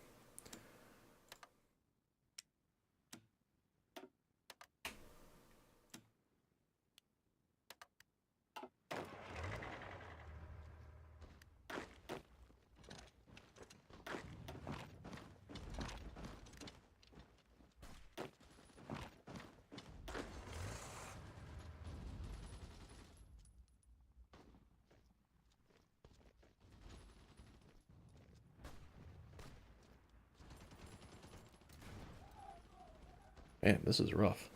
Man, this is rough.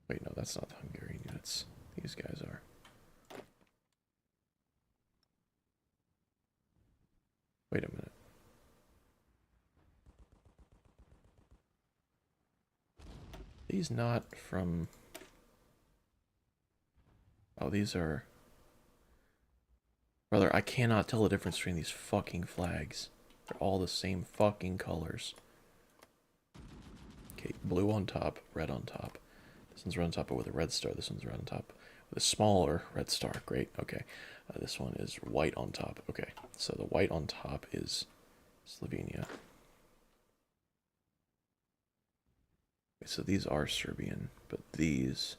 Wait, no, that's not the Hungarian units. These guys are. Wait a minute. These not from... Oh, these are... Brother, I cannot tell the difference between these fucking flags. They're all the same fucking colors. Okay, blue on top, red on top. This one's red on top, but with a red star. This one's red on top with a smaller red star. Great. Okay. This one is white on top. Okay. So the white on top is Slovenia. Okay, so these are Serbian, but these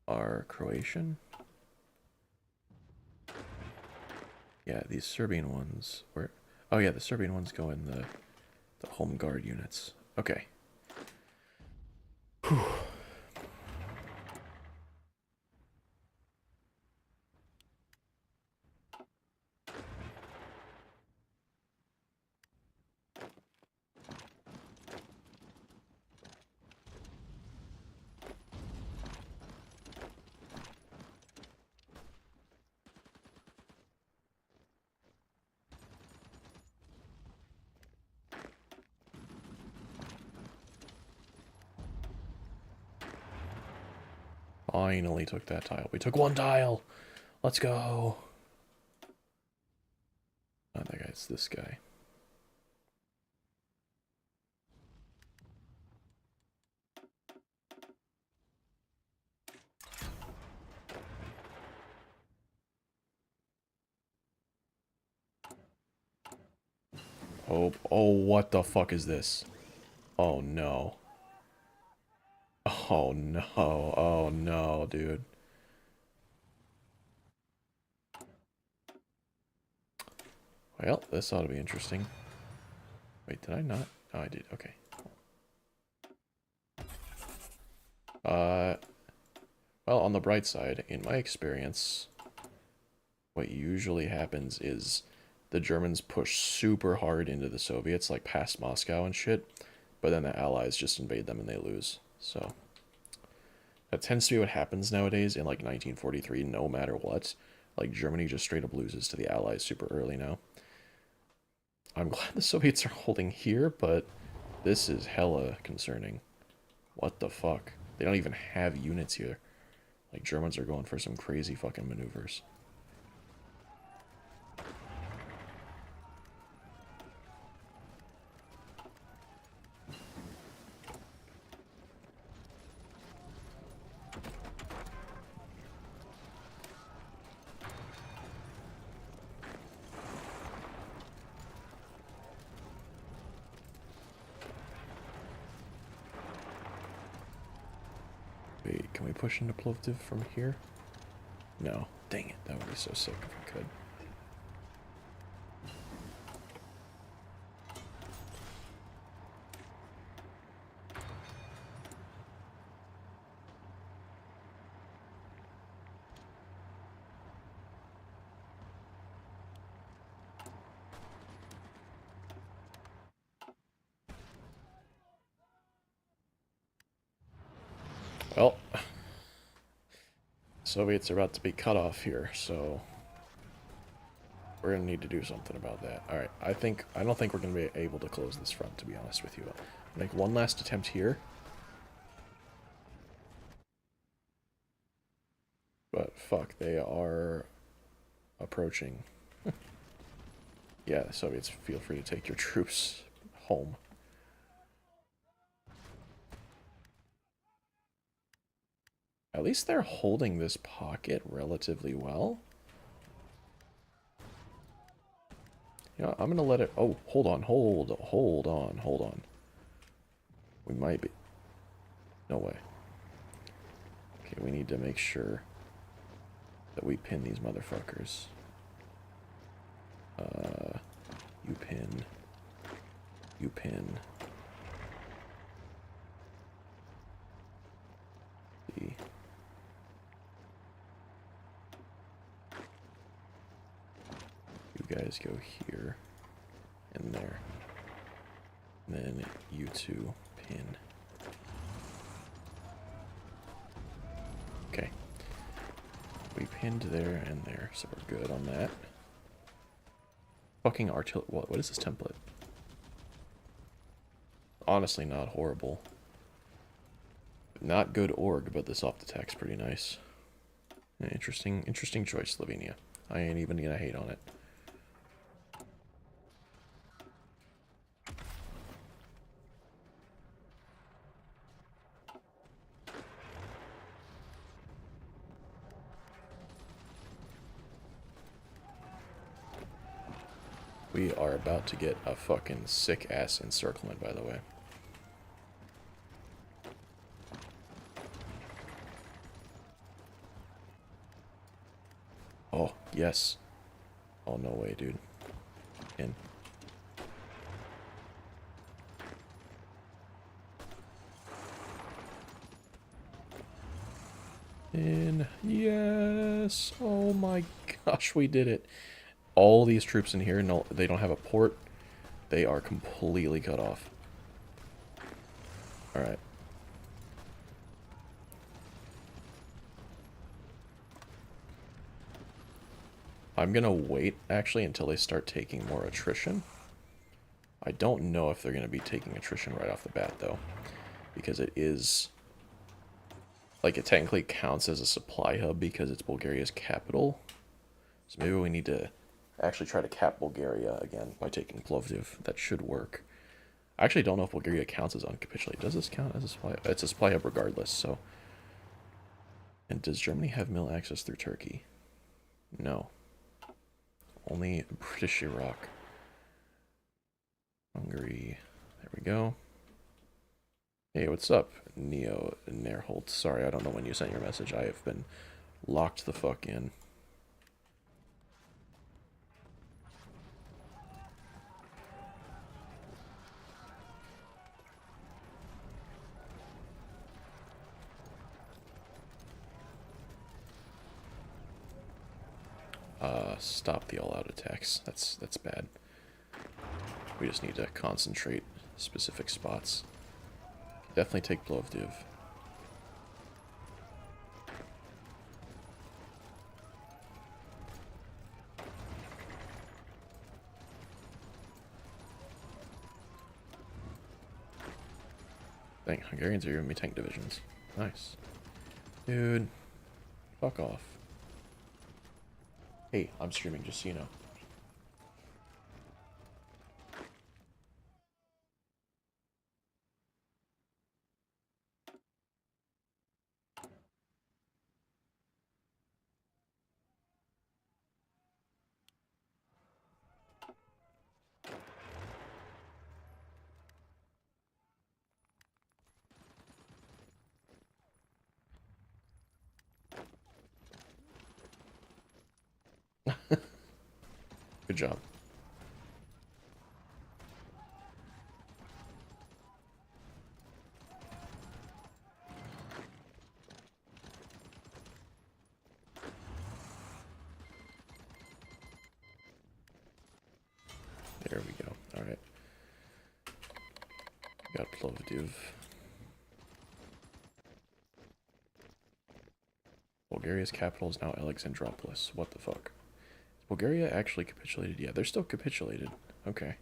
are Croatian. Yeah, these Serbian ones were... Oh yeah, the Serbian ones go in the home guard units. Okay. Whew. Finally took that tile. We took one tile. Let's go. Not that guy, it's this guy. Oh, what the fuck is this? Oh no. Oh no. Oh no, dude. Well, this ought to be interesting. Wait, did I not? Oh, I did. Okay. Well, on the bright side, in my experience, what usually happens is the Germans push super hard into the Soviets, like past Moscow and shit, but then the Allies just invade them and they lose. So that tends to be what happens nowadays in like 1943, no matter what. Like Germany just straight up loses to the Allies super early now. I'm glad the Soviets are holding here, but this is hella concerning. What the fuck? They don't even have units here. Like, Germans are going for some crazy fucking maneuvers. Wait, can we push into Plovdiv from here? No. Dang it, that would be so sick if we could. Well, Soviets are about to be cut off here, so we're gonna need to do something about that. Alright, I don't think we're gonna be able to close this front, to be honest with you. I'll make one last attempt here. But fuck, they are approaching. Yeah, the Soviets, feel free to take your troops home. At least they're holding this pocket relatively well. You know, I'm gonna let it... Oh, hold on. We might be... No way. Okay, we need to make sure that we pin these motherfuckers. You pin. You pin. The... You guys go here and there. And then you two pin. Okay. We pinned there and there, so we're good on that. Fucking artillery. What is this template? Honestly, not horrible. Not good org, but this off the tech's pretty nice. Interesting choice, Slovenia. I ain't even gonna hate on it. We are about to get a fucking sick-ass encirclement, by the way. Oh, yes. Oh, no way, dude. In. In. Yes. Oh my gosh, we did it. All these troops in here, no, they don't have a port. They are completely cut off. Alright. I'm gonna wait, actually, until they start taking more attrition. I don't know if they're gonna be taking attrition right off the bat, though. Because it is... Like, it technically counts as a supply hub because it's Bulgaria's capital. So maybe we need to actually try to cap Bulgaria again by taking Plovdiv. That should work. I actually don't know if Bulgaria counts as uncapitulated. Does this count as a supply hub? It's a supply hub regardless, so... And does Germany have mill access through Turkey? No. Only British Iraq. Hungary. There we go. Hey, what's up, Neo Nerholt? Sorry, I don't know when you sent your message. I have been locked the fuck in. Stop the all-out attacks. That's bad. We just need to concentrate specific spots. Definitely take Plovdiv. Dang, Hungarians are giving me tank divisions. Nice. Dude, fuck off. Hey, I'm streaming, just so you know. Good job. There we go. Alright. Got Plovdiv. Bulgaria's capital is now Alexandropolis. What the fuck? Is Bulgaria actually capitulated? Yeah, they're still capitulated. Okay.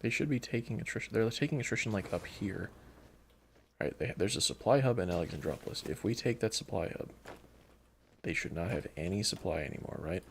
They should be taking attrition. They're taking attrition like up here. Right, there's a supply hub in Alexandropolis. If we take that supply hub, they should not have any supply anymore, right?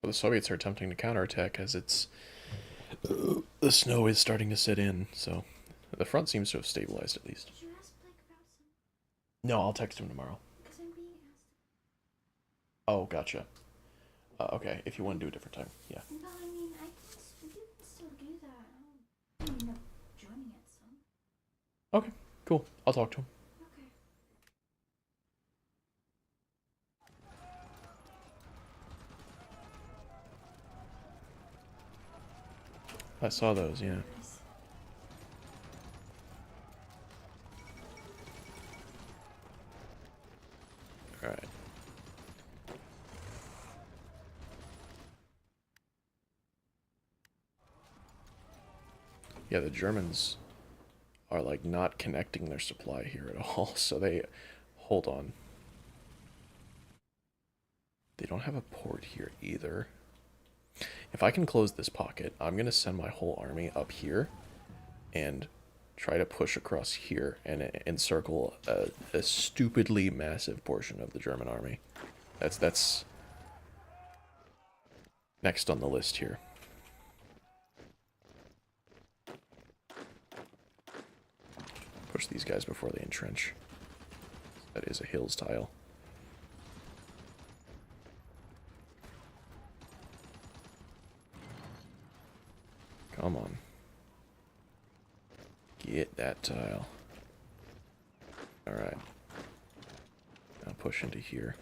Well, the Soviets are attempting to counterattack as the snow is starting to set in, so the front seems to have stabilized at least. Did you ask Blake about some? No, I'll text him tomorrow. Because I'm being asked. Oh, gotcha. Okay, if you want to do a different time, yeah. No, I mean, we can still do that. I'll end up joining it, so. Okay, cool. I'll talk to him. Okay. I saw those, yeah. Nice. Alright. Yeah, the Germans are like not connecting their supply here at all, so they hold on. They don't have a port here either. If I can close this pocket, I'm gonna send my whole army up here and try to push across here and encircle a stupidly massive portion of the German army. That's next on the list here. Push these guys before they entrench. That is a hills tile. Come on. Get that tile. Alright. Now push into here.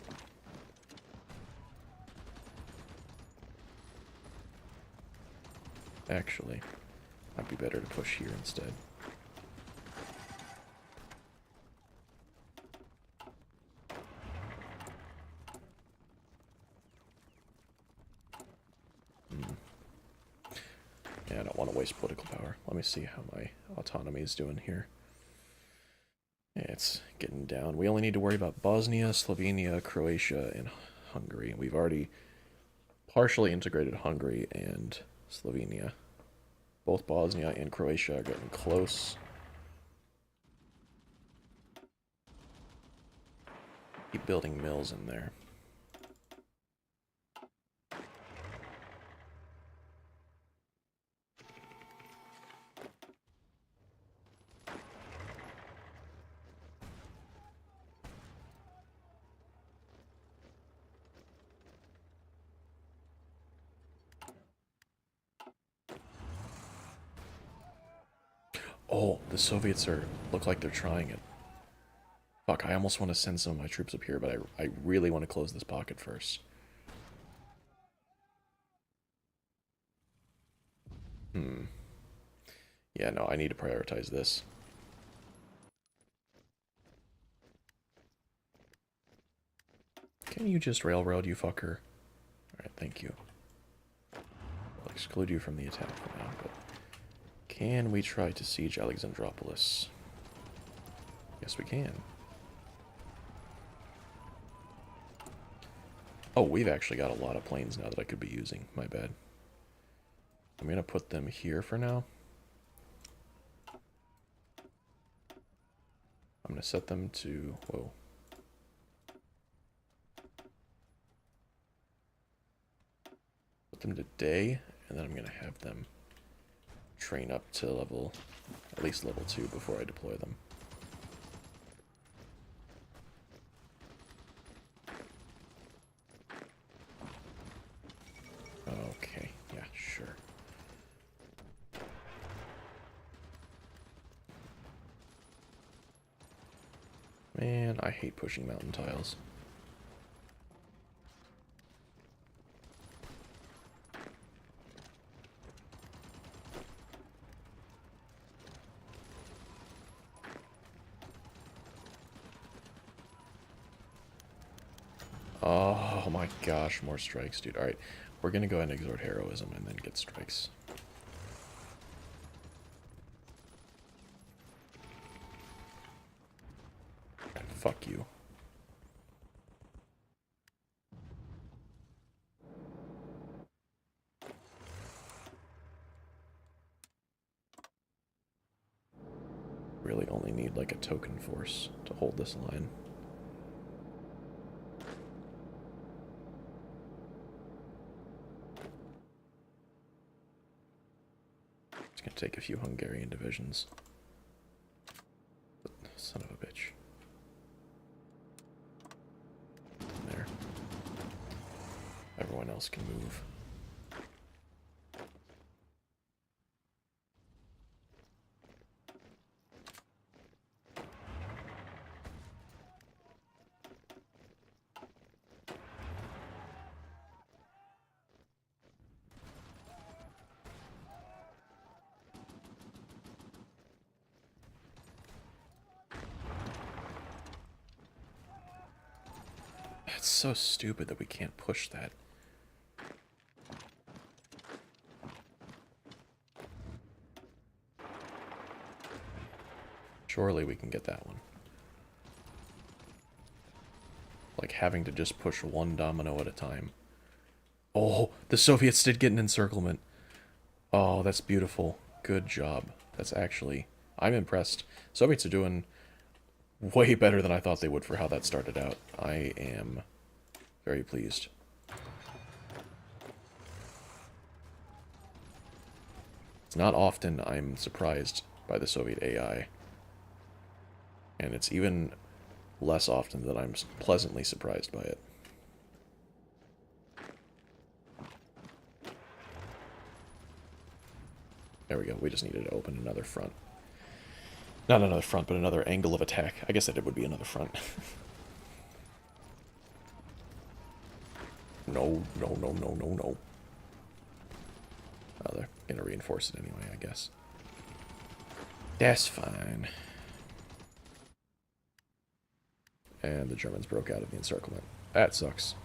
Actually, might be better to push here instead. Yeah, I don't want to waste political power. Let me see how my autonomy is doing here. Yeah, it's getting down. We only need to worry about Bosnia, Slovenia, Croatia, and Hungary. We've already partially integrated Hungary and Slovenia. Both Bosnia and Croatia are getting close. Keep building mills in there. Oh, the Soviets look like they're trying it. Fuck, I almost want to send some of my troops up here, but I really want to close this pocket first. Yeah, no, I need to prioritize this. Can you just railroad, you fucker? Alright, thank you. I'll exclude you from the attack for now, but... Can we try to siege Alexandropolis? Yes, we can. Oh, we've actually got a lot of planes now that I could be using. My bad. I'm going to put them here for now. I'm going to set them to... Whoa. Put them to day, and then I'm going to have them train up to level... at least level 2 before I deploy them. Okay, yeah, sure. Man, I hate pushing mountain tiles. Oh my gosh, more strikes, dude. Alright, we're gonna go ahead and exhort heroism and then get strikes. And fuck you. Really only need like a token force to hold this line. It's gonna take a few Hungarian divisions. Son of a bitch. There. Everyone else can move. It's so stupid that we can't push that. Surely we can get that one. Like having to just push one domino at a time. Oh, the Soviets did get an encirclement. Oh, that's beautiful. Good job. That's actually... I'm impressed. Soviets are doing way better than I thought they would for how that started out. I am very pleased. It's not often I'm surprised by the Soviet AI. And it's even less often that I'm pleasantly surprised by it. There we go. We just needed to open another front. Not another front, but another angle of attack. I guess that it would be another front. No, no, no, no, no, no. Oh, they're gonna reinforce it anyway, I guess. That's fine. And the Germans broke out of the encirclement. That sucks.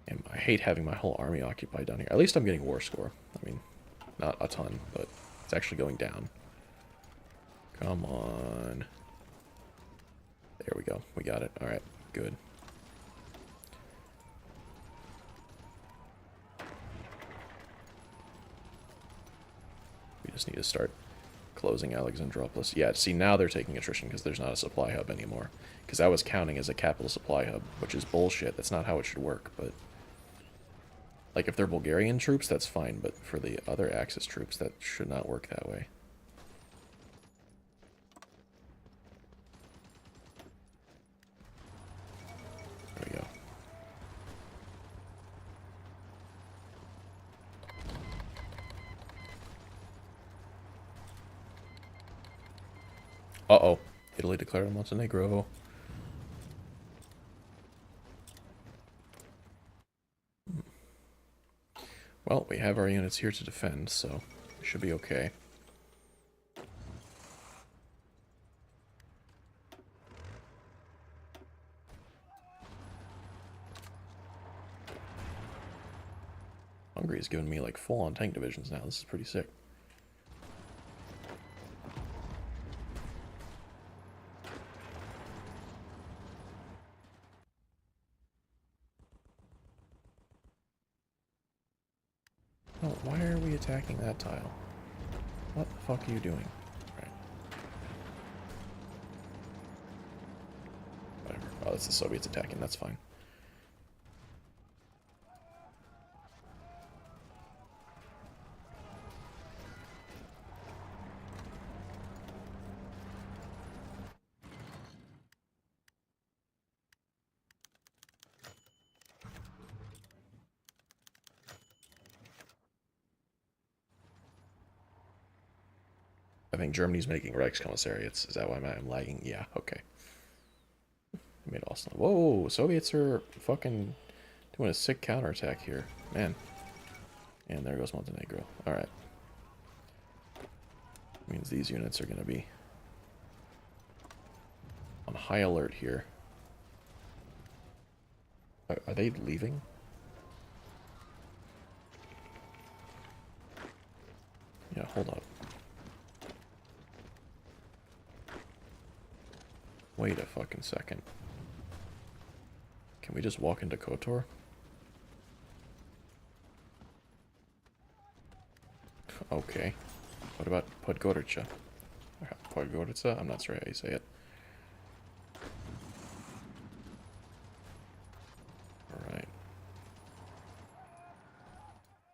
And I hate having my whole army occupied down here. At least I'm getting war score. I mean, not a ton, but it's actually going down. Come on. There we go. We got it. Alright, good. We just need to start closing Alexandropolis. Yeah, see, now they're taking attrition because there's not a supply hub anymore. Because that was counting as a capital supply hub, which is bullshit. That's not how it should work, but... Like, if they're Bulgarian troops, that's fine, but for the other Axis troops, that should not work that way. There we go. Uh-oh. Italy declared Montenegro. Well, we have our units here to defend, so we should be okay. Hungary's giving me, like, full-on tank divisions now. This is pretty sick. Oh, why are we attacking that tile? What the fuck are you doing? Right. Whatever. Oh, that's the Soviets attacking. That's fine. I think Germany's making Reichskommissariats. Is that why I'm lagging? Yeah, okay. I made Austin. Whoa, Soviets are fucking doing a sick counterattack here. Man. And there goes Montenegro. Alright. Means these units are going to be on high alert here. Are they leaving? Yeah, hold up. Wait a fucking second. Can we just walk into KOTOR? Okay. What about Podgorica? Podgorica? I'm not sure how you say it. Alright.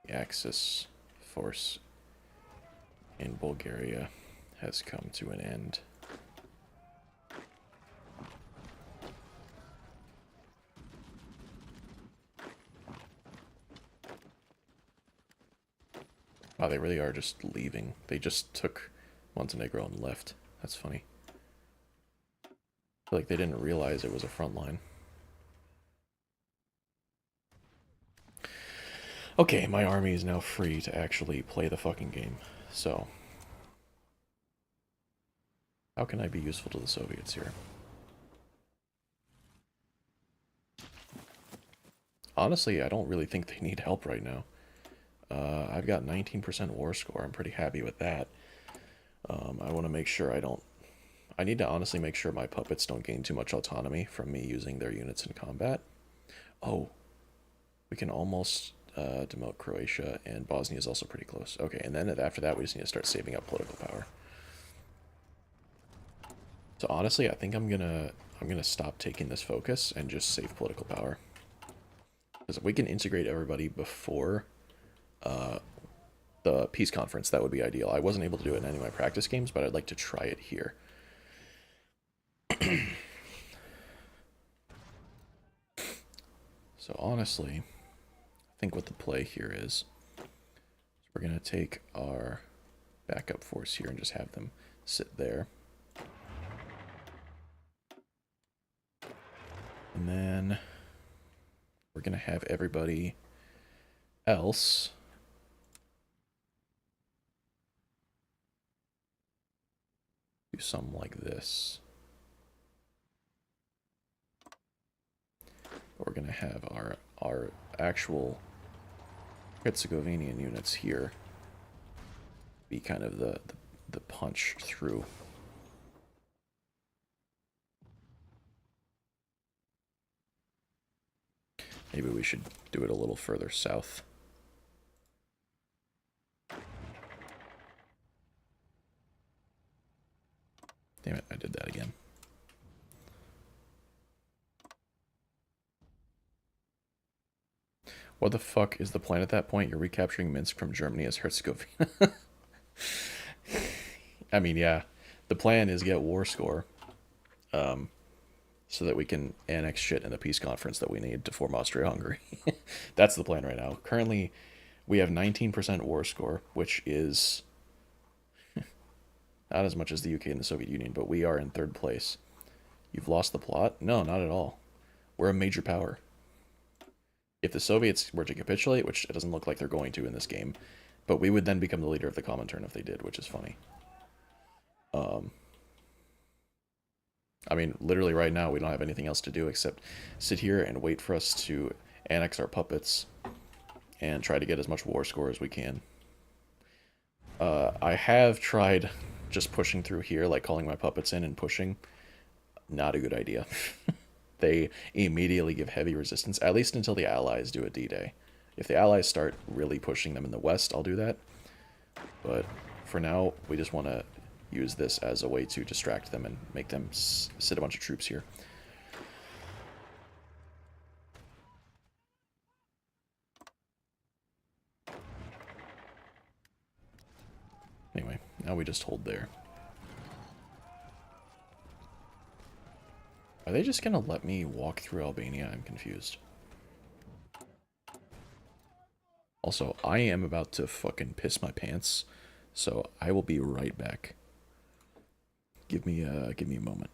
The Axis force in Bulgaria has come to an end. Wow, they really are just leaving. They just took Montenegro and left. That's funny. I feel like they didn't realize it was a front line. Okay, my army is now free to actually play the fucking game. So, how can I be useful to the Soviets here? Honestly, I don't really think they need help right now. I've got 19% war score. I'm pretty happy with that. I want to make sure I don't. I need to honestly make sure my puppets don't gain too much autonomy from me using their units in combat. Oh, we can almost demote Croatia, and Bosnia is also pretty close. Okay, and then after that, we just need to start saving up political power. So honestly, I think I'm gonna stop taking this focus and just save political power. Because if we can integrate everybody before the peace conference, that would be ideal. I wasn't able to do it in any of my practice games, but I'd like to try it here. So honestly, I think what the play here is we're going to take our backup force here and just have them sit there. And then we're going to have everybody else do something like this. We're going to have our actual Herzegovinian units here be kind of the punch through. Maybe we should do it a little further south. Damn it, I did that again. What the fuck is the plan at that point? You're recapturing Minsk from Germany as Herzegovina. I mean, yeah. The plan is get war score. So that we can annex shit in the peace conference that we need to form Austria-Hungary. That's the plan right now. Currently, we have 19% war score, which is not as much as the UK and the Soviet Union, but we are in third place. You've lost the plot? No, not at all. We're a major power. If the Soviets were to capitulate, which it doesn't look like they're going to in this game, but we would then become the leader of the Comintern if they did, which is funny. I mean, literally right now we don't have anything else to do except sit here and wait for us to annex our puppets and try to get as much war score as we can. I have tried just pushing through here, like calling my puppets in and pushing. Not a good idea. They immediately give heavy resistance, at least until the Allies do a D-Day. If the Allies start really pushing them in the west, I'll do that. But for now, we just want to use this as a way to distract them and make them sit a bunch of troops here. Anyway, now we just hold there. Are they just gonna let me walk through Albania? I'm confused. Also, I am about to fucking piss my pants, so I will be right back. Give me a moment.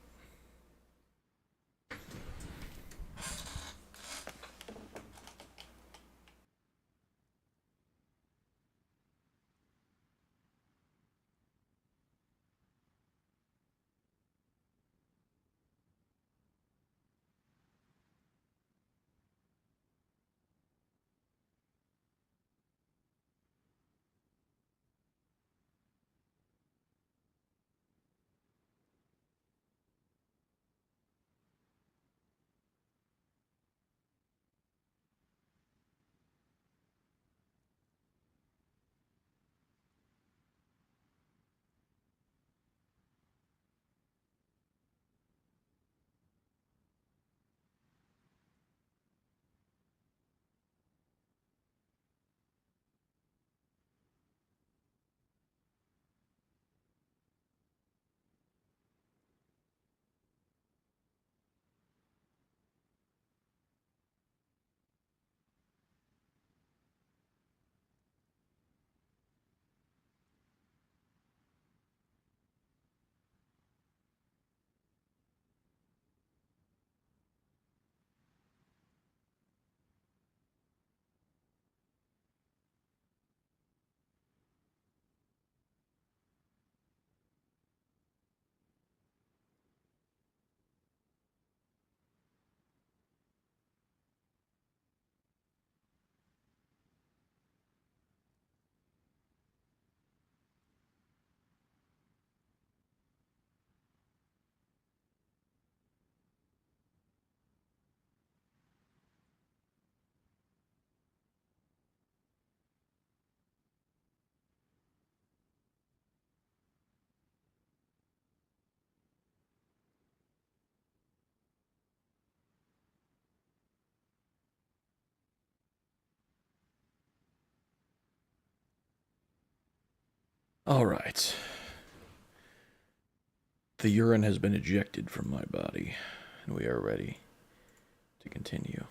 Alright. The urine has been ejected from my body, and we are ready to continue.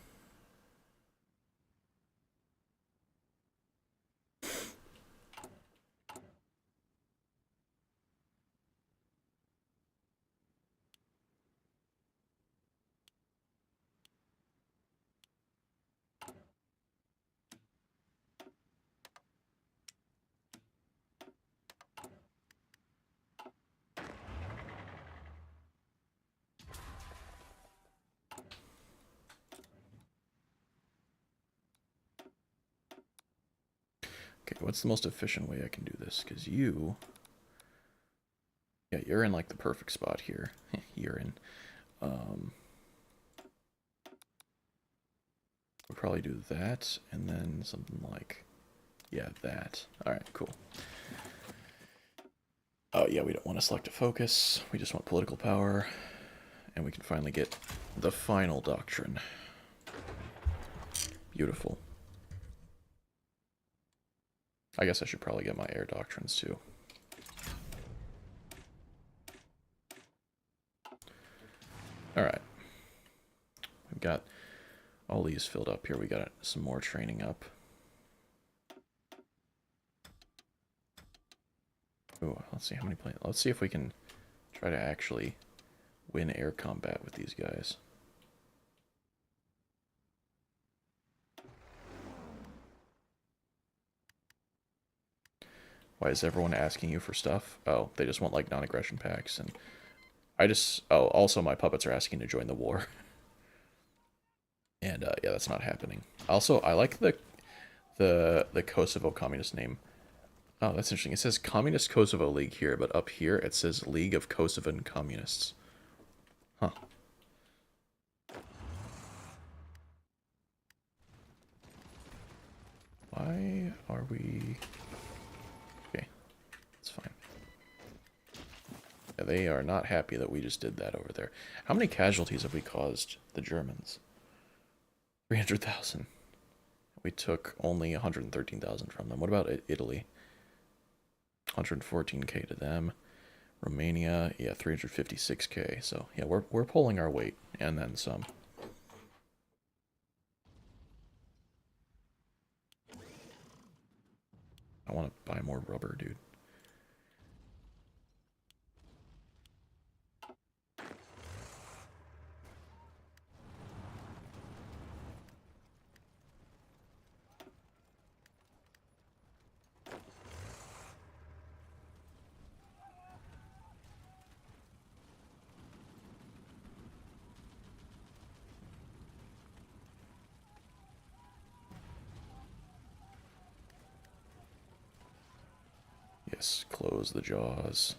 Okay, what's the most efficient way I can do this? Because you... Yeah, you're in, like, the perfect spot here. You're in. We'll probably do that, and then something like... Yeah, that. Alright, cool. Oh, yeah, we don't want to select a focus. We just want political power. And we can finally get the final doctrine. Beautiful. I guess I should probably get my air doctrines, too. Alright. We've got all these filled up here. We got some more training up. Ooh, let's see how many planes. Let's see if we can try to actually win air combat with these guys. Why is everyone asking you for stuff? Oh, they just want, like, non-aggression packs, and I just... Oh, also my puppets are asking to join the war. And, yeah, that's not happening. Also, I like the Kosovo communist name. Oh, that's interesting. It says Communist Kosovo League here, but up here it says League of Kosovan Communists. Huh. Why are we... Okay, it's fine. Yeah, they are not happy that we just did that over there. How many casualties have we caused the Germans? 300,000. We took only 113,000 from them. What about Italy? 114k to them. Romania, yeah, 356k. So yeah, we're pulling our weight and then some. I want to buy more rubber, dude. Yes, close the jaws.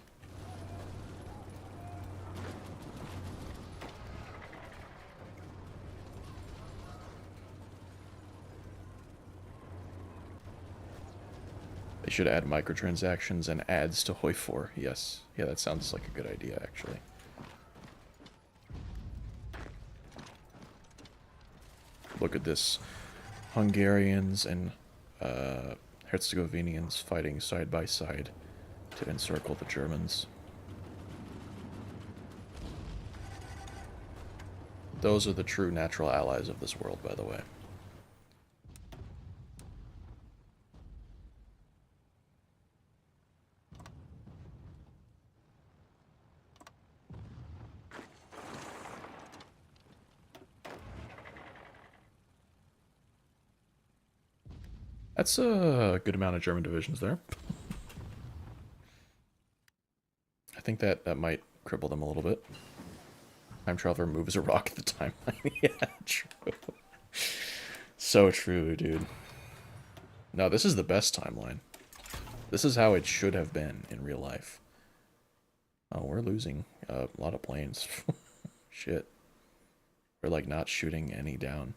They should add microtransactions and ads to HOI4. Yes. Yeah, that sounds like a good idea, actually. Look at this. Hungarians and Herzegovinians fighting side by side to encircle the Germans. Those are the true natural allies of this world, by the way. That's a good amount of German divisions there. I think that might cripple them a little bit. Time traveler moves a rock at the timeline. Yeah, true. So true, dude. No, this is the best timeline. This is how it should have been in real life. Oh, we're losing a lot of planes. Shit. We're, like, not shooting any down.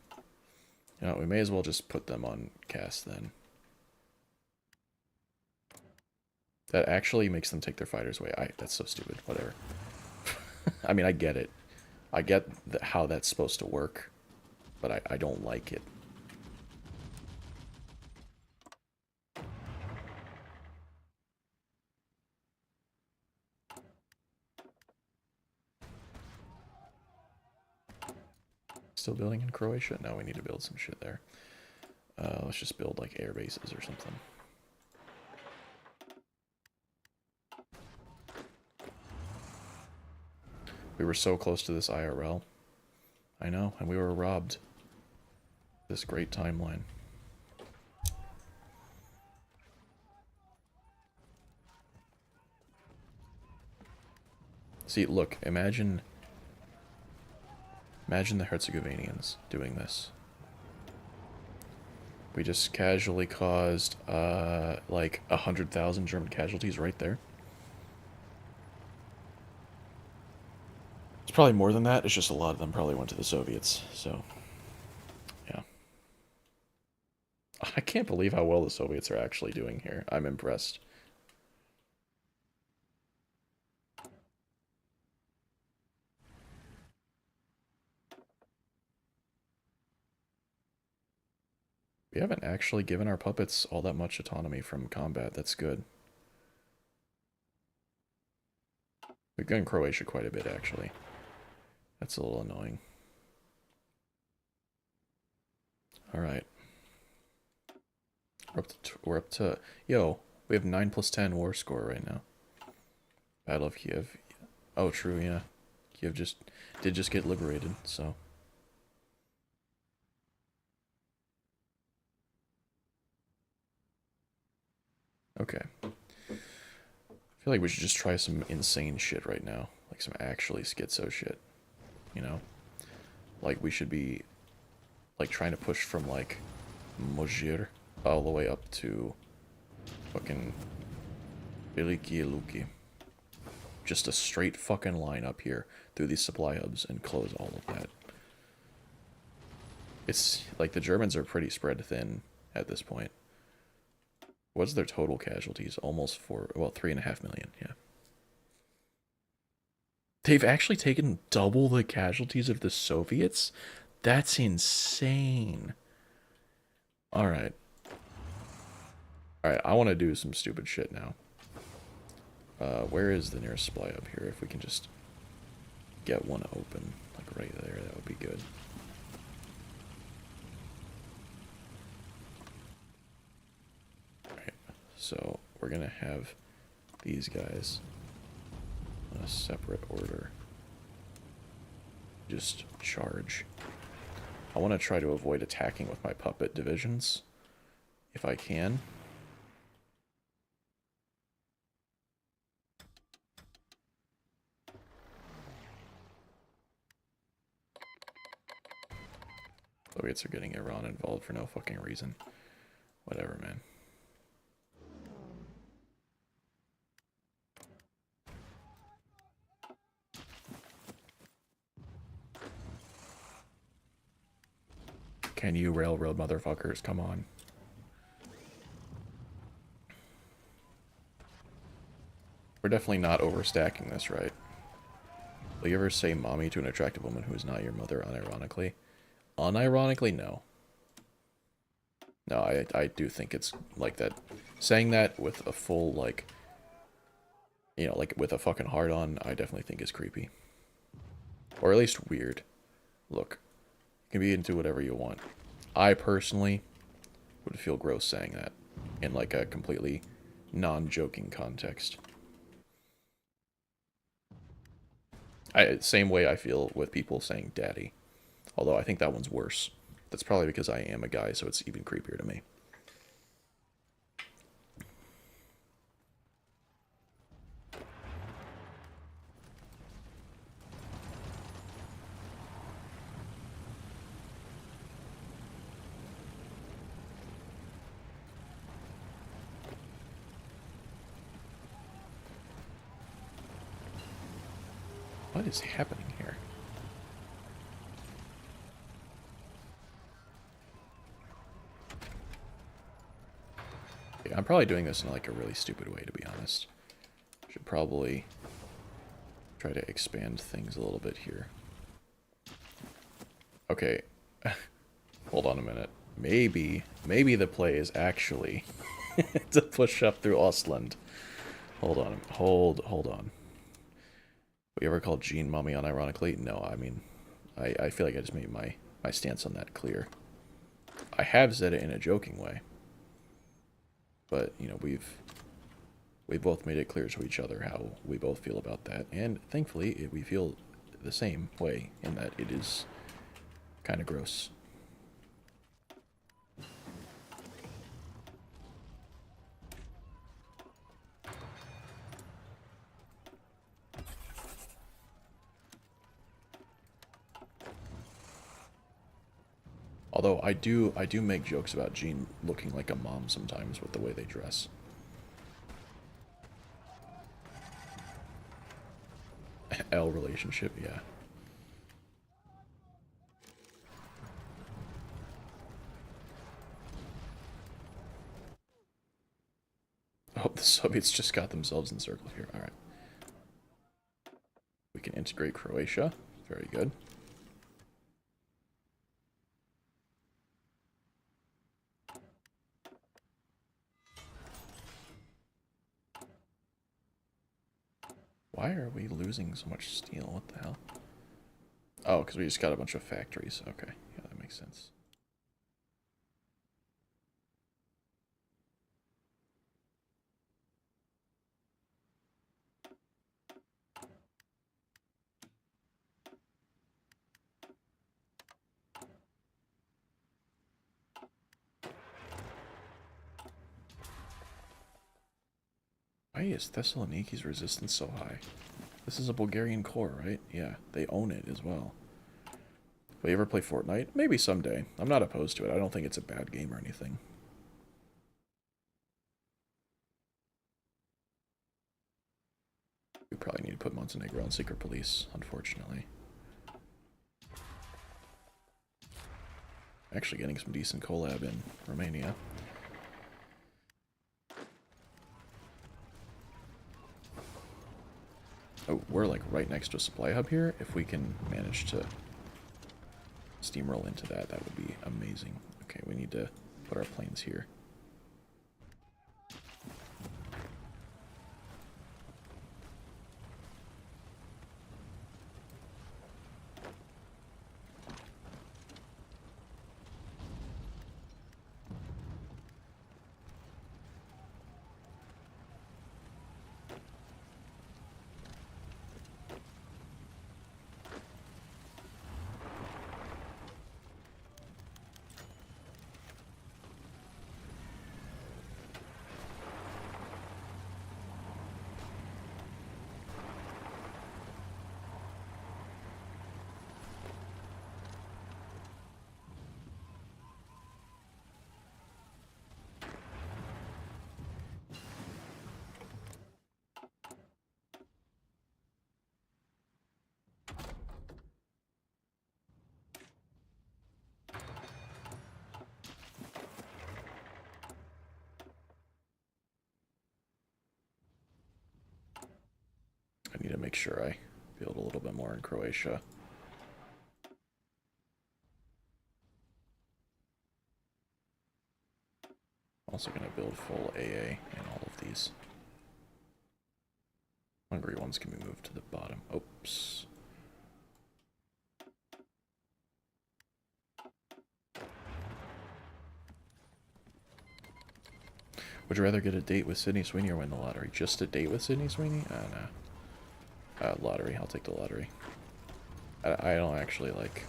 You know, we may as well just put them on cast then. That actually makes them take their fighters away. That's so stupid. Whatever. I mean, I get it. I get how that's supposed to work, but I don't like it. Still building in Croatia? No, we need to build some shit there. Let's just build like air bases or something. We were so close to this IRL. I know, and we were robbed. This great timeline. See, look, imagine the Herzegovinians doing this. We just casually caused, like 100,000 German casualties right there. It's probably more than that. It's just a lot of them probably went to the Soviets, so yeah. I can't believe how well the Soviets are actually doing here. I'm impressed. We haven't actually given our puppets all that much autonomy from combat. That's good. We've gone Croatia quite a bit, actually. That's a little annoying. Alright. We're up to... Yo, we have 9+10 war score right now. Battle of Kiev. Oh, true, yeah. Kiev did just get liberated, so... Okay. I feel like we should just try some insane shit right now. Like some actually schizo shit. You know? Like we should be like trying to push from like Mojir all the way up to fucking Veliki Luki. Just a straight fucking line up here through these supply hubs and close all of that. It's like the Germans are pretty spread thin at this point. What's their total casualties? Almost about 3.5 million, yeah. They've actually taken double the casualties of the Soviets? That's insane. Alright. Alright, I want to do some stupid shit now. Where is the nearest supply up here? If we can just get one open, like right there, that would be good. Alright, so we're gonna have these guys in a separate order. Just charge. I want to try to avoid attacking with my puppet divisions, if I can. Soviets are getting Iran involved for no fucking reason. Whatever, man. Can you railroad motherfuckers? Come on. We're definitely not overstacking this, right? Will you ever say mommy to an attractive woman who is not your mother unironically? Unironically, no. No, I do think it's like that. Saying that with a full, like, you know, like with a fucking heart on, I definitely think is creepy. Or at least weird. Look, you can be into whatever you want. I personally would feel gross saying that in like a completely non-joking context. Same way I feel with people saying daddy. Although I think that one's worse. That's probably because I am a guy, so it's even creepier to me. What is happening here? Yeah, I'm probably doing this in like a really stupid way, to be honest. Should probably try to expand things a little bit here. Okay. Hold on a minute. Maybe the play is actually to push up through Ostland. Hold on. Hold on. Were you ever called Jean Mommy unironically? No, I mean, I feel like I just made my my stance on that clear. I have said it in a joking way, but you know, we've both made it clear to each other how we both feel about that, and thankfully we feel the same way in that it is kind of gross. Although I do make jokes about Jean looking like a mom sometimes with the way they dress. L relationship, yeah. Oh, the Soviets just got themselves encircled here. Alright. We can integrate Croatia. Very good. Why are we losing so much steel? What the hell? Oh, because we just got a bunch of factories. Okay, yeah, that makes sense. Why is Thessaloniki's resistance so high? This is a Bulgarian core, right? Yeah, they own it as well. Will you ever play Fortnite? Maybe someday. I'm not opposed to it. I don't think it's a bad game or anything. We probably need to put Montenegro on secret police, unfortunately. Actually getting some decent collab in Romania. Oh, we're like right next to a supply hub here. If we can manage to steamroll into that, that would be amazing. Okay, we need to put our planes here. I need to make sure I build a little bit more in Croatia. Also going to build full AA in all of these. Hungary ones can be moved to the bottom. Oops. Would you rather get a date with Sydney Sweeney or win the lottery? Just a date with Sydney Sweeney? I don't know. Lottery. I'll take the lottery. I don't actually like...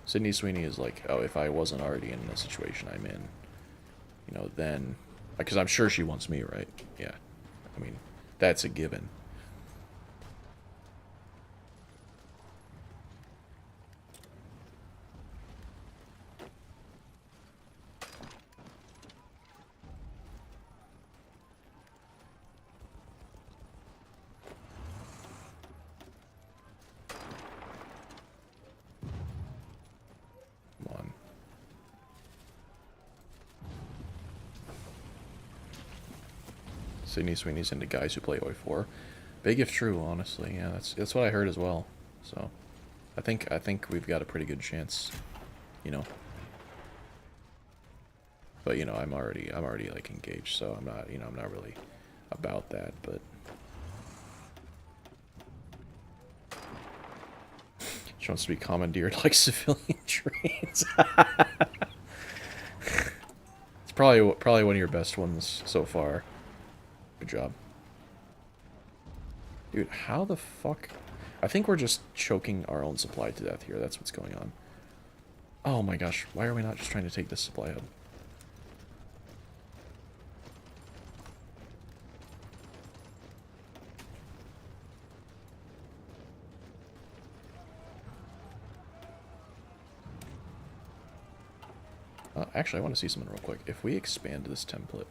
Sydney Sweeney is like, oh, if I wasn't already in the situation I'm in, you know, then... Because I'm sure she wants me, right? Yeah. I mean, that's a given. Sydney Sweeney's into guys who play HOI4. Big if true, honestly. Yeah, that's what I heard as well. So, I think we've got a pretty good chance, you know. But you know, I'm already like engaged, so I'm not really about that. But She wants to be commandeered like civilian trains. It's probably one of your best ones so far. Good job. Dude, how the fuck... I think we're just choking our own supply to death here. That's what's going on. Oh my gosh, why are we not just trying to take this supply hub? Actually, I want to see something real quick. If we expand this template,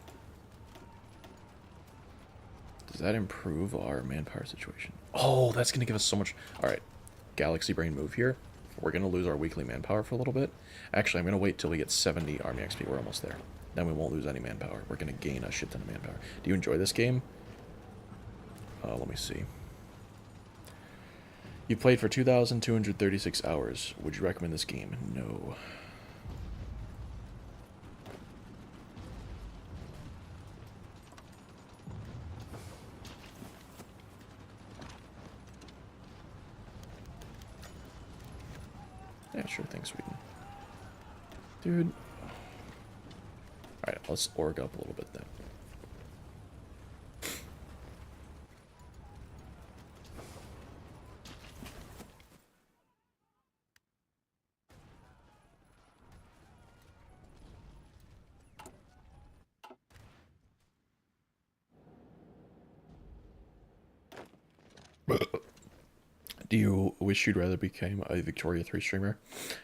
does that improve our manpower situation? Oh, that's going to give us so much... Alright, Galaxy Brain move here. We're going to lose our weekly manpower for a little bit. Actually, I'm going to wait till we get 70 Army XP. We're almost there. Then we won't lose any manpower. We're going to gain a shit ton of manpower. Do you enjoy this game? Let me see. You played for 2,236 hours. Would you recommend this game? No. Yeah, sure thing, Sweden. Dude. Alright, let's org up a little bit then. Do you wish you'd rather become a Victoria 3 streamer?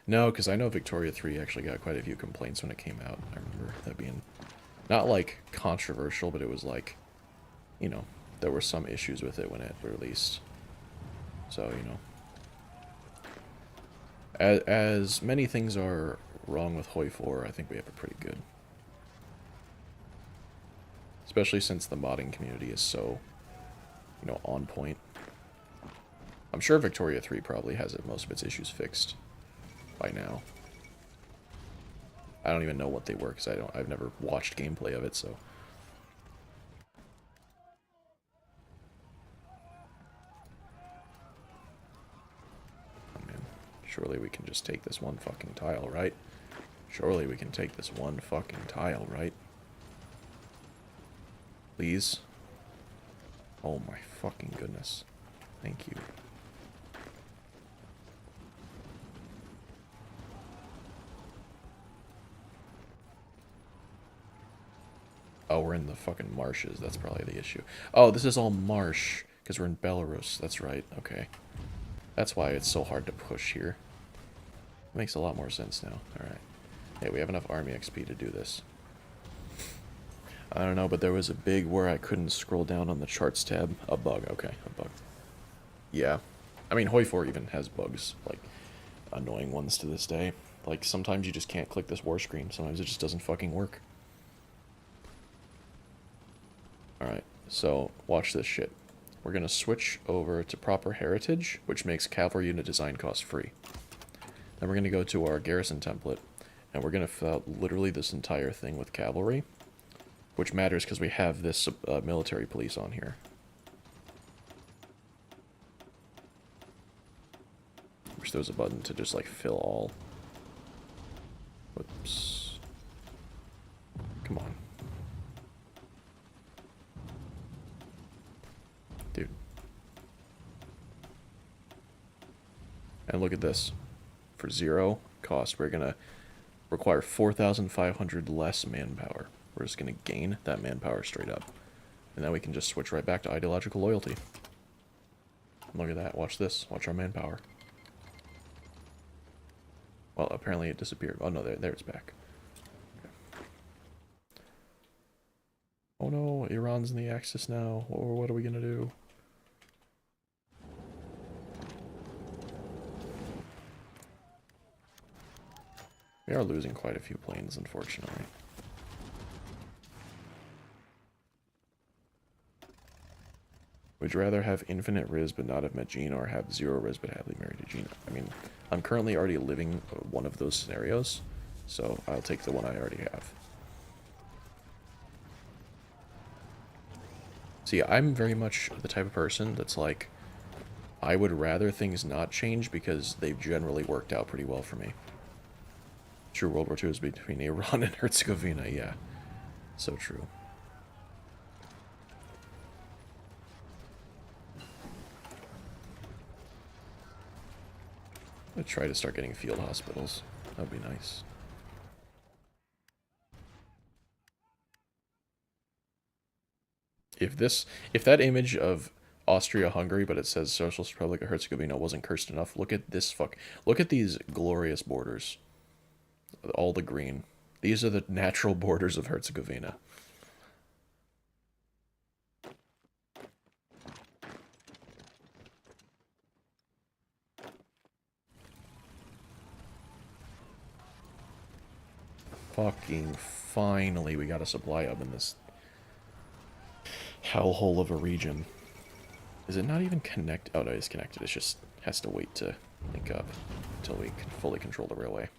No, because I know Victoria 3 actually got quite a few complaints when it came out. I remember that being not like controversial, but it was like, you know, there were some issues with it when it released. So, you know. As many things are wrong with HOI4, I think we have it pretty good. Especially since the modding community is so, you know, on point. I'm sure Victoria 3 probably has most of its issues fixed by now. I don't even know what they were because I've never watched gameplay of it, so. Oh man, surely we can just take this one fucking tile, right? Surely we can take this one fucking tile, right? Please? Oh my fucking goodness. Thank you. Oh, we're in the fucking marshes. That's probably the issue. Oh, this is all marsh, because we're in Belarus. That's right. Okay. That's why it's so hard to push here. Makes a lot more sense now. Alright. Hey, we have enough army XP to do this. I don't know, but there was a big where I couldn't scroll down on the charts tab. A bug. Okay, a bug. Yeah. I mean, HOI4 even has bugs. Like, annoying ones to this day. Like, sometimes you just can't click this war screen. Sometimes it just doesn't fucking work. Alright, so watch this shit. We're going to switch over to proper heritage, which makes cavalry unit design cost free. Then we're going to go to our garrison template, and we're going to fill out literally this entire thing with cavalry, which matters because we have this military police on here. Wish there was a button to just like fill all. Whoops. Come on. Dude. And look at this. For 0 cost, we're going to require 4,500 less manpower. We're just going to gain that manpower straight up. And then we can just switch right back to ideological loyalty. Look at that. Watch this. Watch our manpower. Well, apparently it disappeared. Oh, no, there it's back. Okay. Oh, no. Iran's in the Axis now. What are we going to do? We are losing quite a few planes, unfortunately. Would you rather have infinite Riz but not have met Gina, or have 0 Riz but happily married to Gina? I mean, I'm currently already living one of those scenarios, so I'll take the one I already have. See, I'm very much the type of person that's like, I would rather things not change because they've generally worked out pretty well for me. True, World War II is between Iran and Herzegovina, yeah. So true. I'm gonna try to start getting field hospitals. That'd be nice. If that image of Austria-Hungary, but it says Socialist Republic of Herzegovina wasn't cursed enough, look at this look at these glorious borders. All the green. These are the natural borders of Herzegovina. Fucking finally, we got a supply hub in this hellhole of a region. Is it not even connect? Oh no, it's connected. It just has to wait to link up until we can fully control the railway.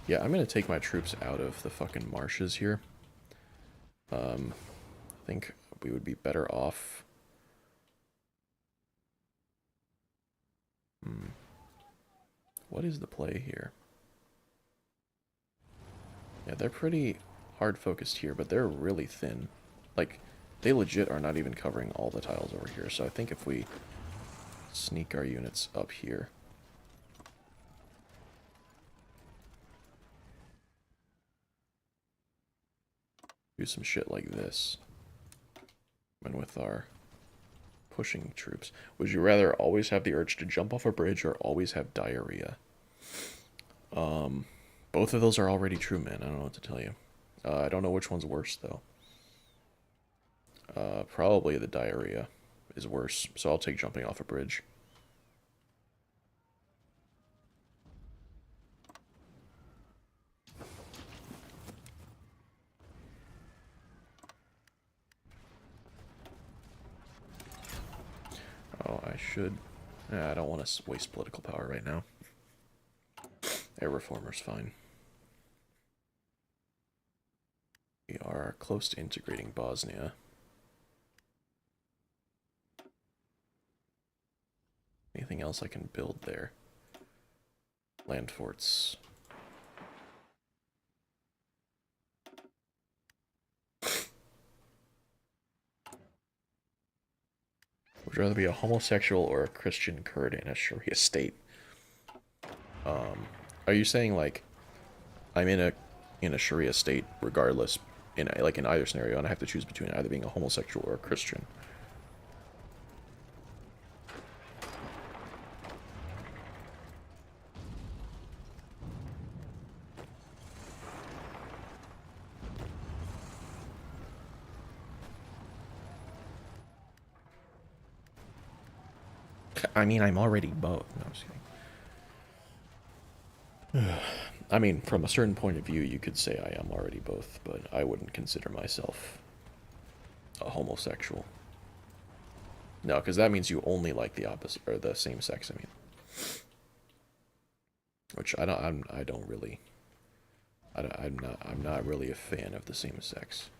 Yeah, I'm gonna take my troops out of the fucking marshes here. I think we would be better off. What is the play here? Yeah, they're pretty hard focused here, but they're really thin. Like, they legit are not even covering all the tiles over here. So I think if we sneak our units up here. Do some shit like this. And with our pushing troops. Would you rather always have the urge to jump off a bridge or always have diarrhea? Both of those are already true, man. I don't know what to tell you. I don't know which one's worse, though. Probably the diarrhea is worse, so I'll take jumping off a bridge. Oh, I should. I don't want to waste political power right now. Air reformer's fine. We are close to integrating Bosnia. Anything else I can build there? Land forts. Would you rather be a homosexual or a Christian Kurd in a Sharia state? Are you saying like I'm in a Sharia state regardless in either scenario and I have to choose between either being a homosexual or a Christian? I mean, I'm already both. No, I'm just kidding. I mean, from a certain point of view, you could say I am already both, but I wouldn't consider myself a homosexual. No, because that means you only like the opposite or the same sex. I mean, which I don't really. I'm not really a fan of the same sex.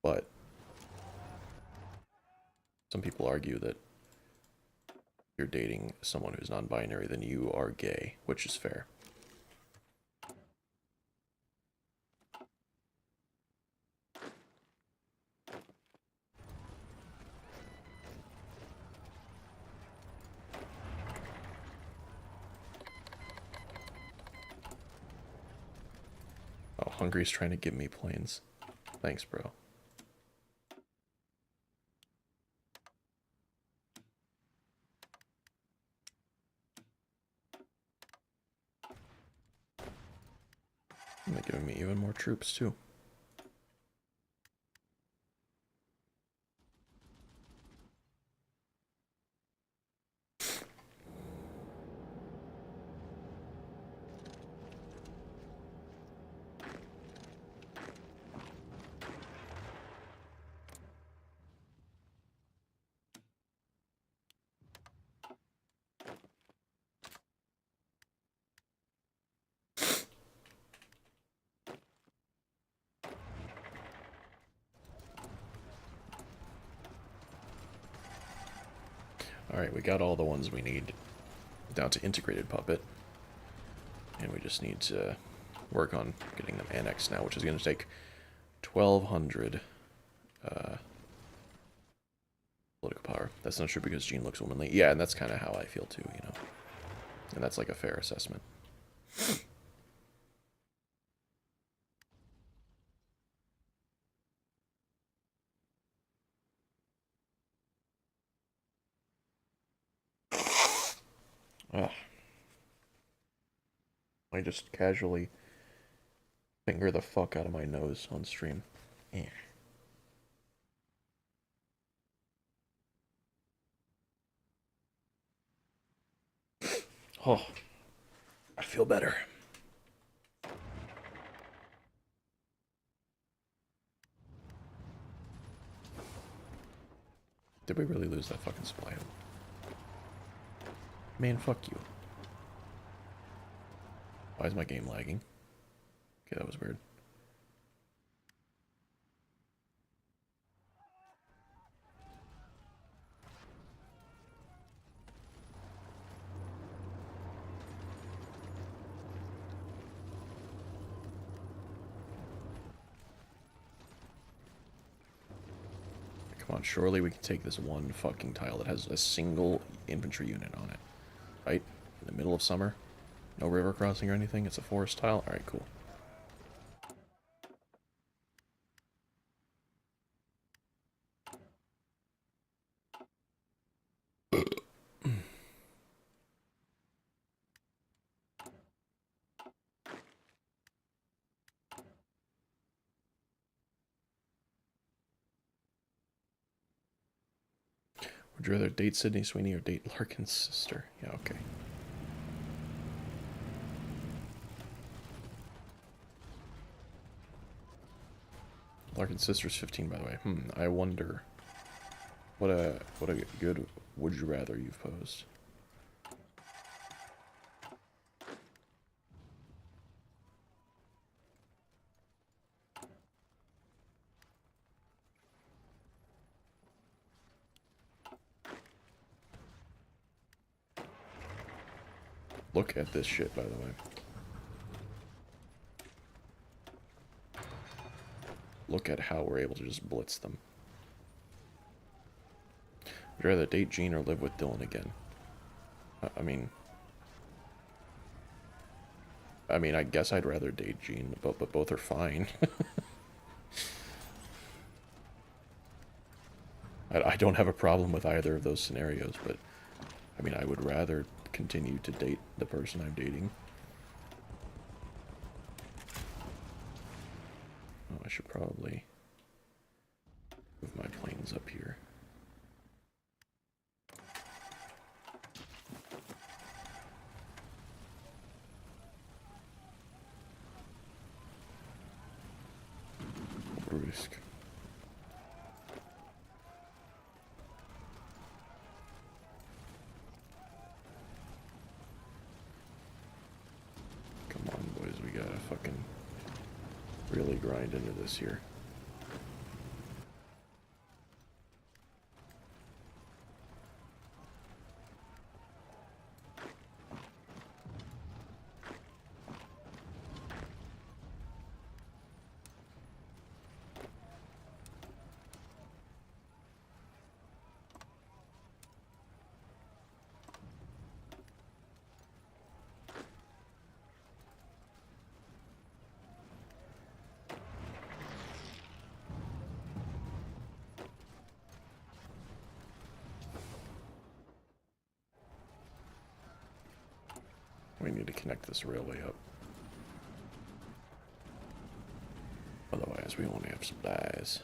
But some people argue that you're dating someone who's non-binary, then you are gay, which is fair. Oh, Hungary's trying to give me planes. Thanks, bro. And they're giving me even more troops, too. Alright, we got all the ones we need down to integrated puppet. And we just need to work on getting them annexed now, which is going to take 1,200 political power. That's not true because Jean looks womanly. Yeah, and that's kind of how I feel too, you know. And that's like a fair assessment. Ugh. I just casually finger the fuck out of my nose on stream. Eh. Oh, I feel better. Did we really lose that fucking supply? Man, fuck you. Why is my game lagging? Okay, that was weird. Come on, surely we can take this one fucking tile that has a single infantry unit on it. Right? In the middle of summer? No river crossing or anything? It's a forest tile? Alright, cool. Would you rather date Sydney Sweeney or date Larkin's sister? Yeah, okay. Larkin's sister's 15, by the way. I wonder what a good would you rather you've posed. Look at this shit, by the way. Look at how we're able to just blitz them. Would you rather date Jean or live with Dylan again? I mean, I guess I'd rather date Jean, but both are fine. I don't have a problem with either of those scenarios, but I mean, I would rather continue to date the person I'm dating. Oh, I should probably move my planes up here. Risk. Come on, boys, we gotta fucking really grind into this here. We need to connect this railway up. Otherwise, we won't have supplies.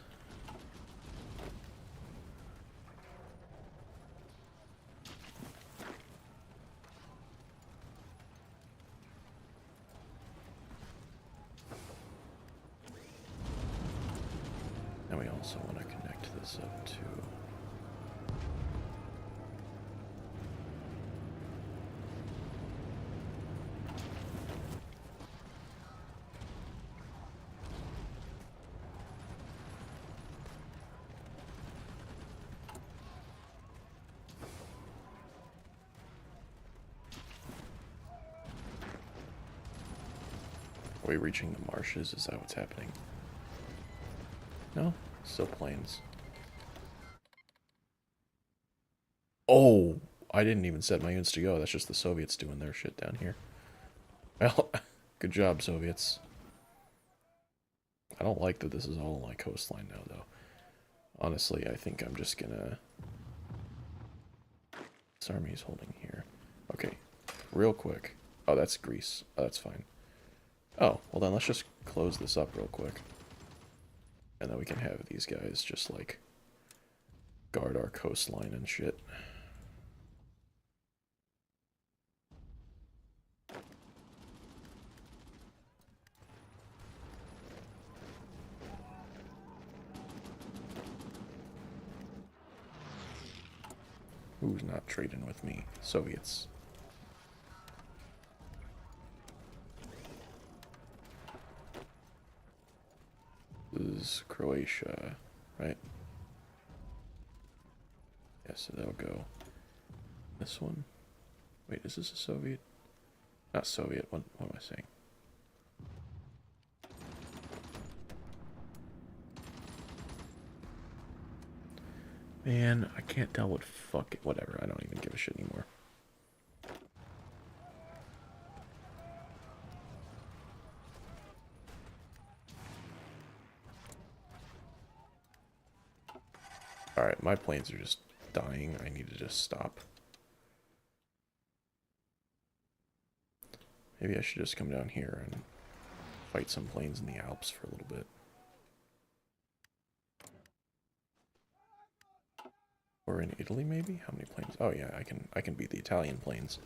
And we also want to connect this up to... we reaching the marshes? Is that what's happening? No? Still plains. Oh! I didn't even set my units to go. That's just the Soviets doing their shit down here. Well, good job, Soviets. I don't like that this is all on my coastline now, though. Honestly, I think I'm just gonna... This army's holding here. Okay, real quick. Oh, that's Greece. Oh, that's fine. Oh, well then let's just close this up real quick. And then we can have these guys just, like, guard our coastline and shit. Who's not trading with me? Soviets. This is Croatia, right? Yeah, so they'll go. This one? Wait, is this a Soviet? Not Soviet, what am I saying? Man, I can't tell what fuck it, whatever, I don't even give a shit anymore. Alright, my planes are just dying. I need to just stop. Maybe I should just come down here and fight some planes in the Alps for a little bit. Or in Italy, maybe? How many planes? Oh yeah, I can beat the Italian planes.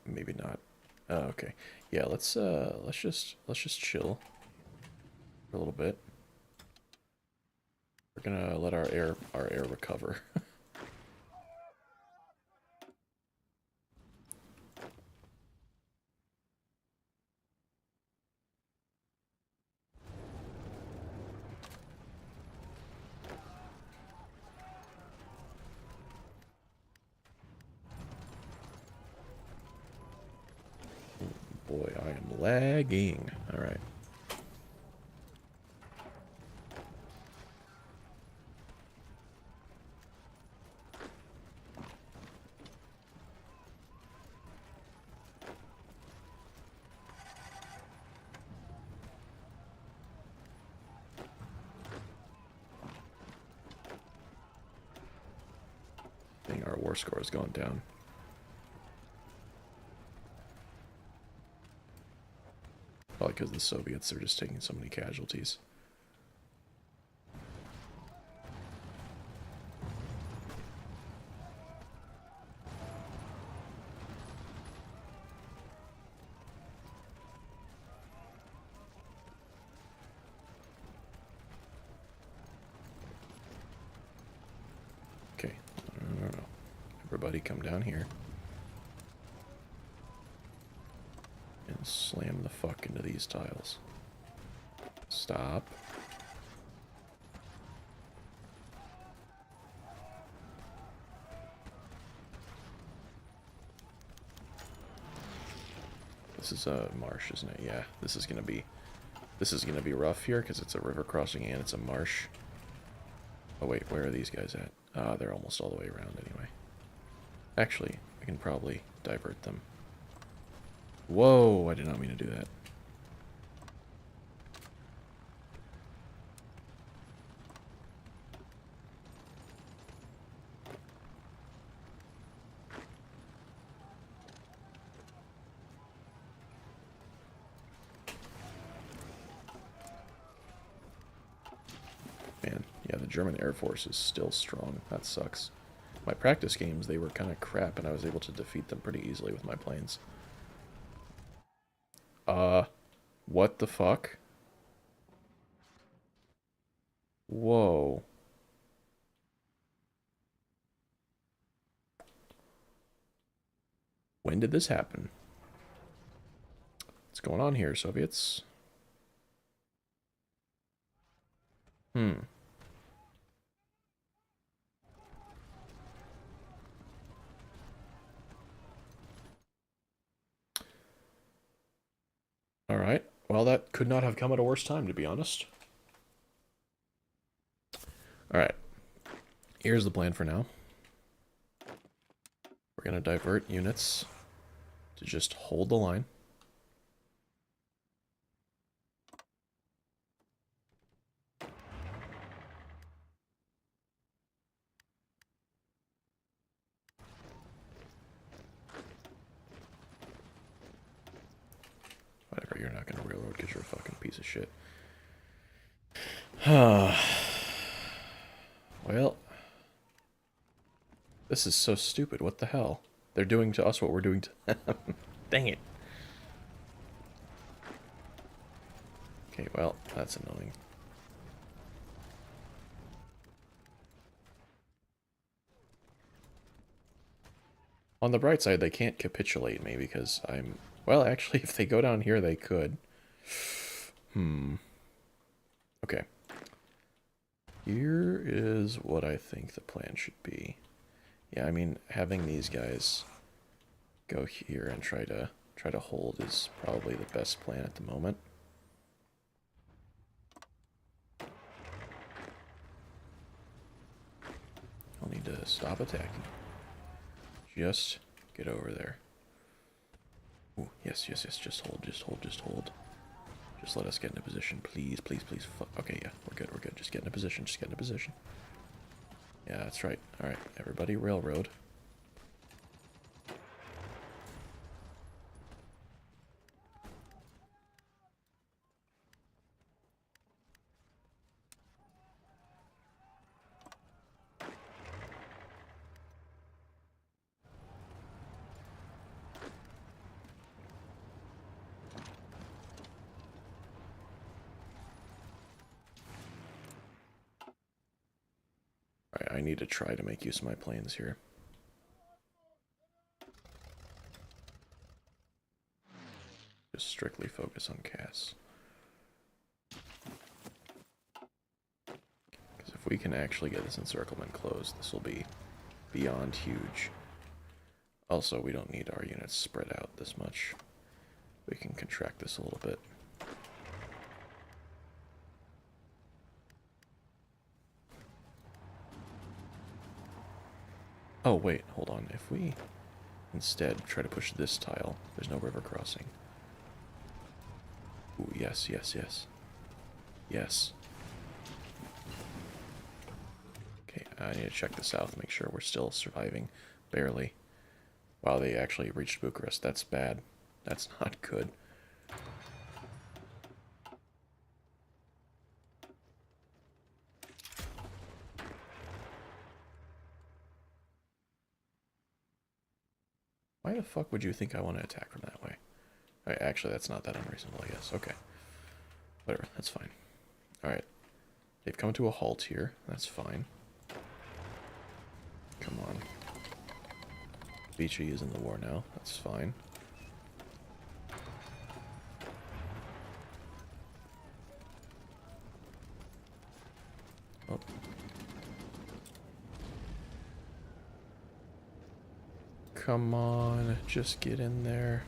Maybe not. Oh, okay. Yeah, let's just chill for a little bit. We're gonna let our air recover. Boy, I am lagging. All right. I think our war score is going down. Probably because the Soviets are just taking so many casualties. Okay, no. Everybody come down here. And slam the fuck into these tiles. Stop. This is a marsh, isn't it? Yeah, this is gonna be rough here because it's a river crossing and it's a marsh. Oh wait, where are these guys at? They're almost all the way around anyway. Actually, I can probably divert them. Whoa, I did not mean to do that. Man, yeah, the German Air Force is still strong. That sucks. My practice games, they were kind of crap, and I was able to defeat them pretty easily with my planes. What the fuck? Whoa. When did this happen? What's going on here, Soviets? Hmm. Alright. Well, that could not have come at a worse time, to be honest. Alright. Here's the plan for now. We're going to divert units to just hold the line. Whatever, you're not going to railroad because you're a fucking piece of shit. Well, this is so stupid. What the hell? They're doing to us what we're doing to them. Dang it. Okay, well, that's annoying. On the bright side, they can't capitulate me because I'm... Well, actually, if they go down here, they could. Okay. Here is what I think the plan should be. Yeah, I mean, having these guys go here and try to hold is probably the best plan at the moment. I'll need to stop attacking. Just get over there. Ooh, yes, yes, yes, just hold, just hold, just hold. Just let us get in a position, please, please, please. Okay, yeah, we're good, we're good. Just get in a position, just get in a position. Yeah, that's right. Alright, everybody railroad. Alright, I need to try to make use of my planes here. Just strictly focus on Cass. Because if we can actually get this encirclement closed, this will be beyond huge. Also, we don't need our units spread out this much. We can contract this a little bit. Oh, wait, hold on. If we instead try to push this tile, there's no river crossing. Ooh, yes, yes, yes. Yes. Okay, I need to check the south, make sure we're still surviving. Barely. Wow, they actually reached Bucharest. That's bad. That's not good. Why the fuck would you think I want to attack from that way? Alright, actually, that's not that unreasonable, I guess. Okay. Whatever, that's fine. Alright. They've come to a halt here. That's fine. Come on. Beachy is in the war now. That's fine. Oh. Come on, just get in there.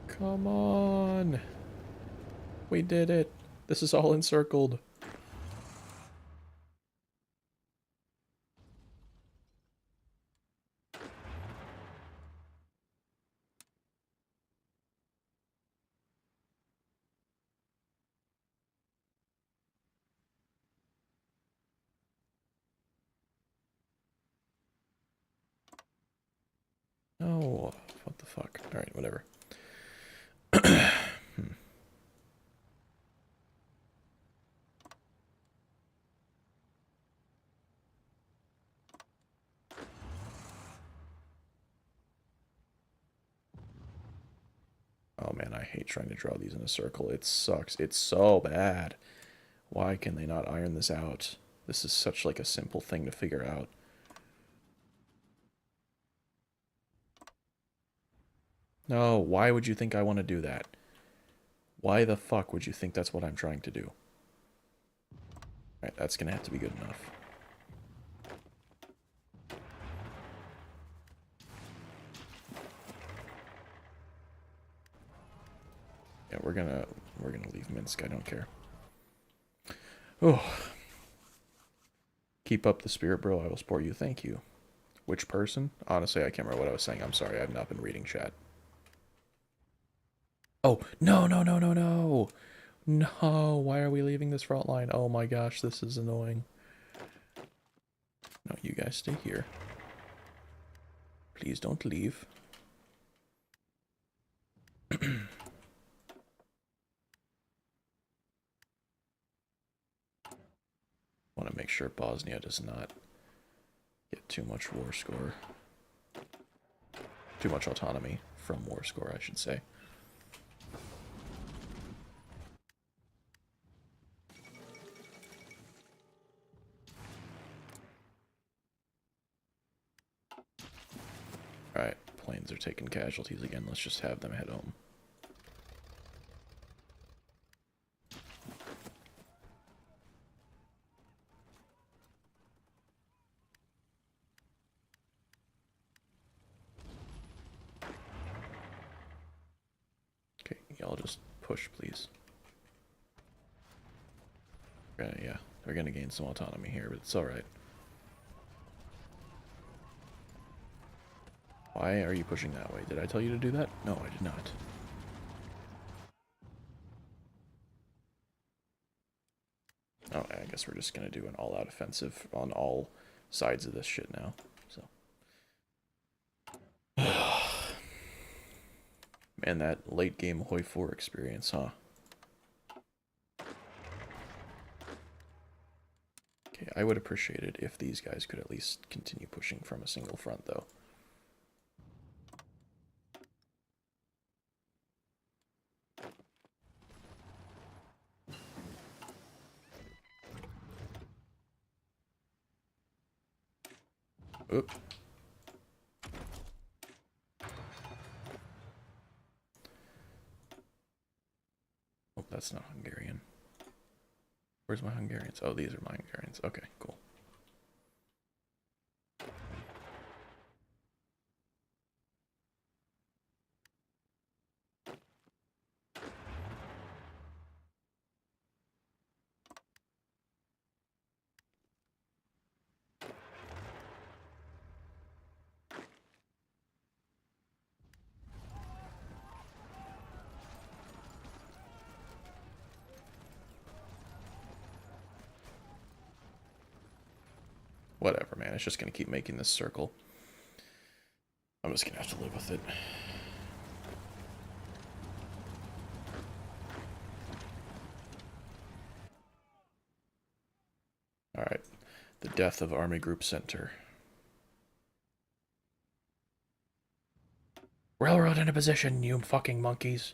Come on. We did it. This is all encircled. No, what the fuck? Alright, whatever. Oh man, I hate trying to draw these in a circle. It sucks. It's so bad. Why can they not iron this out? This is such like a simple thing to figure out. No, why would you think I want to do that? Why the fuck would you think that's what I'm trying to do? Alright, that's gonna have to be good enough. Yeah, we're gonna leave Minsk. I don't care. Oh, keep up the spirit, bro. I will support you. Thank you. Which person? Honestly, I can't remember what I was saying. I'm sorry. I've not been reading chat. Oh, no, no, no, no, no. No, why are we leaving this front line? Oh my gosh, this is annoying. No, you guys stay here. Please don't leave. Want to make sure Bosnia does not get too much war score. Too much autonomy from war score, I should say. Alright, planes are taking casualties again. Let's just have them head home. Okay, y'all just push, please. Yeah, they're gonna gain some autonomy here, but it's alright. Why are you pushing that way? Did I tell you to do that? No, I did not. Oh, I guess we're just gonna do an all-out offensive on all sides of this shit now. So, man, that late game HOI4 experience, huh? Okay, I would appreciate it if these guys could at least continue pushing from a single front, though. Oop. Oh, that's not Hungarian. Where's my Hungarians? Oh, these are my Hungarians. Okay, cool. Whatever, man. It's just gonna keep making this circle. I'm just gonna have to live with it. Alright. The death of Army Group Center. Railroad into position, you fucking monkeys.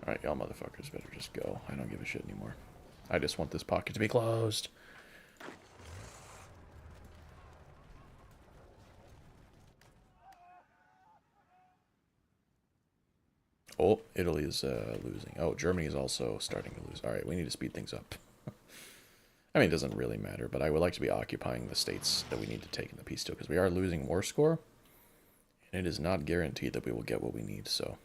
Alright, y'all motherfuckers better just go. I don't give a shit anymore. I just want this pocket to be closed. Oh, Italy is losing. Oh, Germany is also starting to lose. Alright, we need to speed things up. I mean, it doesn't really matter, but I would like to be occupying the states that we need to take in the peace deal, because we are losing war score, and it is not guaranteed that we will get what we need, so...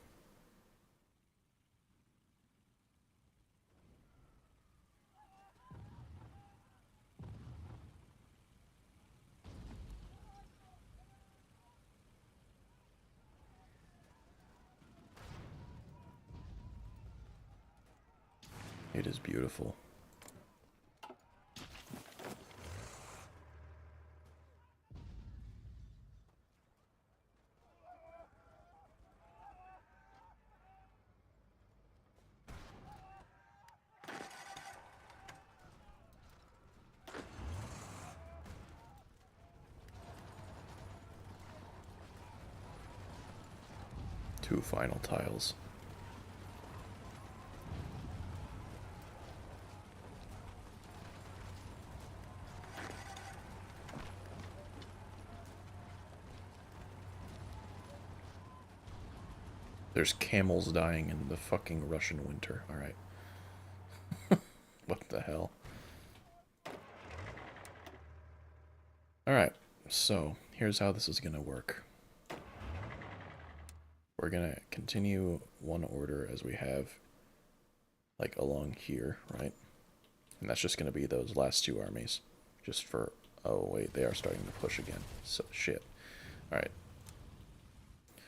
It is beautiful. Two final tiles. There's camels dying in the fucking Russian winter. Alright. What? The hell? Alright, so here's how this is gonna work. We're gonna continue one order as we have, like, along here, right? And that's just gonna be those last two armies. Just for... Oh, wait, they are starting to push again. So, shit. Alright. The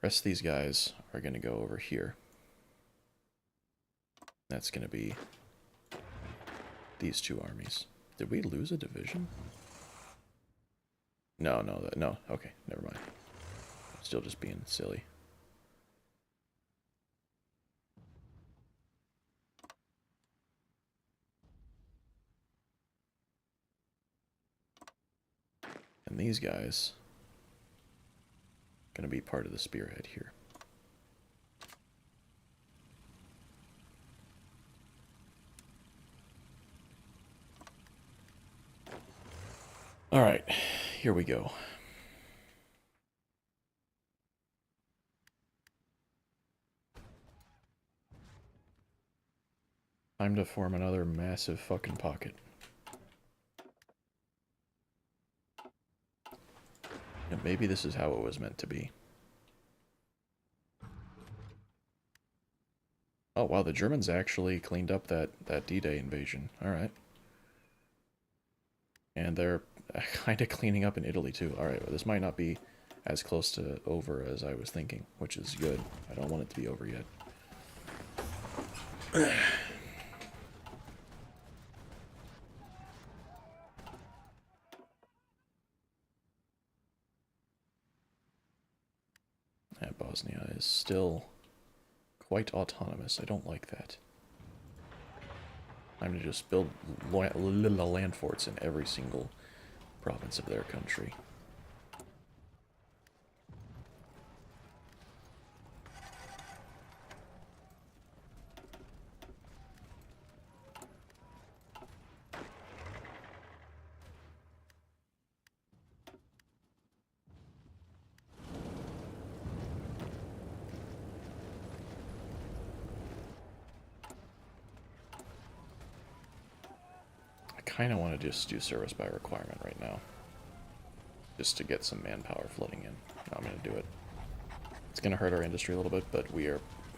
rest of these guys are gonna go over here. That's gonna be these two armies. Did we lose a division? No, no, okay, never mind. Still just being silly. And these guys gonna be part of the spearhead here. Alright, here we go. Time to form another massive fucking pocket. And maybe this is how it was meant to be. Oh wow, the Germans actually cleaned up that D-Day invasion. Alright. And they're kind of cleaning up in Italy too. Alright, well, this might not be as close to over as I was thinking, which is good. I don't want it to be over yet. Yeah, Bosnia is still quite autonomous. I don't like that. Time to just build little land forts in every single province of their country. I kind of want to just do service by requirement right now. Just to get some manpower flooding in. No, I'm going to do it. It's going to hurt our industry a little bit, but we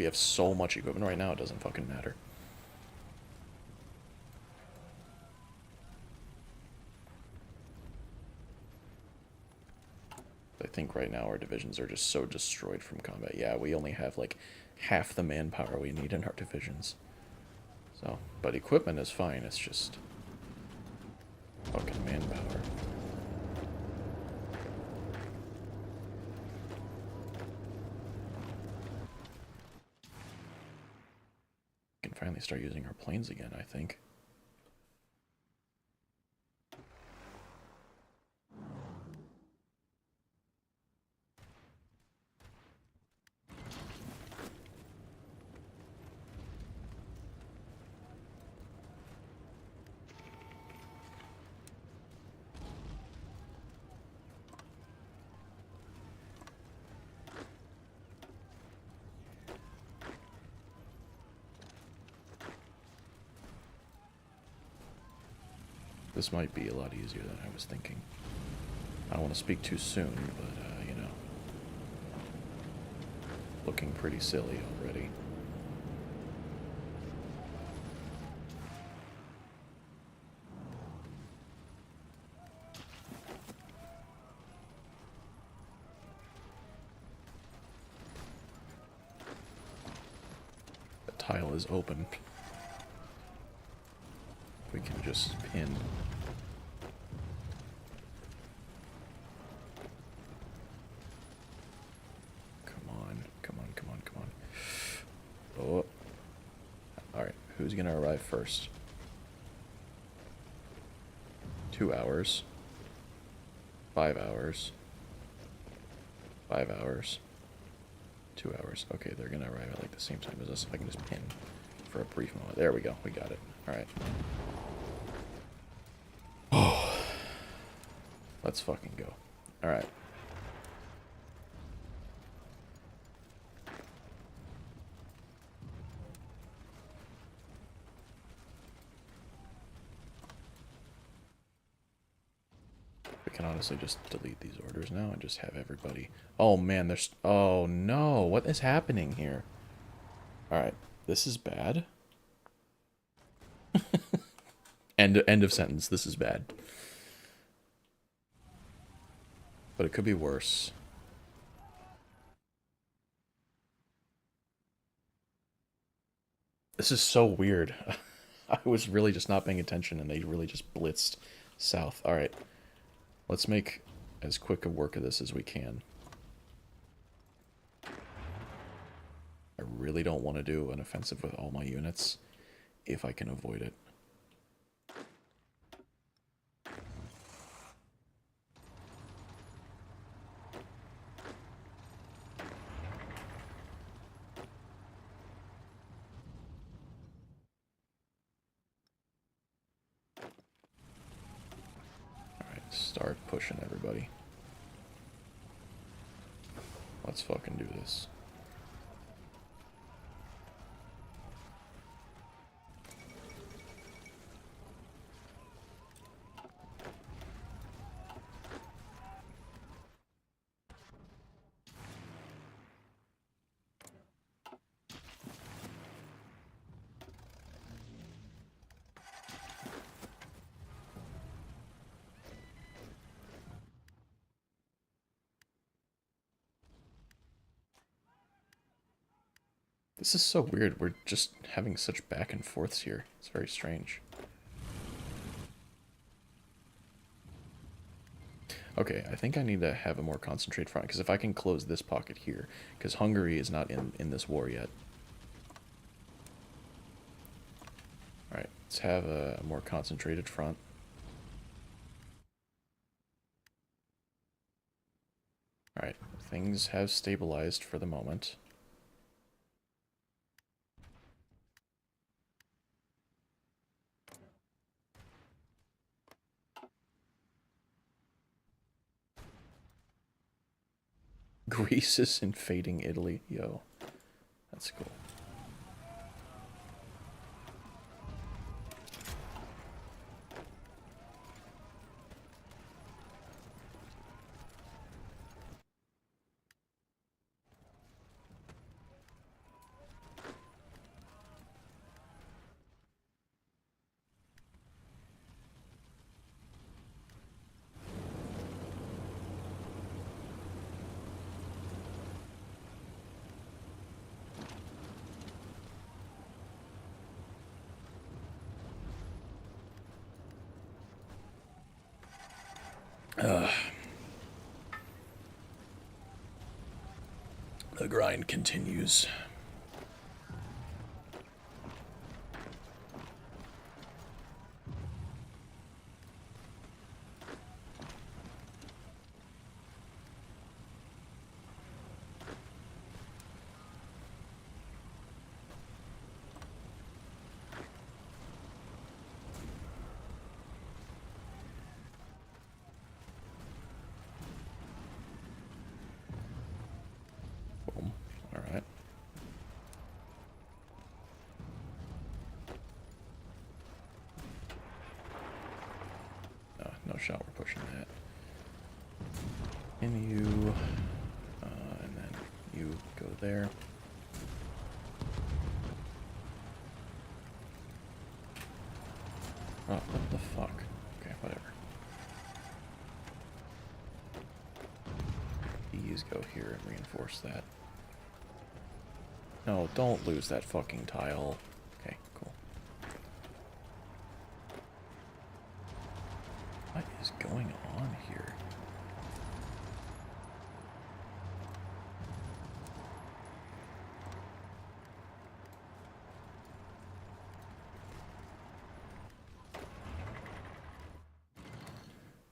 have so much equipment right now, it doesn't fucking matter. I think right now our divisions are just so destroyed from combat. Yeah, we only have like half the manpower we need in our divisions. So, but equipment is fine, it's just fucking manpower. We can finally start using our planes again, I think. This might be a lot easier than I was thinking. I don't want to speak too soon, but, you know, looking pretty silly already. The tile is open. We can just pin. Come on. Oh. Alright, who's gonna arrive first? 2 hours. 5 hours. 5 hours. 2 hours. Okay, they're gonna arrive at like the same time as us. If I can just pin for a brief moment. There we go. We got it. Alright. Oh. Let's fucking go. Alright. can honestly just delete these orders now and just have everybody... Oh, man, there's... Oh, no. What is happening here? Alright. This is bad. End of sentence. This is bad. But it could be worse. This is so weird. I was really just not paying attention and they really just blitzed south. Alright. Let's make as quick a work of this as we can. I really don't want to do an offensive with all my units if I can avoid it. Start pushing everybody. Let's fucking do this. This is so weird. We're just having such back and forths here. It's very strange. Okay, I think I need to have a more concentrated front, because if I can close this pocket here, because Hungary is not in this war yet. Alright, let's have a more concentrated front. Alright, things have stabilized for the moment. Greece is invading Italy. Yo, that's cool. The grind continues. Boom. All right. No shot, we're pushing that. And you, and then you go there. Oh, what the fuck? Okay, whatever. These go here and reinforce that. No, don't lose that fucking tile. Okay, cool. What is going on here?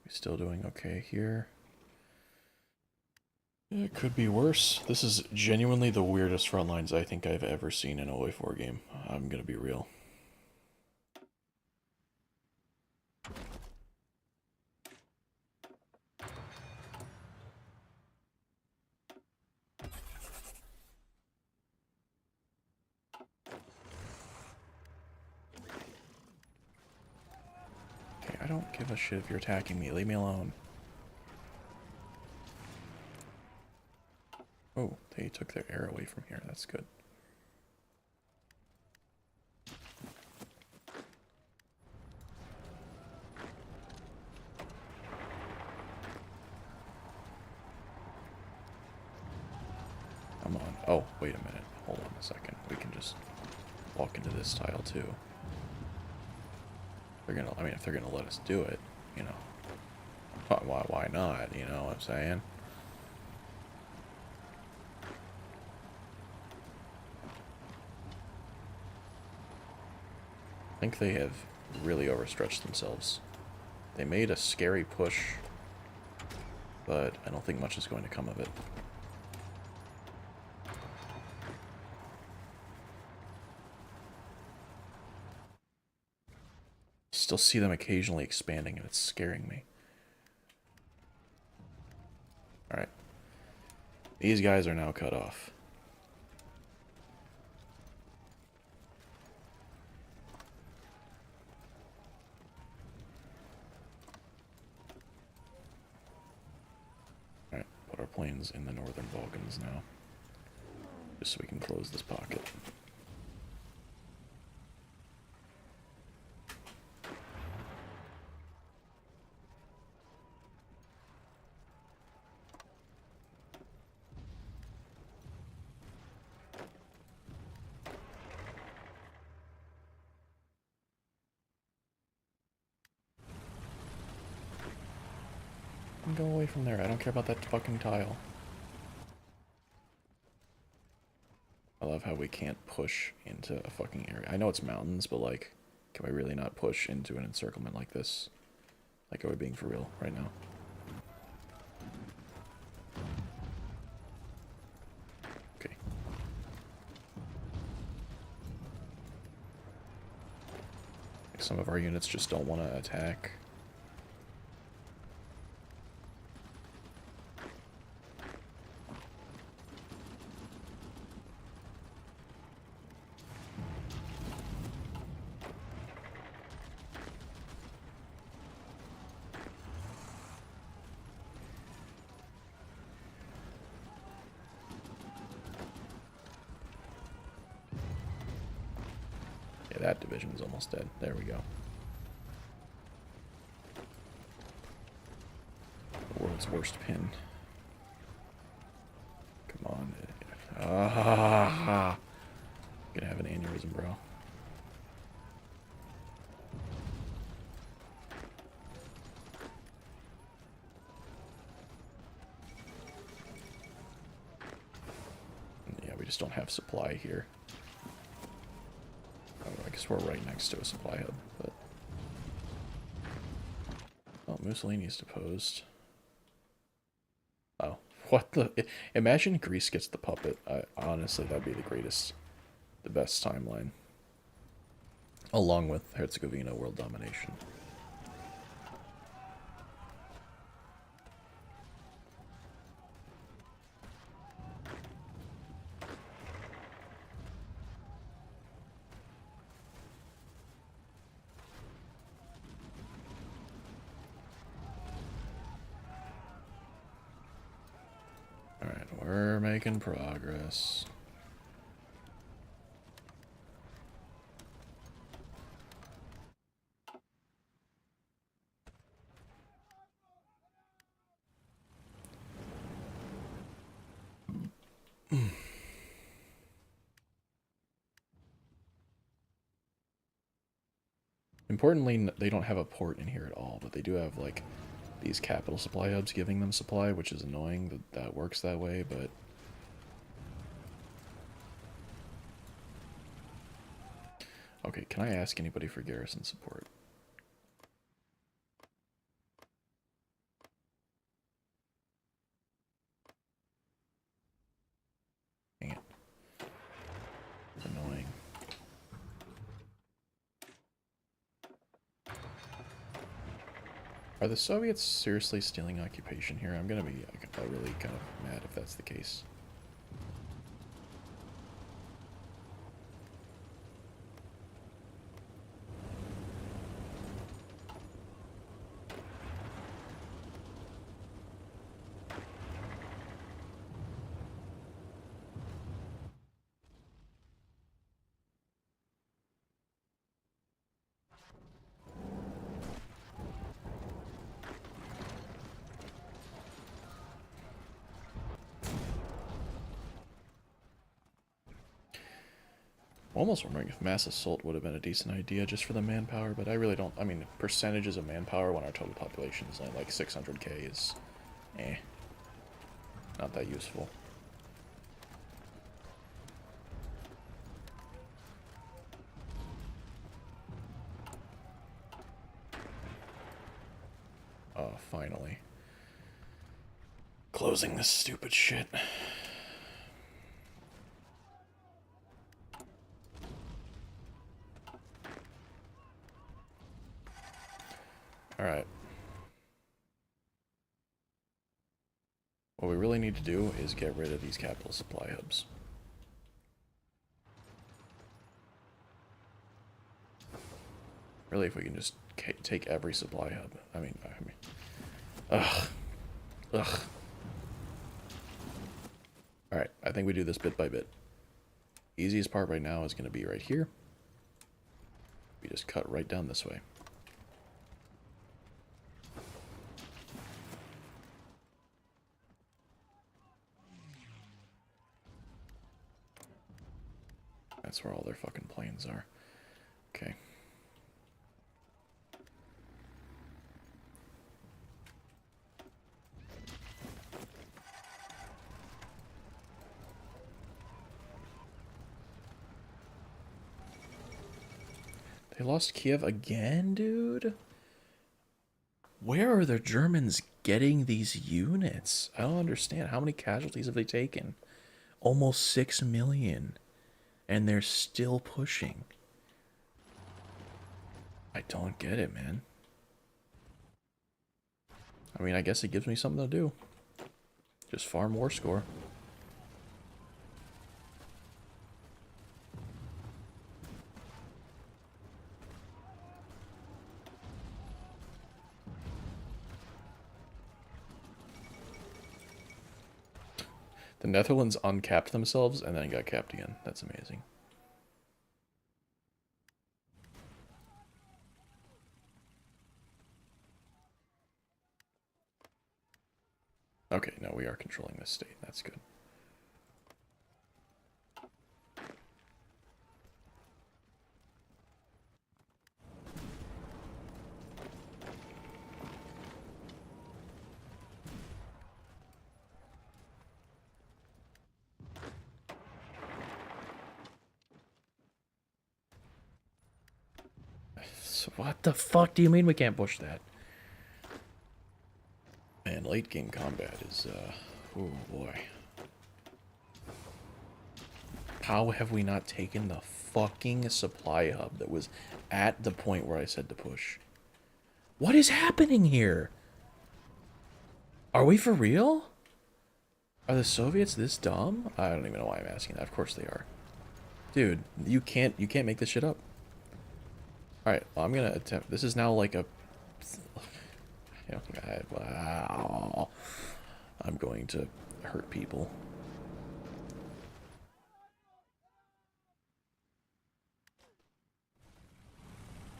We still doing okay here? It could be worse. This is genuinely the weirdest front lines I think I've ever seen in a HOI4 game. I'm gonna be real. Okay, I don't give a shit if you're attacking me. Leave me alone. they took their air away from here. That's good. Come on. Oh, wait a minute. Hold on a second. We can just walk into this tile too. They're gonna, I mean, if they're gonna let us do it, you know. Why not? You know what I'm saying? I think they have really overstretched themselves. They made a scary push, but I don't think much is going to come of it. Still see them occasionally expanding, and it's scaring me. Alright. These guys are now cut off. Alright, put our planes in the northern Balkans now. Just so we can close this pocket. Go away from there. I don't care about that fucking tile. I love how we can't push into a fucking area. I know it's mountains, but like, can we really not push into an encirclement like this? Like, are we being for real right now? Okay. Like some of our units just don't want to attack. That division is almost dead. There we go. The world's worst pin. Come on. Ah, gonna have an aneurysm, bro. Yeah, we just don't have supply here. I guess we're right next to a supply hub, but... Oh, Mussolini's deposed. Oh, what the... Imagine Greece gets the puppet. Honestly, that'd be the greatest, the best timeline. Along with Herzegovina world domination. We're making progress. Importantly, they don't have a port in here at all, but they do have, like, these capital supply hubs giving them supply, which is annoying that that works that way, but... Okay, can I ask anybody for garrison support? Dang it. It's annoying. Are the Soviets seriously stealing occupation here? I'm gonna be really kind of mad if that's the case. almost wondering if mass assault would have been a decent idea just for the manpower, but I really don't. I mean, percentages of manpower when our total population is only like 600k is, not that useful. Oh, finally. Closing this stupid shit. Alright. What we really need to do is get rid of these capital supply hubs. Really, if we can just take every supply hub. I mean, ugh. Ugh. Alright, I think we do this bit by bit. Easiest part right now is going to be right here. We just cut right down this way. That's where all their fucking planes are. Okay. They lost Kiev again, dude? Where are the Germans getting these units? I don't understand. How many casualties have they taken? Almost 6 million. And they're still pushing. I don't get it, man. I mean, I guess it gives me something to do. Just farm war score. The Netherlands uncapped themselves and then got capped again. That's amazing. Okay, no, we are controlling this state. That's good. So what the fuck do you mean we can't push that? Man, late game combat is, oh boy. How have we not taken the fucking supply hub that was at the point where I said to push? What is happening here? Are we for real? Are the Soviets this dumb? I don't even know why I'm asking that. Of course they are. Dude, you can't make this shit up. Alright, well, I'm gonna attempt. This is now like a... Wow. I'm going to hurt people.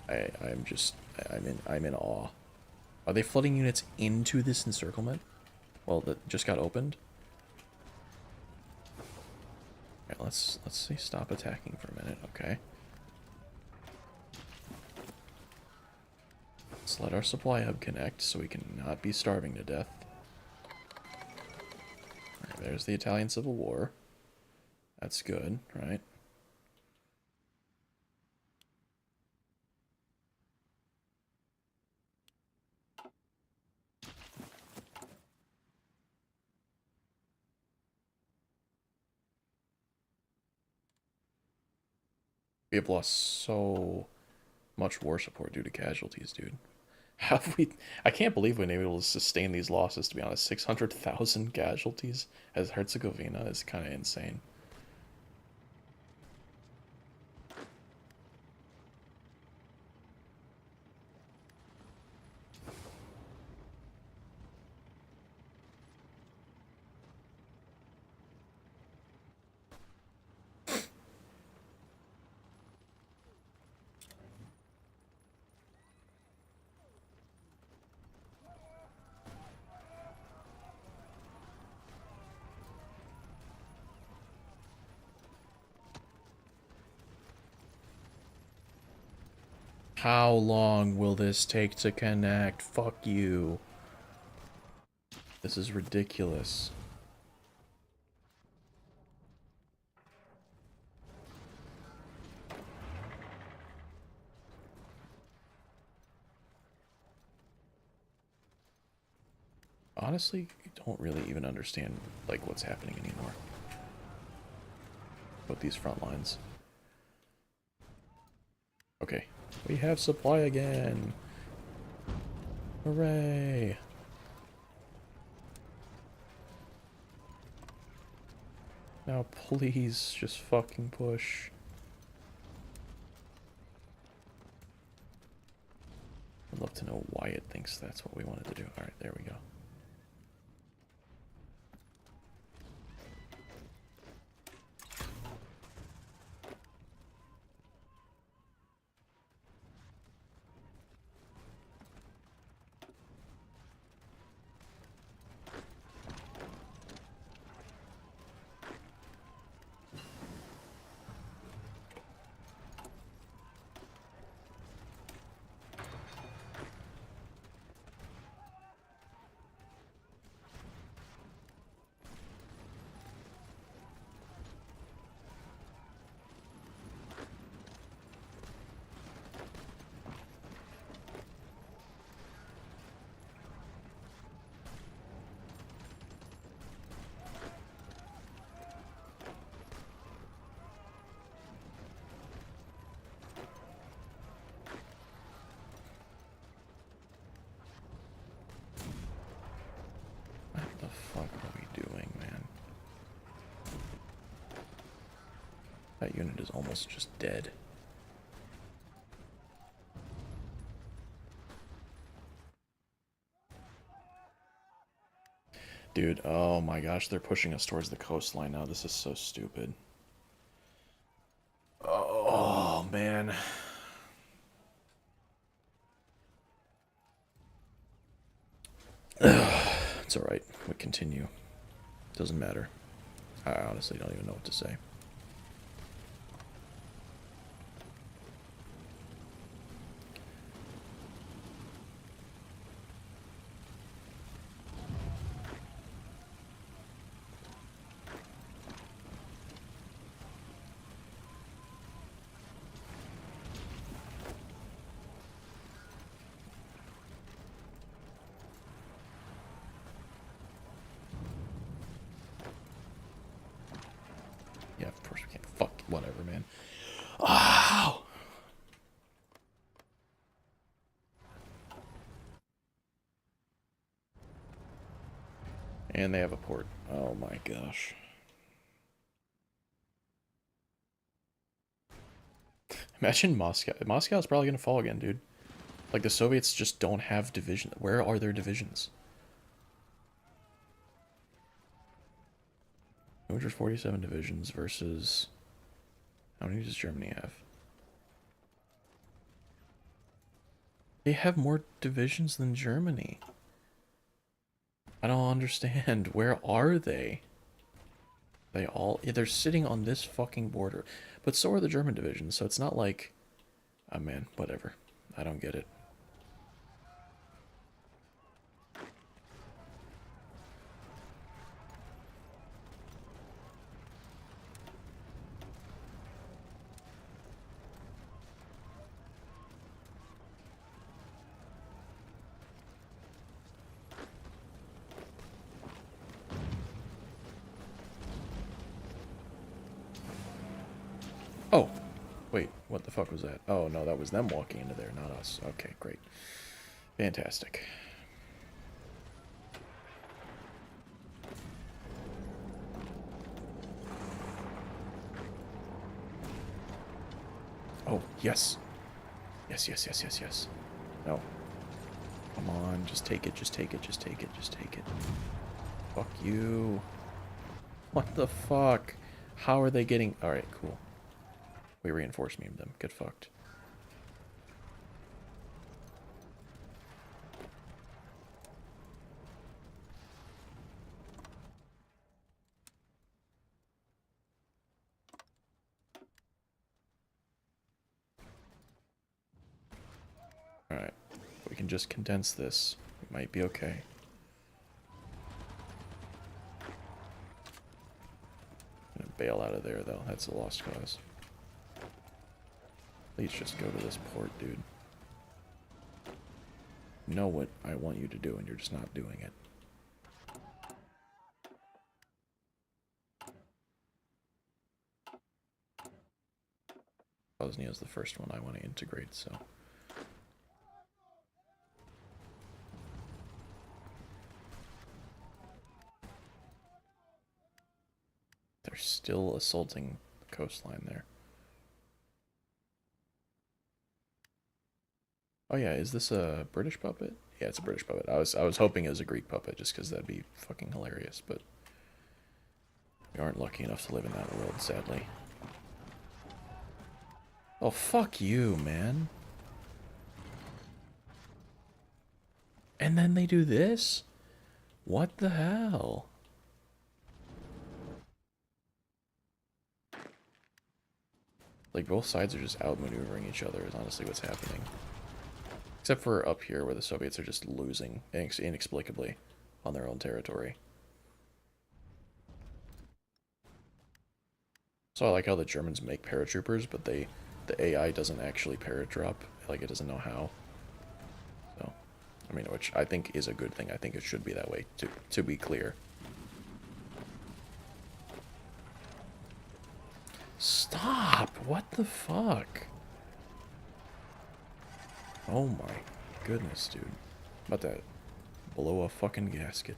I'm in awe. Are they flooding units into this encirclement? Well, that just got opened. Alright, let's see. Stop attacking for a minute, okay. Let's let our supply hub connect so we can not be starving to death. Alright, there's the Italian Civil War. That's good, right? We have lost so much war support due to casualties, dude. Have we... I can't believe we've been able to sustain these losses, to be honest. 600,000 casualties as Herzegovina is kind of insane. How long will this take to connect? Fuck you. This is ridiculous. Honestly, I don't really even understand like what's happening anymore with these front lines. Okay, we have supply again. Hooray! Now please just fucking push. I'd love to know why it thinks that's what we wanted to do. Alright, there we go. What the fuck are we doing, man? That unit is almost just dead. Dude, oh my gosh, they're pushing us towards the coastline now. This is so stupid. Oh, man. It's alright. We continue. Doesn't matter. I honestly don't even know what to say. Yeah, of course we can't. Fuck, whatever, man. Wow. And they have a port. Oh my gosh. Imagine Moscow. Moscow's probably gonna fall again, dude. Like, the Soviets just don't have division. Where are their divisions? 247 divisions versus... How many does Germany have? They have more divisions than Germany. I don't understand. Where are they? They all... Yeah, they're sitting on this fucking border. But so are the German divisions, so it's not like... Oh, man, whatever. I don't get it. Oh, wait, what the fuck was that? Oh, no, that was them walking into there, not us. Okay, great. Fantastic. Oh, yes. Yes, yes, yes, yes, yes. No. Come on, just take it, just take it, just take it, just take it. Fuck you. What the fuck? How are they getting... Alright, cool. We reinforced me them. Get fucked. Alright. We can just condense this. We might be okay. I'm gonna bail out of there, though. That's a lost cause. Please just go to this port, dude. You know what I want you to do, and you're just not doing it. Bosnia is the first one I want to integrate, so... They're still assaulting the coastline there. Oh yeah, is this a British puppet? Yeah, it's a British puppet. I was hoping it was a Greek puppet just because that'd be fucking hilarious, but we aren't lucky enough to live in that world, sadly. Oh, fuck you, man. And then they do this? What the hell? Like, both sides are just outmaneuvering each other is honestly what's happening. Except for up here where the Soviets are just losing inexplicably on their own territory. So I like how the Germans make paratroopers, but the AI doesn't actually paradrop. Like, it doesn't know how. So, I mean, which I think is a good thing. I think it should be that way, to be clear. Stop! What the fuck? Oh my goodness, dude. About to blow a fucking gasket.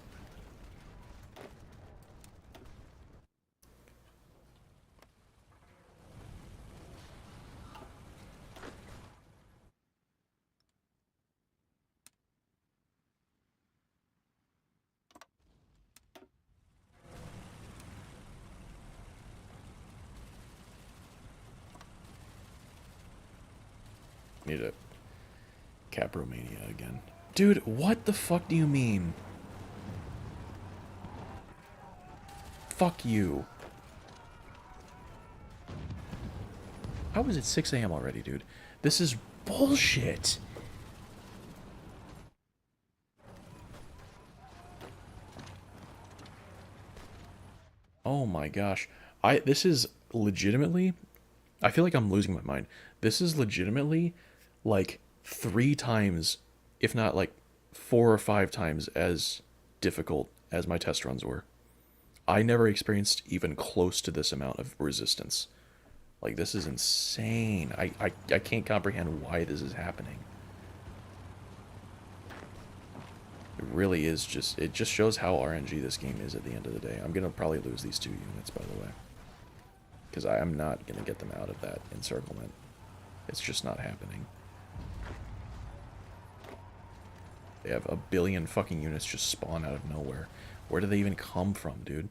Need a Capromania again. Dude, what the fuck do you mean? Fuck you. How is it 6 a.m. already, dude? This is bullshit. Oh my gosh. This is legitimately, I feel like I'm losing my mind. This is legitimately like 3 times, if not like 4 or 5 times as difficult as my test runs were. I never experienced even close to this amount of resistance. Like, this is insane. I can't comprehend why this is happening. It really is just, it just shows how RNG this game is at the end of the day. I'm going to probably lose these 2 units, by the way. Because I am not going to get them out of that encirclement. It's just not happening. They have a billion fucking units just spawn out of nowhere. Where do they even come from, dude?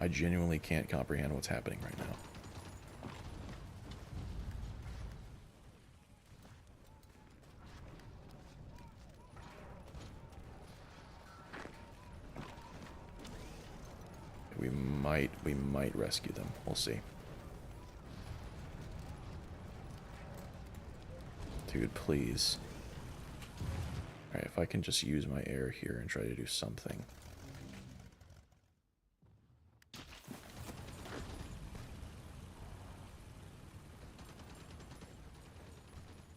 I genuinely can't comprehend what's happening right now. We might rescue them. We'll see. Dude, please. Alright, if I can just use my air here and try to do something.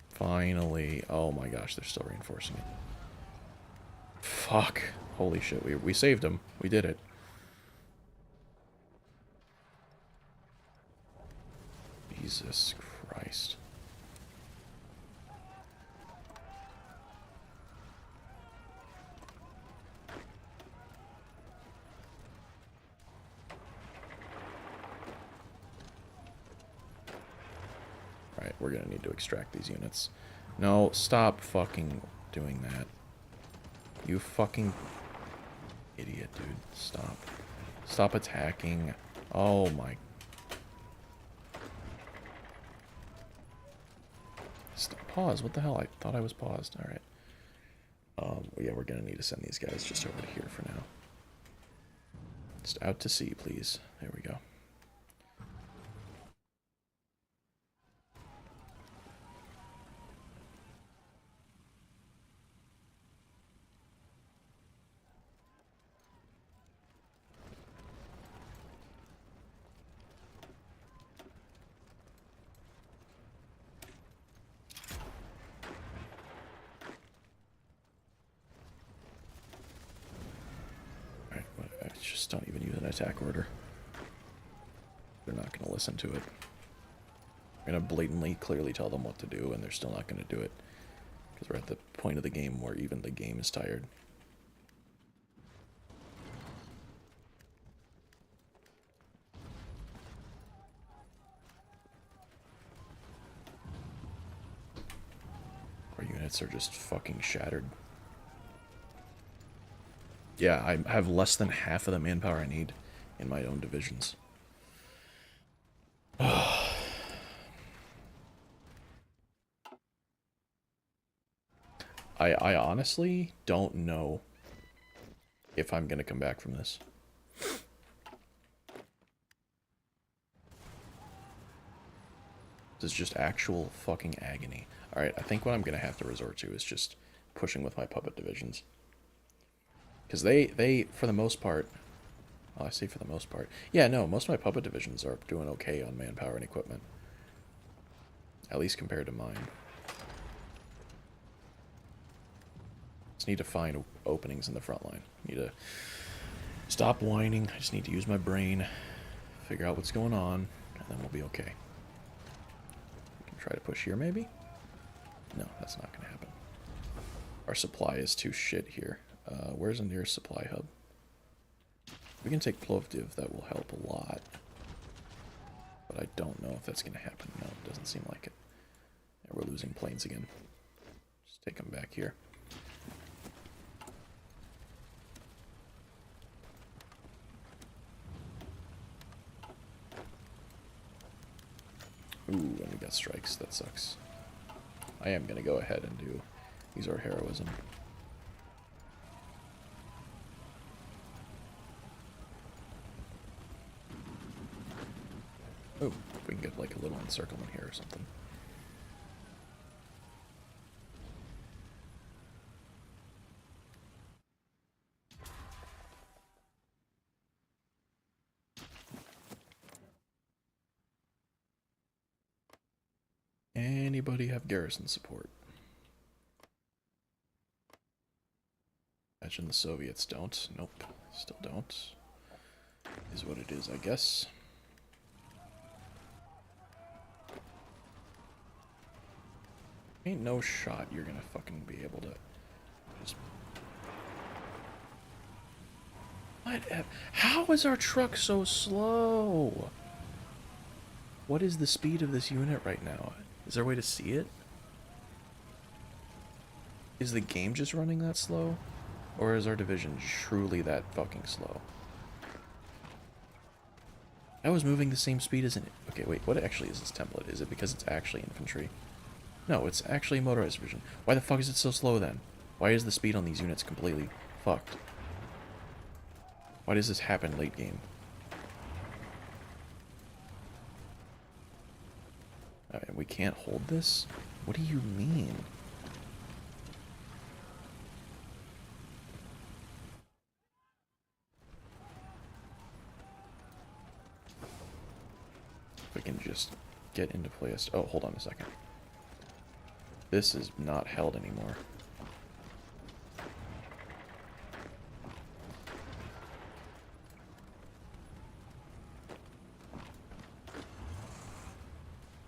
Finally. Oh my gosh, they're still reinforcing it. Fuck. Holy shit, we saved him. We did it. Jesus Christ. Alright, we're gonna need to extract these units. No, stop fucking doing that. You fucking idiot, dude. Stop. Stop attacking. Oh my. Pause. What the hell? I thought I was paused. Alright. Yeah, we're gonna need to send these guys just over here for now. Just out to sea, please. There we go. just don't even use an attack order. They're not going to listen to it. I'm going to blatantly, clearly tell them what to do, and they're still not going to do it. Because we're at the point of the game where even the game is tired. Our units are just fucking shattered. Yeah, I have less than half of the manpower I need in my own divisions. I honestly don't know if I'm gonna come back from this. This is just actual fucking agony. Alright, I think what I'm gonna have to resort to is just pushing with my puppet divisions. Because they, for the most part... Oh, I say for the most part. Yeah, no, most of my puppet divisions are doing okay on manpower and equipment. At least compared to mine. Just need to find openings in the front line. Need to stop whining. I just need to use my brain, figure out what's going on, and then we'll be okay. We can try to push here, maybe? No, that's not going to happen. Our supply is too shit here. Where's the nearest supply hub? We can take Plovdiv, that will help a lot. But I don't know if that's going to happen. No, it doesn't seem like it. Yeah, we're losing planes again. Just take them back here. Ooh, and we got strikes. That sucks. I am going to go ahead and use our heroism. Oh, we can get like a little encirclement here or something. Anybody have garrison support? Imagine the Soviets don't. Nope, still don't. Is what it is, I guess. Ain't no shot you're gonna fucking be able to just... What? How is our truck so slow? What is the speed of this unit right now? Is there a way to see it? Is the game just running that slow? Or is our division truly that fucking slow? I was moving the same speed as an... Okay, wait, what actually is this template? Is it because it's actually infantry? No, it's actually motorized division. Why the fuck is it so slow then? Why is the speed on these units completely fucked? Why does this happen late game? We can't hold this? What do you mean? If we can just get into place. Oh, hold on a second. This is not held anymore.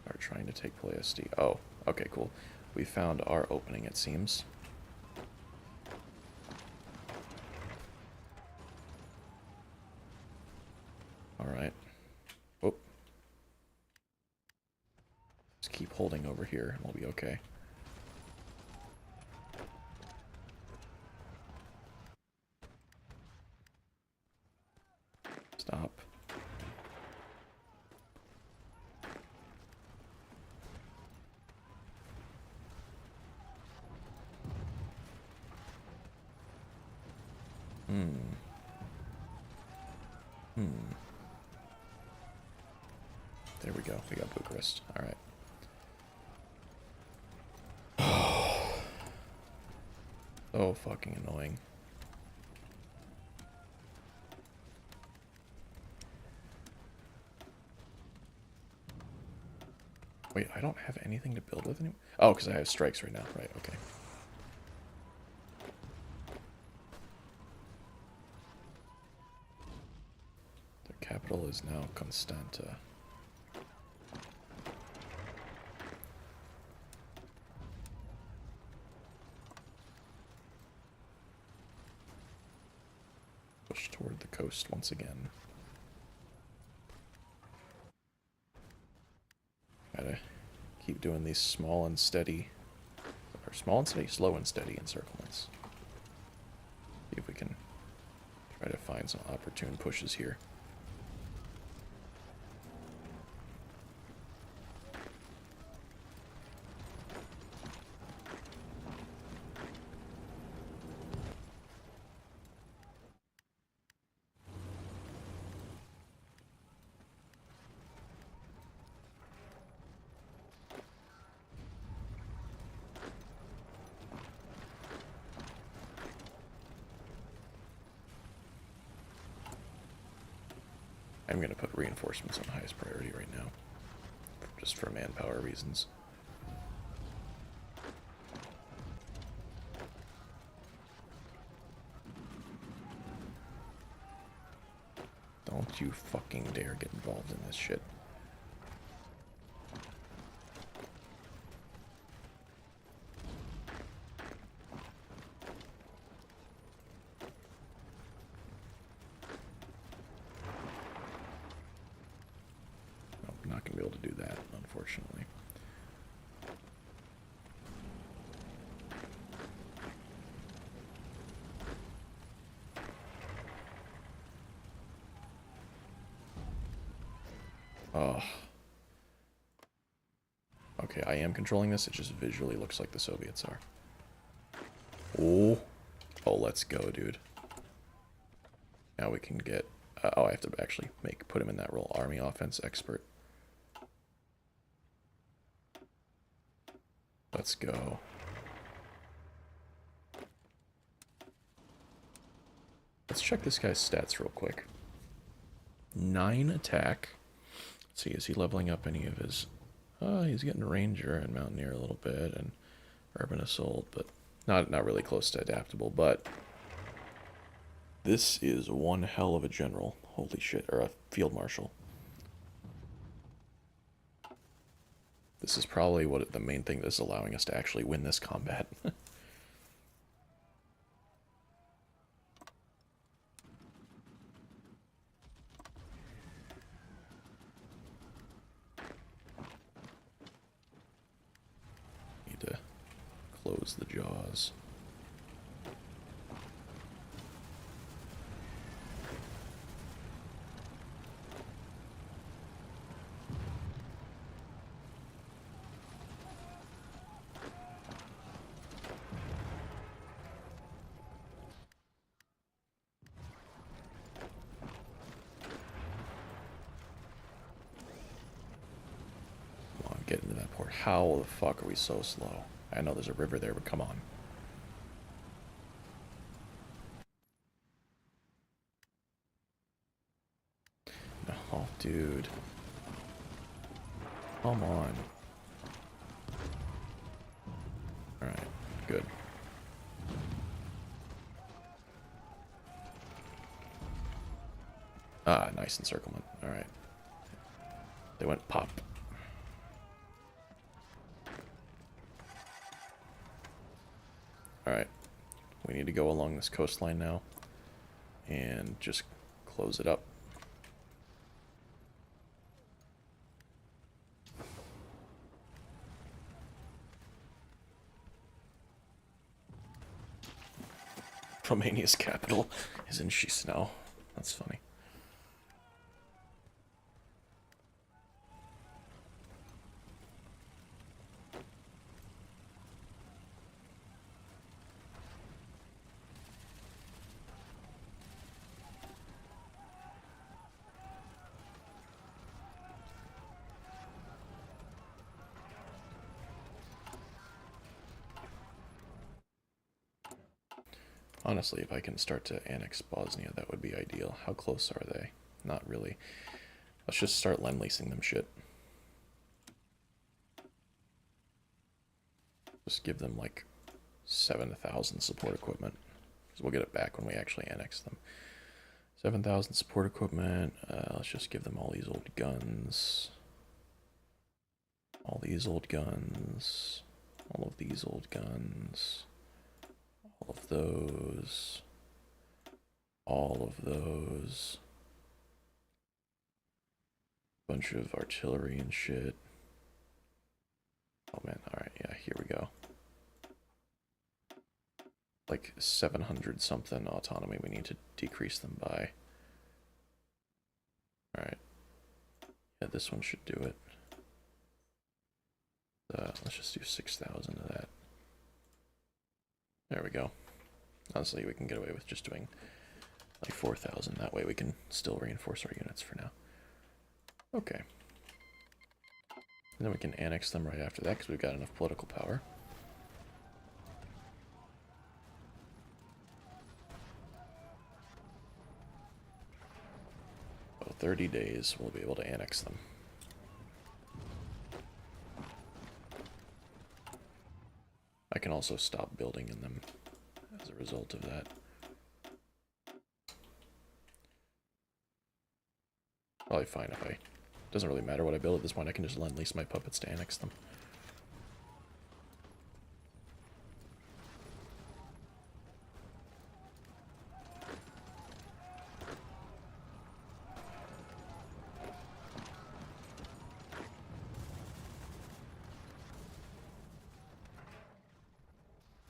Are trying to take Playesti. Oh, okay, cool. We found our opening, it seems. Alright. Oh. Just keep holding over here and we'll be okay. Stop. There we go. We got Bucharest. Alright. Oh, fucking annoying. Wait, I don't have anything to build with anymore? Oh, because I have strikes right now. Right, okay. capital is now Constanta. Push toward the coast once again. Gotta keep doing these small and steady, or small and steady, slow and steady encirclements. See if we can try to find some opportune pushes here. I'm going to put reinforcements on highest priority right now, just for manpower reasons. Don't you fucking dare get involved in this shit. Not going to be able to do that, unfortunately. Oh. Okay, I am controlling this. It just visually looks like the Soviets are. Oh. Oh, let's go, dude. Now we can get... oh, I have to actually put him in that role. Army offense expert. Let's go. Let's check this guy's stats real quick. 9 attack. Let's see, is he leveling up any of his... oh, he's getting Ranger and Mountaineer a little bit, and Urban Assault, but not really close to adaptable, but... this is one hell of a general. Holy shit, or a field marshal. This is probably what the main thing that's allowing us to actually win this combat. Need to close the jaws. Get into that port. How the fuck are we so slow? I know there's a river there, but come on. Oh, dude. Come on. Alright, good. Ah, nice encirclement. Alright. They went pop. Alright, we need to go along this coastline now and just close it up. Romania's capital is in Chisinau. That's funny. Honestly, if I can start to annex Bosnia, that would be ideal. How close are they? Not really. Let's just start lend-leasing them shit. Just give them like 7,000 support equipment. Because we'll get it back when we actually annex them. 7,000 support equipment. Let's just give them all these old guns. All these old guns. All of these old guns. All of those. All of those. Bunch of artillery and shit. Oh man, alright, yeah, here we go. Like 700 something autonomy we need to decrease them by. Alright. Yeah, this one should do it. Let's just do 6,000 of that. There we go. Honestly, we can get away with just doing like 4,000. That way we can still reinforce our units for now. Okay. And then we can annex them right after that because we've got enough political power. So 30 days we'll be able to annex them. I can also stop building in them as a result of that. Probably fine if I... Doesn't really matter what I build at this point, I can just lend lease my puppets to annex them.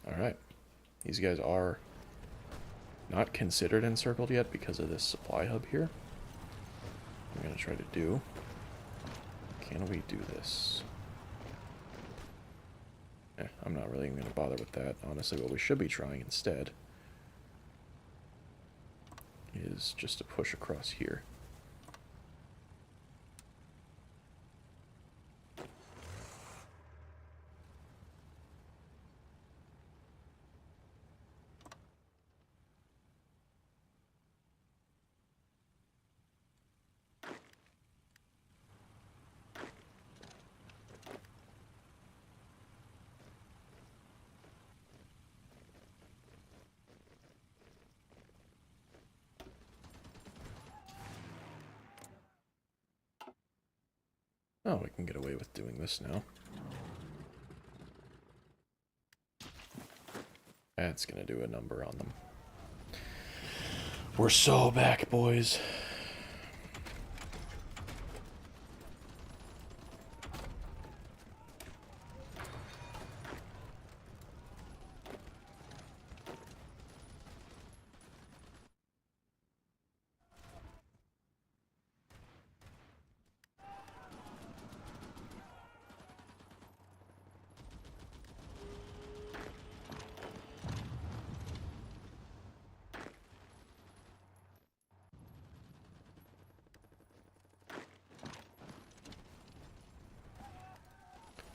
Alright. These guys are not considered encircled yet because of this supply hub here. I'm going to try to do... Can we do this? I'm not really going to bother with that. Honestly, what we should be trying instead is just to push across here. Oh, we can get away with doing this now. That's gonna do a number on them. We're so back, boys.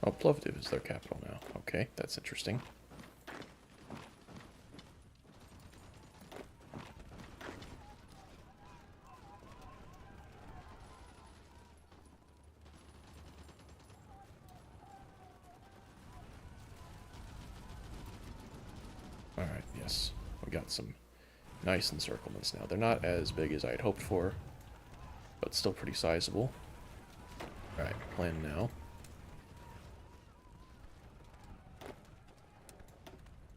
Oh, Plovdiv is their capital now. Okay, that's interesting. Alright, yes. We got some nice encirclements now. They're not as big as I'd hoped for, but still pretty sizable. Alright, plan now.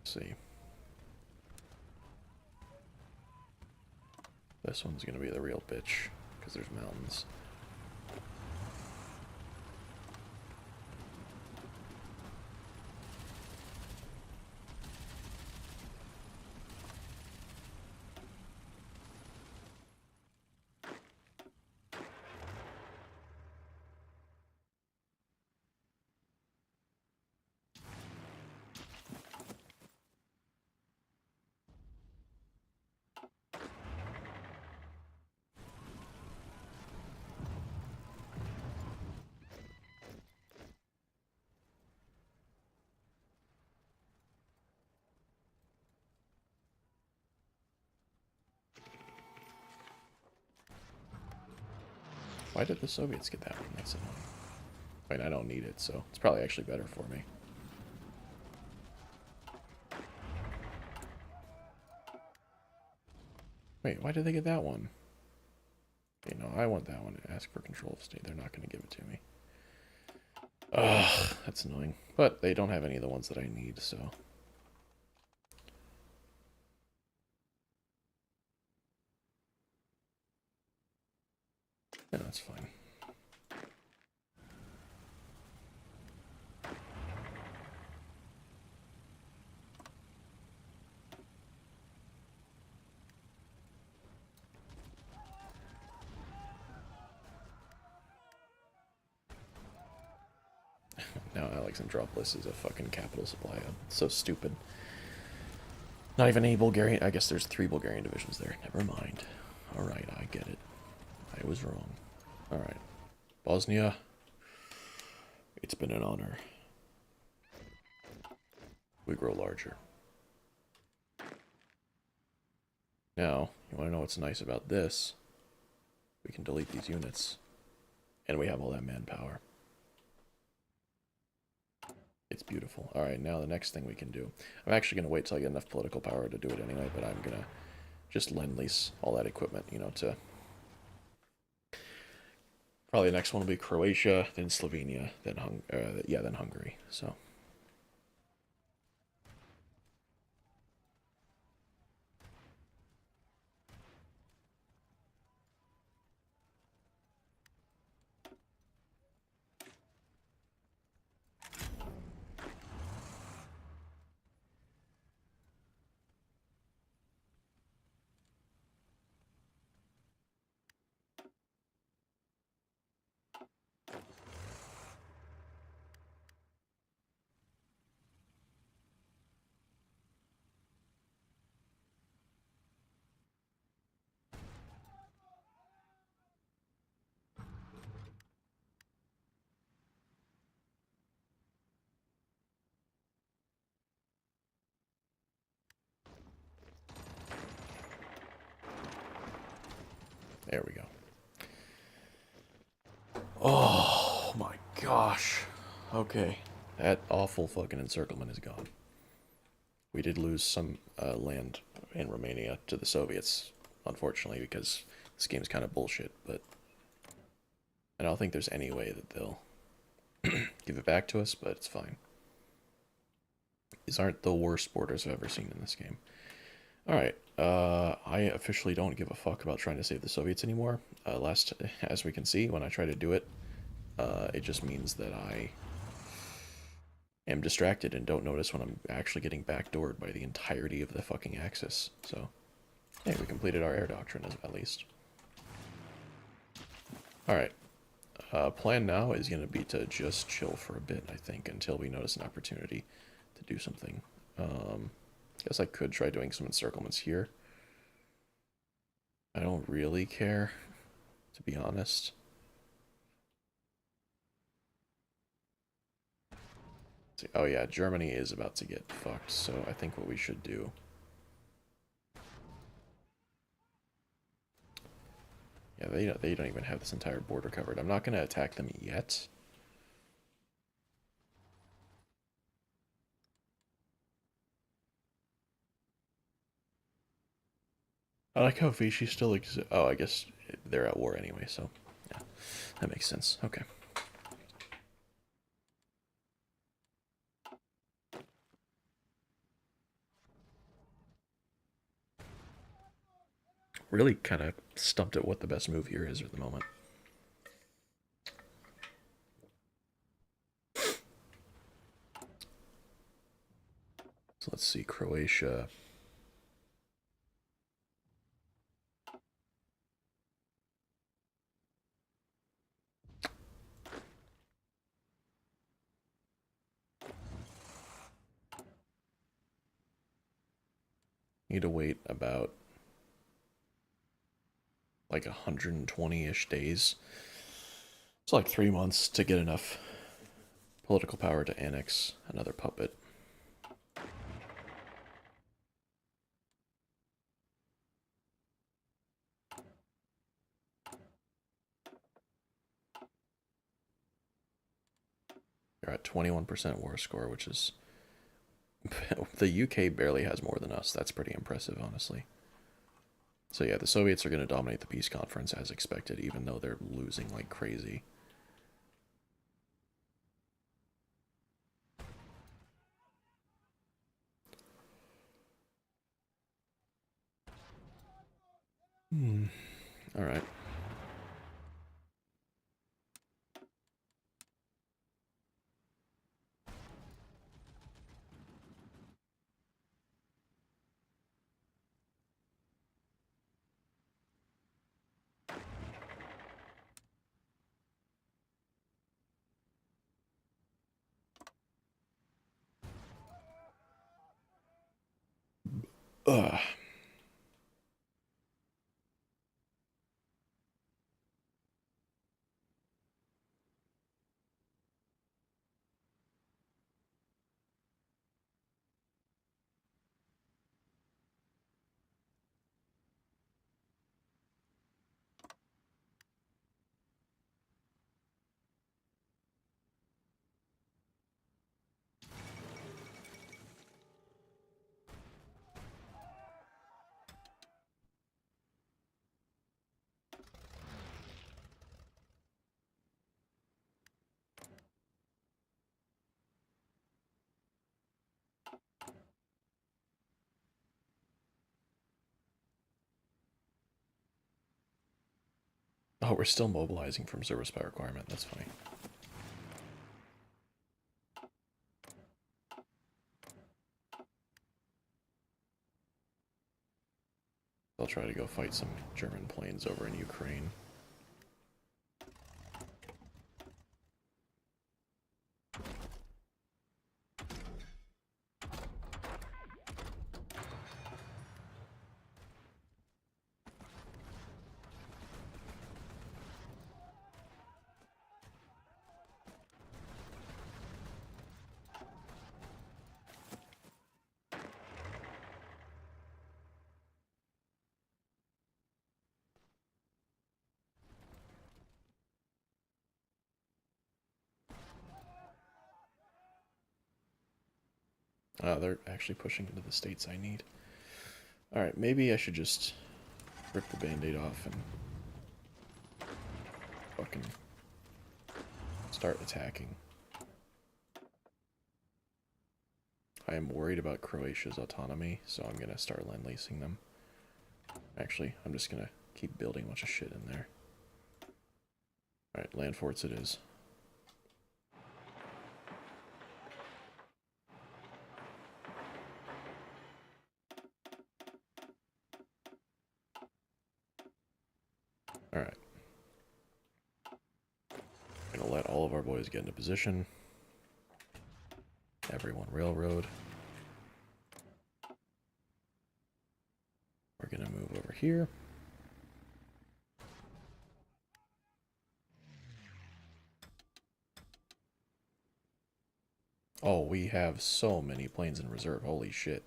See. This one's gonna be the real bitch, because there's mountains. Why did the Soviets get that one? That's annoying. Wait, I don't need it, so it's probably actually better for me. Wait, why did they get that one? Okay, no, I want that one. Ask for control of state. They're not going to give it to me. Ugh, that's annoying. But they don't have any of the ones that I need, so... yeah, that's fine. Now Alexandropolis is a fucking capital supply hub. It's so stupid. Not even any Bulgarian... I guess there's 3 Bulgarian divisions there. Never mind. Alright, I get it. I was wrong. Alright. Bosnia. It's been an honor. We grow larger. Now, you want to know what's nice about this? We can delete these units. And we have all that manpower. It's beautiful. Alright, now the next thing we can do. I'm actually going to wait till I get enough political power to do it anyway, but I'm going to just lend-lease all that equipment, you know, to... probably the next one will be Croatia, then Slovenia, then then Hungary, so... there we go. Oh my gosh. Okay. That awful fucking encirclement is gone. We did lose some land in Romania to the Soviets, unfortunately, because this game's kind of bullshit, but I don't think there's any way that they'll give it back to us, but it's fine. These aren't the worst borders I've ever seen in this game. Alright, I officially don't give a fuck about trying to save the Soviets anymore. As we can see, when I try to do it, it just means that I am distracted and don't notice when I'm actually getting backdoored by the entirety of the fucking Axis. So, hey, we completed our air doctrine at least. Alright, plan now is going to be to just chill for a bit, I think, until we notice an opportunity to do something. Guess I could try doing some encirclements here. I don't really care, to be honest. Oh yeah, Germany is about to get fucked, so I think what we should do... yeah, they don't even have this entire border covered. I'm not going to attack them yet. I like how Vichy still exists. Oh, I guess they're at war anyway, so yeah, that makes sense. Okay. Really kind of stumped at what the best move here is at the moment. So let's see, Croatia. Need to wait about like 120-ish days. It's like 3 months to get enough political power to annex another puppet. They're at 21% war score, which is... the UK barely has more than us. That's pretty impressive, honestly. So yeah, the Soviets are going to dominate the peace conference as expected, even though they're losing like crazy. All right. Ugh. Oh, we're still mobilizing from service by requirement. That's funny. I'll try to go fight some German planes over in Ukraine. They're actually pushing into the states I need. Alright, maybe I should just rip the band-aid off and fucking start attacking. I am worried about Croatia's autonomy, so I'm gonna start lend-leasing them. Actually, I'm just gonna keep building a bunch of shit in there. Alright, land forts it is. Alright. Gonna let all of our boys get into position. Everyone railroad. We're gonna move over here. Oh, we have so many planes in reserve. Holy shit.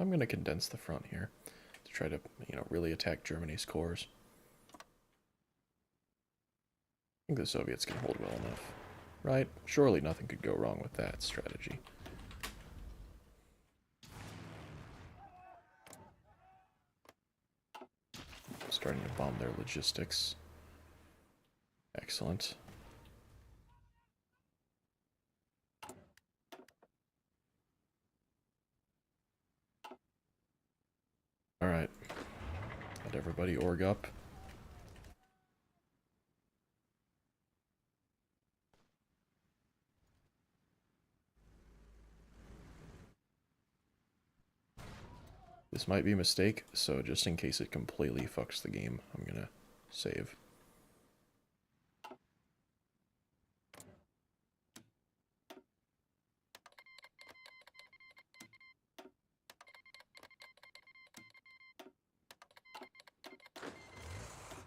I'm gonna condense the front here to try to, really attack Germany's cores. I think the Soviets can hold well enough, right? Surely nothing could go wrong with that strategy. Starting to bomb their logistics. Excellent. Alright. Let everybody org up. This might be a mistake, so just in case it completely fucks the game, I'm gonna save.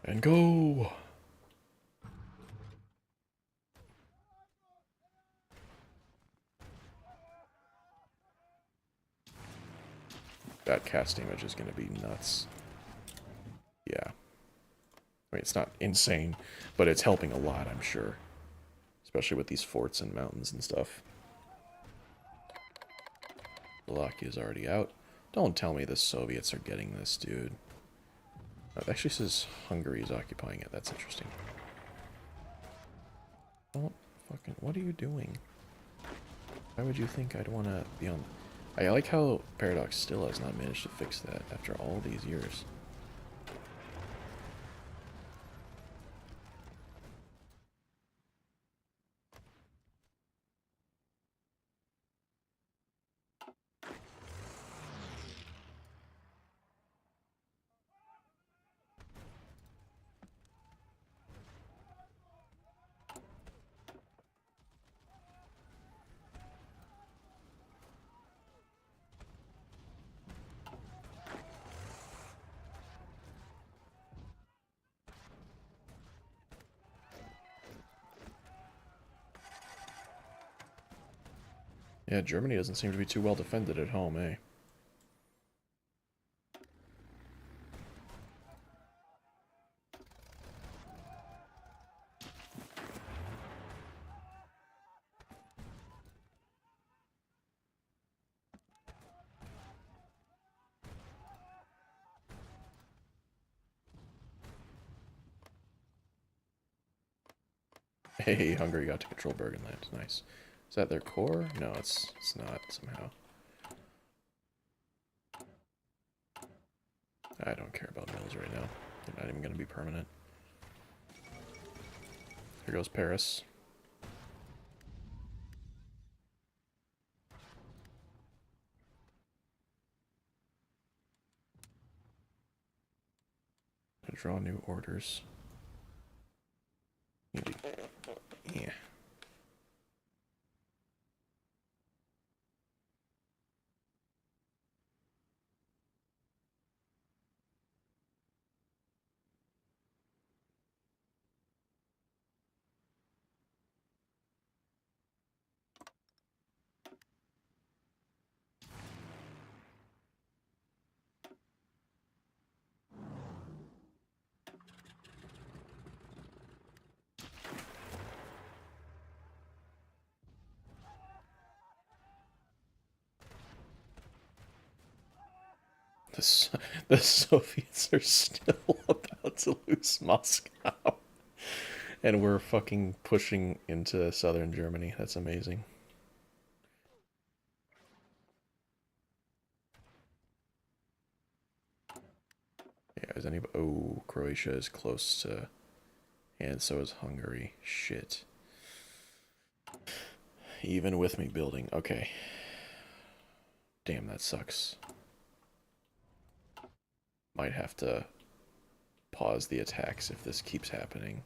And go! that cast damage is going to be nuts. Yeah. I mean, it's not insane, but it's helping a lot, I'm sure. Especially with these forts and mountains and stuff. Slovakia is already out. Don't tell me the Soviets are getting this, dude. It actually says Hungary is occupying it. That's interesting. Don't fucking... What are you doing? Why would you think I'd want to be on... I like how Paradox still has not managed to fix that after all these years. Yeah, Germany doesn't seem to be too well defended at home, eh? Hey, Hungary got to control Burgenland. Nice. Is that their core? No, it's not somehow. I don't care about mills right now. They're not even going to be permanent. Here goes Paris. Draw new orders. Yeah. The Soviets are still about to lose Moscow. And we're fucking pushing into southern Germany. That's amazing. Yeah, is anybody... Oh, Croatia is close to... And so is Hungary. Shit. Even with me building. Okay. Damn, that sucks. Might have to pause the attacks if this keeps happening.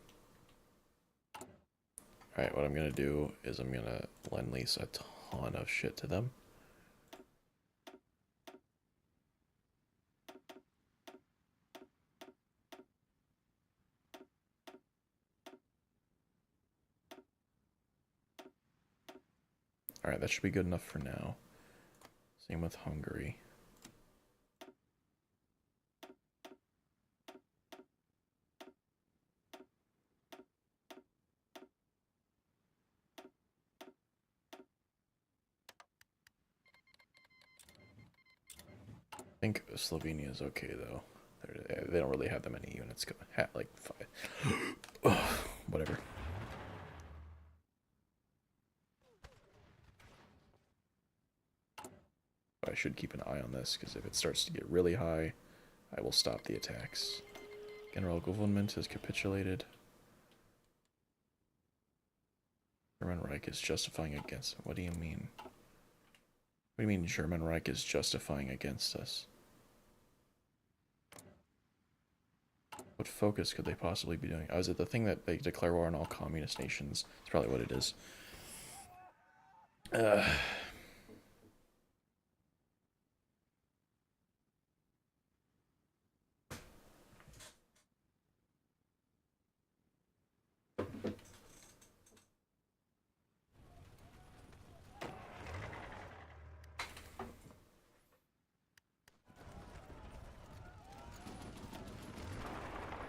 Alright, what I'm gonna do is I'm gonna lend lease a ton of shit to them. Alright, that should be good enough for now. Same with Hungary. I think Slovenia is okay though. They don't really have that many units. Like 5. Whatever. But I should keep an eye on this because if it starts to get really high, I will stop the attacks. General government has capitulated. German Reich is justifying against. What do you mean? What do you mean German Reich is justifying against us? What focus could they possibly be doing? Oh, is it the thing that they declare war on all communist nations? That's probably what it is.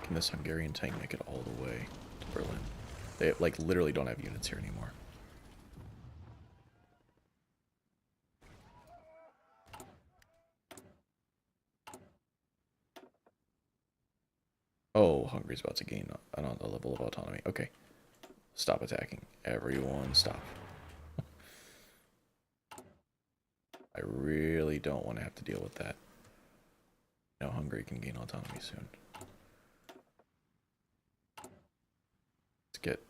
Can this Hungarian tank make it all the way to Berlin? They, like, literally don't have units here anymore. Oh, Hungary's about to gain a level of autonomy. Okay. Stop attacking. Everyone stop. I really don't want to have to deal with that. Now Hungary can gain autonomy soon.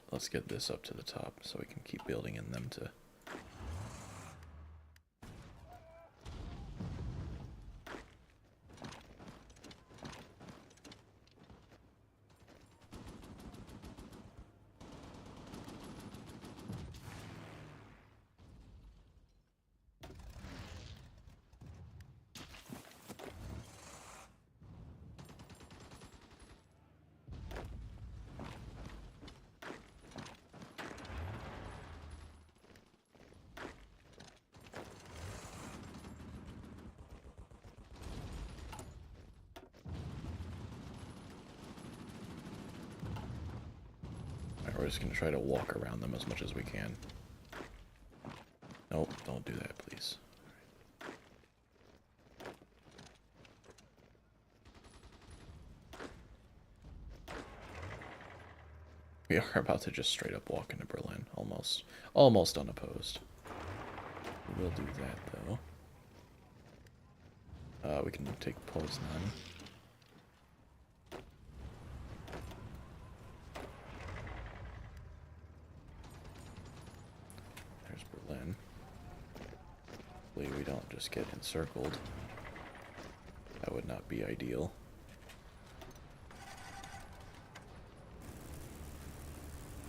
Let's get this up to the top so we can keep building in them to. We're just going to try to walk around them as much as we can. Nope, don't do that, please. We are about to just straight up walk into Berlin, almost unopposed. We'll do that, though. We can take Poznan. We don't just get encircled. That would not be ideal.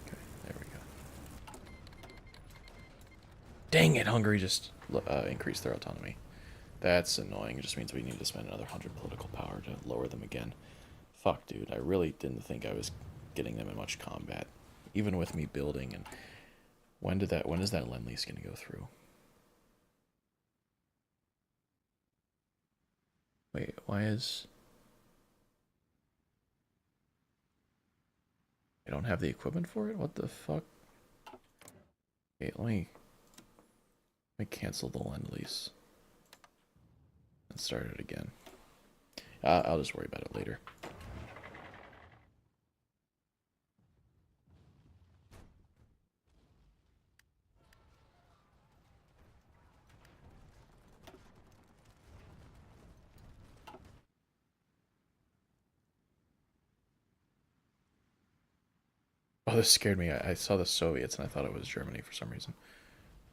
Okay, there we go. Dang it, Hungary just increased their autonomy. That's annoying. It just means we need to spend another 100 political power to lower them again. Fuck, dude. I really didn't think I was getting them in much combat. Even with me building. And when is that Lend-Lease going to go through? Wait, why is... I don't have the equipment for it? What the fuck? Okay, let me cancel the Lend-Lease. And start it again. I'll just worry about it later. Oh, this scared me. I saw the Soviets and I thought it was Germany for some reason.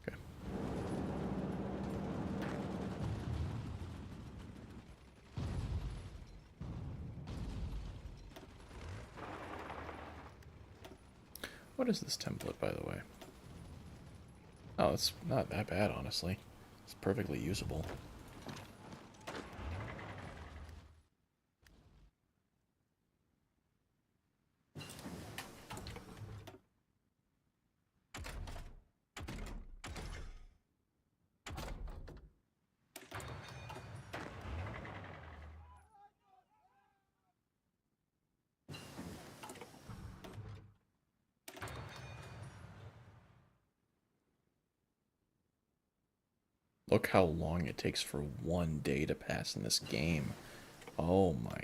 Okay. What is this template, by the way? Oh, it's not that bad, honestly. It's perfectly usable. Look how long it takes for one day to pass in this game. Oh my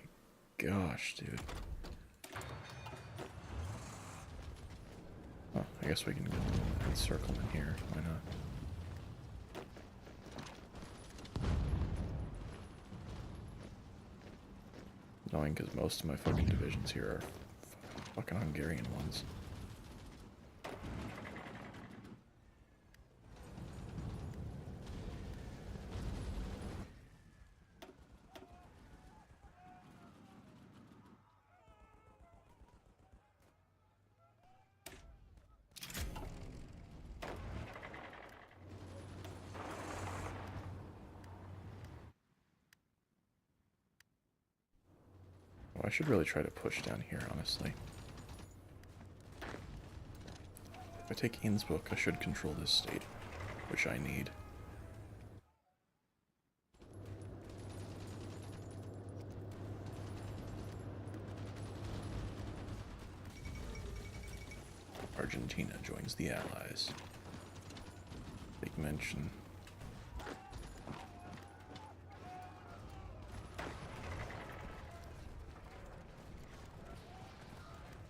gosh, dude. Oh, I guess we can go encircle in here. Why not? Annoying because most of my fucking divisions here are fucking Hungarian ones. I should really try to push down here, honestly. If I take Innsbruck, I should control this state, which I need. Argentina joins the Allies. Big mention.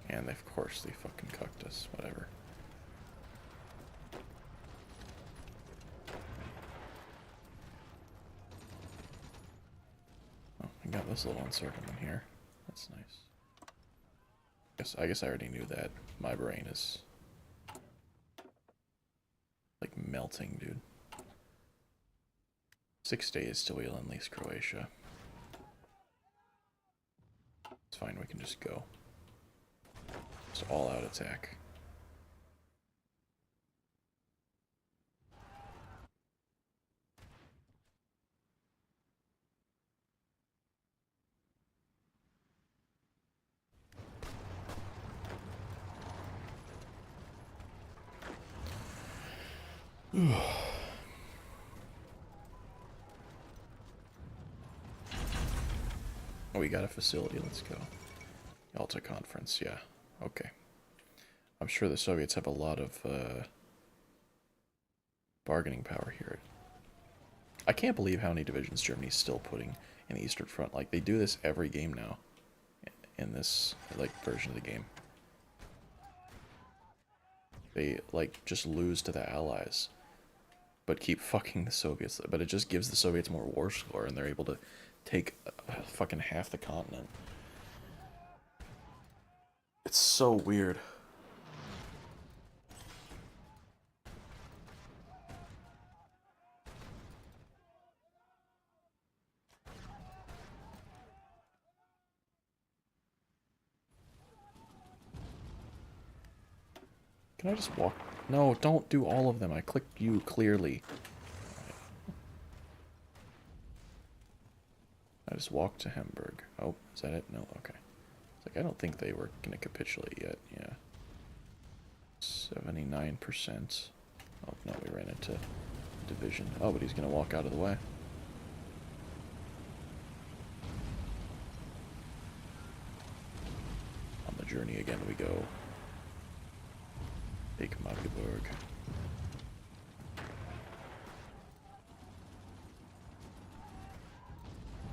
And of course they fucking cucked us. Whatever. Oh, I got this little encirclement here. That's nice. I guess I already knew that. My brain is like melting, dude. 6 days till we unleash Croatia. It's fine, we can just go. It's all out attack. Oh, we got a facility, let's go. Yalta Conference, yeah. Okay. I'm sure the Soviets have a lot of bargaining power here. I can't believe how many divisions Germany's still putting in the Eastern Front. Like, they do this every game now. In this, like, version of the game. They, like, just lose to the Allies. But keep fucking the Soviets. But it just gives the Soviets more war score, and they're able to take fucking half the continent. It's so weird. Can I just walk? No, don't do all of them. I clicked you clearly. I just walked to Hamburg. Oh, is that it? No, okay. It's like, I don't think they were going to capitulate yet. Yeah. 79%. Oh, no, we ran into division. Oh, but he's going to walk out of the way. On the journey again we go. Take Magdeburg.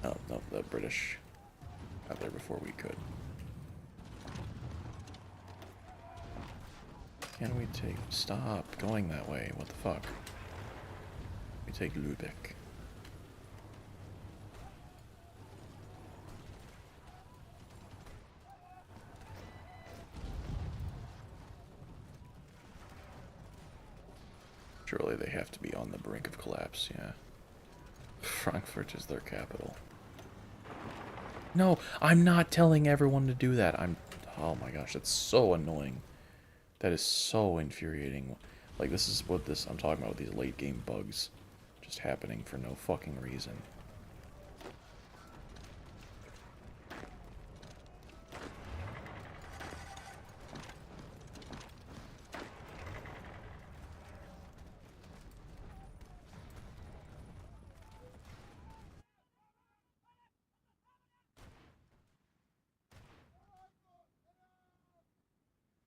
Oh, no, the British got there before we could. Can we take... Stop going that way. What the fuck? We take Lübeck. Surely they have to be on the brink of collapse, yeah. Frankfurt is their capital. No, I'm not telling everyone to do that. Oh my gosh, that's so annoying. That is so infuriating. Like, this is what I'm talking about with these late game bugs. Just happening for no fucking reason.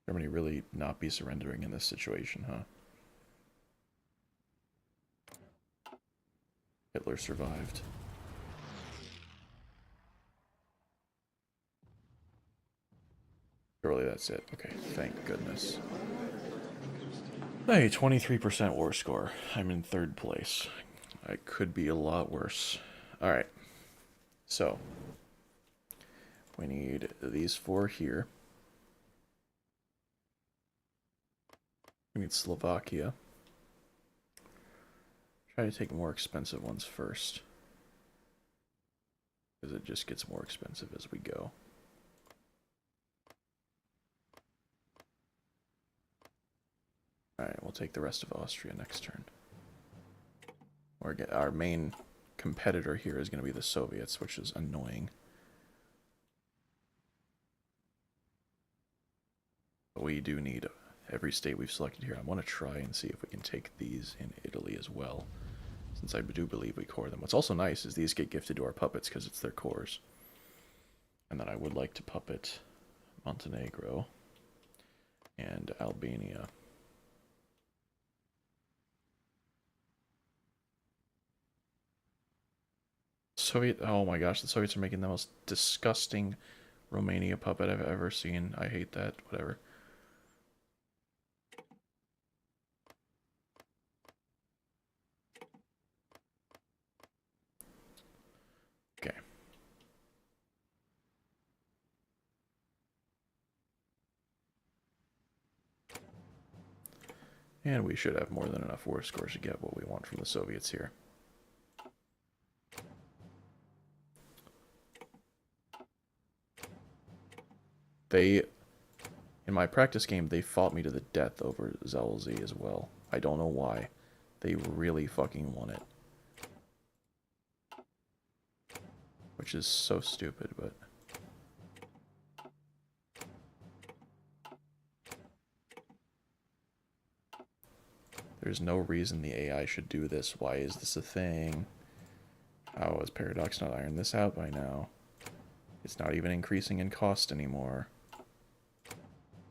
Germany really not be surrendering in this situation, huh? Hitler survived. Surely that's it. Okay, thank goodness. Hey, 23% war score. I'm in 3rd place. I could be a lot worse. Alright. So, we need these 4 here. We need Slovakia. Try to take more expensive ones first. Because it just gets more expensive as we go. Alright, we'll take the rest of Austria next turn. Our main competitor here is going to be the Soviets, which is annoying. But we do need every state we've selected here. I want to try and see if we can take these in Italy as well, since I do believe we core them. What's also nice is these get gifted to our puppets because it's their cores. And then I would like to puppet Montenegro and Albania. Soviet, oh my gosh, the Soviets are making the most disgusting Romania puppet I've ever seen. I hate that, whatever. Okay. And we should have more than enough war scores to get what we want from the Soviets here. They, in my practice game, they fought me to the death over Zelzy as well. I don't know why. They really fucking won it. Which is so stupid, but... There's no reason the AI should do this. Why is this a thing? How has Paradox not ironed this out by now? It's not even increasing in cost anymore.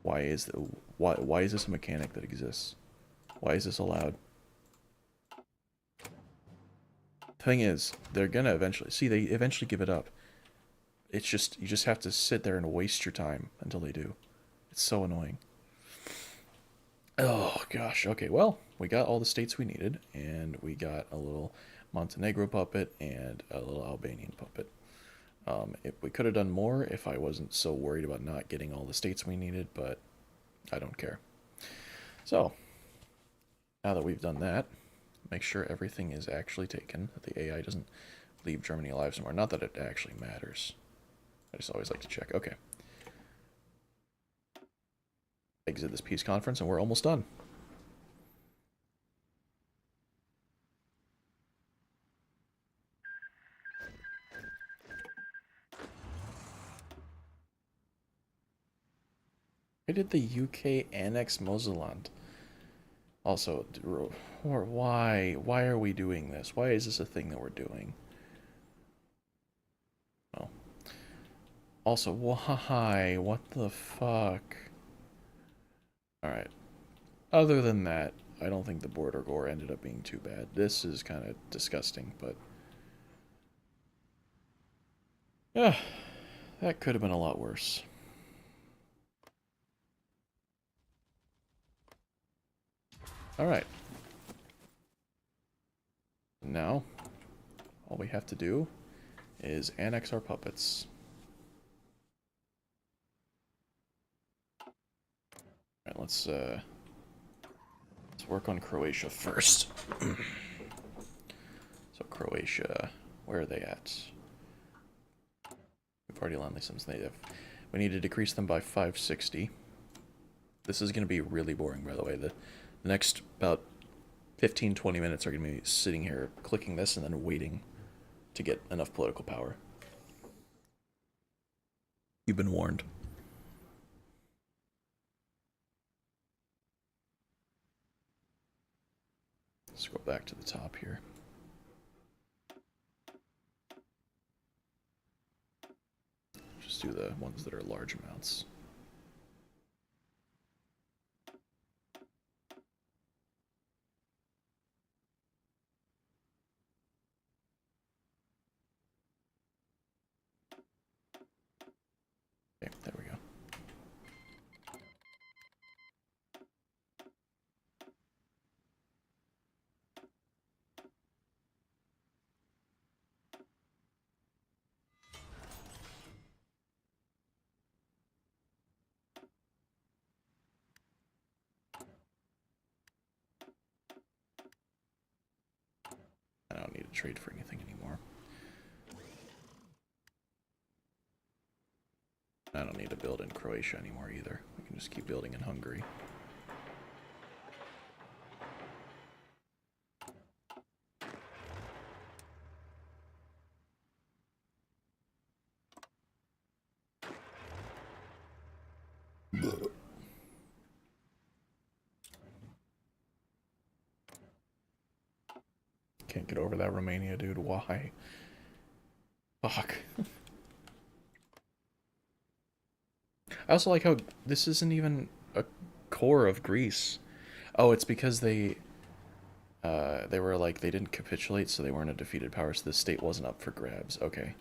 Why is this a mechanic that exists? Why is this allowed? The thing is, they're gonna eventually... See, they eventually give it up. It's just... You just have to sit there and waste your time until they do. It's so annoying. Oh, gosh. Okay, well, we got all the states we needed, and we got a little Montenegro puppet and a little Albanian puppet. If we could have done more if I wasn't so worried about not getting all the states we needed, but I don't care. So, now that we've done that, make sure everything is actually taken, that the AI doesn't leave Germany alive somewhere. Not that it actually matters. I just always like to check. Okay. Exit this peace conference, and we're almost done. Why did the UK annex Moselland? Also, why are we doing this? Why is this a thing that we're doing? Well, also, why? What the fuck? Alright. Other than that, I don't think the border gore ended up being too bad. This is kind of disgusting, but... Yeah, that could have been a lot worse. Alright. Now, all we have to do is annex our puppets. Alright, let's work on Croatia first. So Croatia, where are they at? We've already landed since native. We need to decrease them by 560. This is going to be really boring, by the way. The next about 15-20 minutes are going to be sitting here clicking this and then waiting to get enough political power. You've been warned. Let's go back to the top here. Just do the ones that are large amounts. Okay, there we go. I don't need to trade for anything anymore. I don't need to build in Croatia anymore either. We can just keep building in Hungary. Can't get over that Romania, dude. Why? Fuck. I also like how this isn't even a core of Greece. Oh, it's because they were like they didn't capitulate, so they weren't a defeated power, so the state wasn't up for grabs. Okay.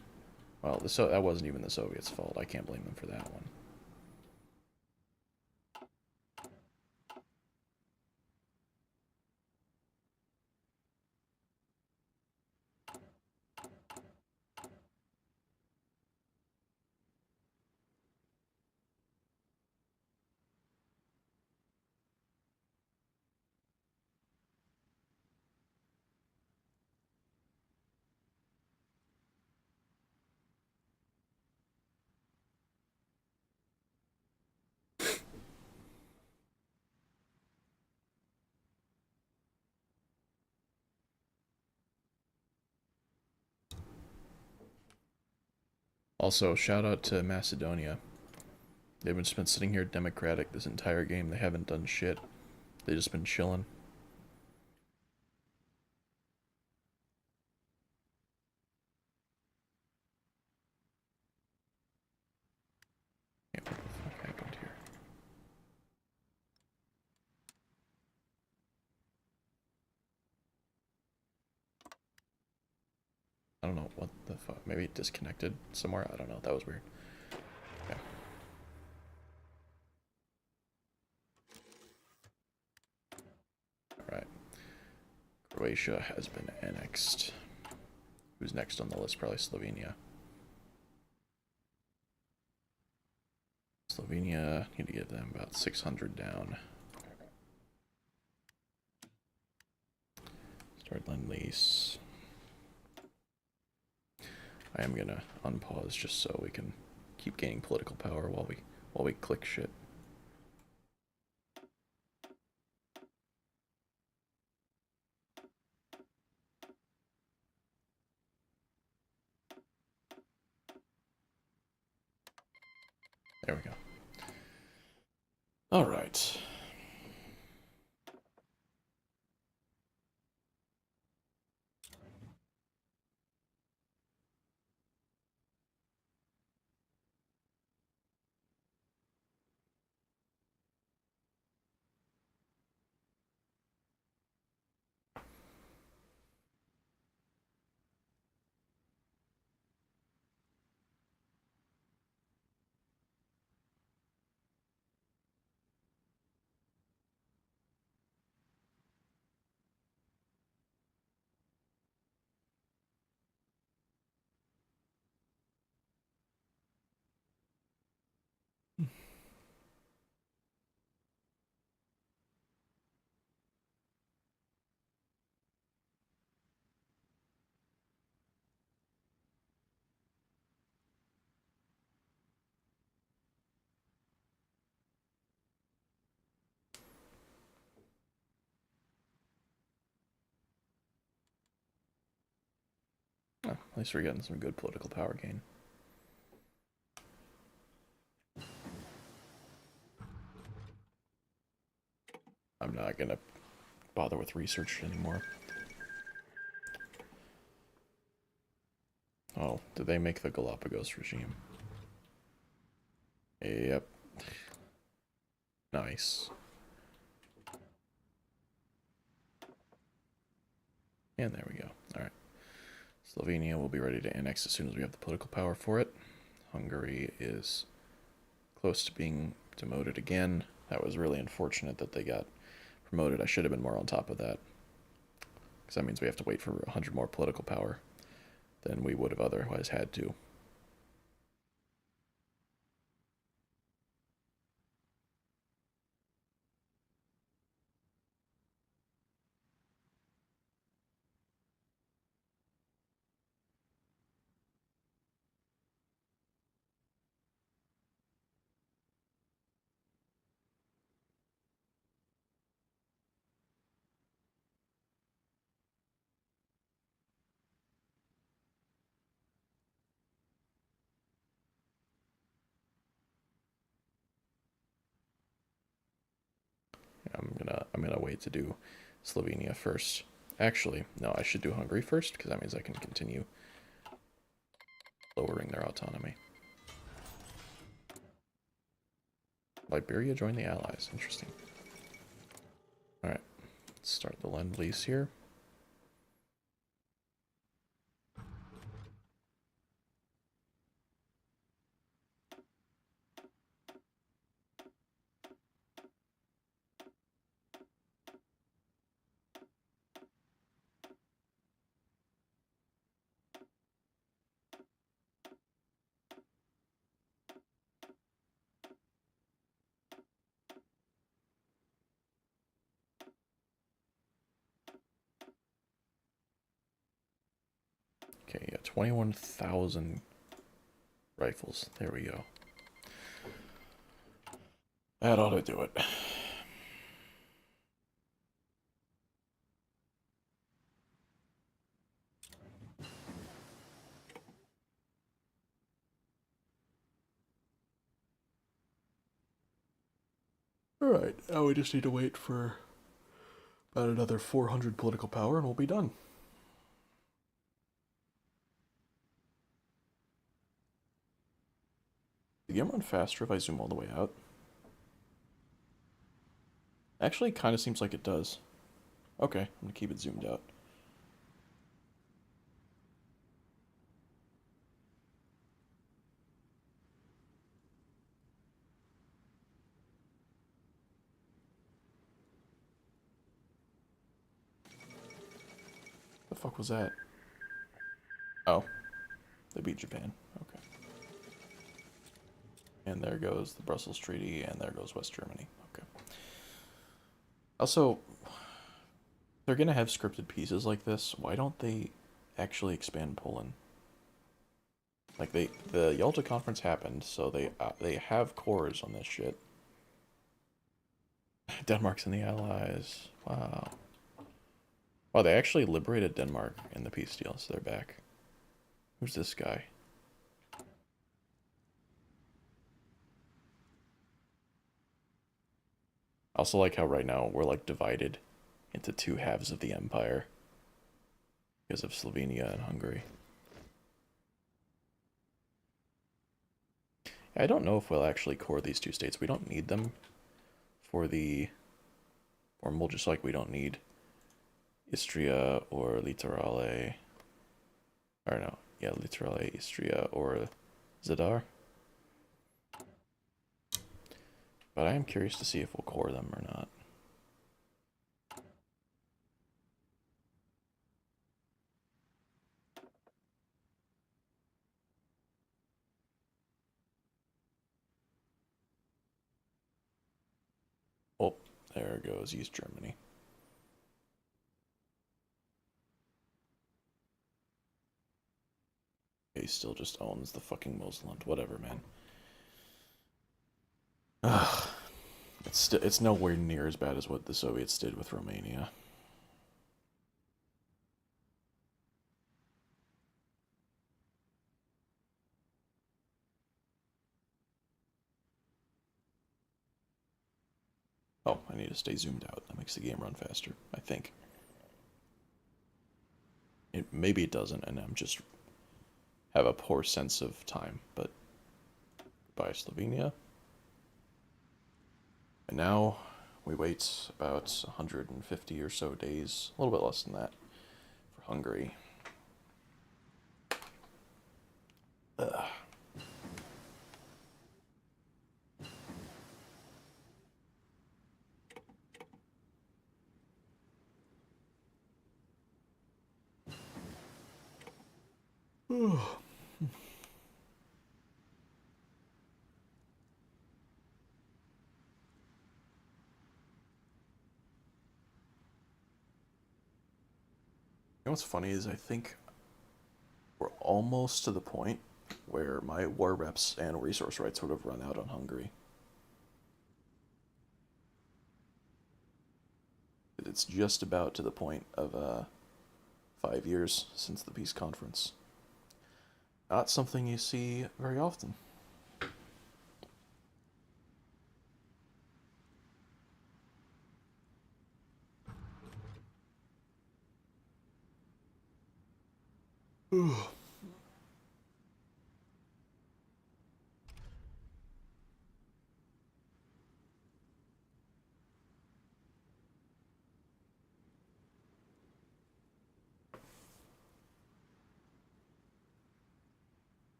Well, that wasn't even the Soviets' fault. I can't blame them for that one. Also, shout out to Macedonia. They've just been sitting here democratic this entire game. They haven't done shit. They've just been chilling. Yeah, what the fuck happened here? I don't know what the fuck. Maybe it disconnected somewhere. I don't know. That was weird. Okay. Alright. Croatia has been annexed. Who's next on the list? Probably Slovenia. Slovenia, need to get them about 600 down. Start Lend-Lease. I am gonna unpause just so we can keep gaining political power while we click shit. There we go. All right. Oh, at least we're getting some good political power gain. I'm not gonna bother with research anymore. Oh, did they make the Galapagos regime? Yep. Nice. And there we go. Alright. Slovenia will be ready to annex as soon as we have the political power for it. Hungary is close to being demoted again. That was really unfortunate that they got promoted. I should have been more on top of that. Because that means we have to wait for 100 more political power than we would have otherwise had to. I'm gonna wait to do Slovenia first. Actually, no, I should do Hungary first because that means I can continue lowering their autonomy. Liberia joined the Allies. Interesting. Alright, let's start the Lend-Lease here. Okay, yeah, 21,000 rifles. There we go. That ought to do it. Alright, now we just need to wait for about another 400 political power and we'll be done. The game run faster if I zoom all the way out? Actually, kind of seems like it does. Okay, I'm gonna keep it zoomed out. The fuck was that? Oh, they beat Japan. Okay. And there goes the Brussels Treaty, and there goes West Germany. Okay. Also, they're gonna have scripted pieces like this. Why don't they actually expand Poland? Like the Yalta Conference happened, so they have cores on this shit. Denmark's in the Allies. Wow. Oh, they actually liberated Denmark in the peace deal, so they're back. Who's this guy? I also like how right now we're like divided into two halves of the empire because of Slovenia and Hungary. I don't know if we'll actually core these two states. We don't need them for the formal, just like we don't need Istria or Litorale. Or no, yeah, Litorale, Istria, or Zadar. But I am curious to see if we'll core them or not. Oh, there goes East Germany. He still just owns the fucking Moselland. Whatever, man. Ugh. It's nowhere near as bad as what the Soviets did with Romania. Oh, I need to stay zoomed out. That makes the game run faster, I think. Maybe it doesn't, and I'm just have a poor sense of time, but goodbye, Slovenia. And now we wait about 150 or so days, a little bit less than that, for Hungary. Ugh. You know what's funny is I think we're almost to the point where my war reps and resource rights would have run out on Hungary. It's just about to the point of 5 years since the peace conference. Not something you see very often.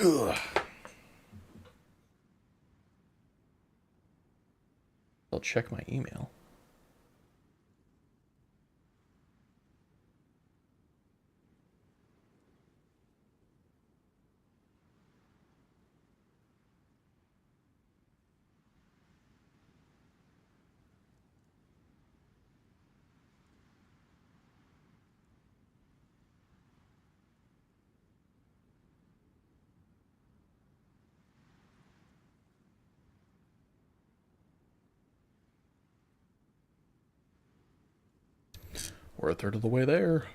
Ugh. I'll check my email. We're a third of the way there.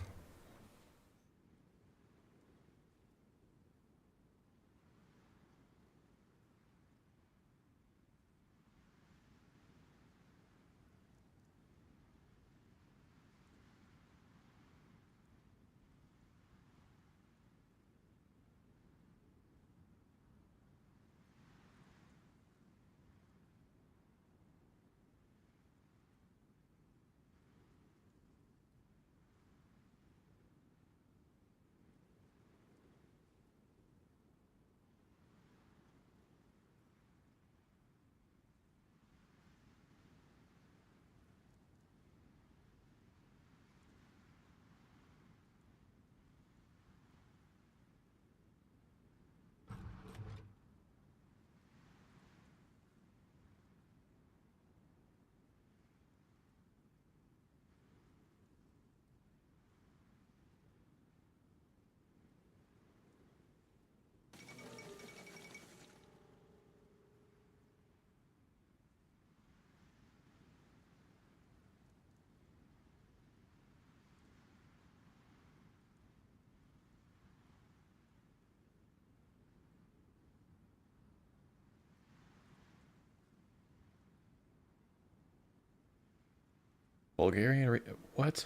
Bulgarian. What?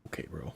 Okay, bro.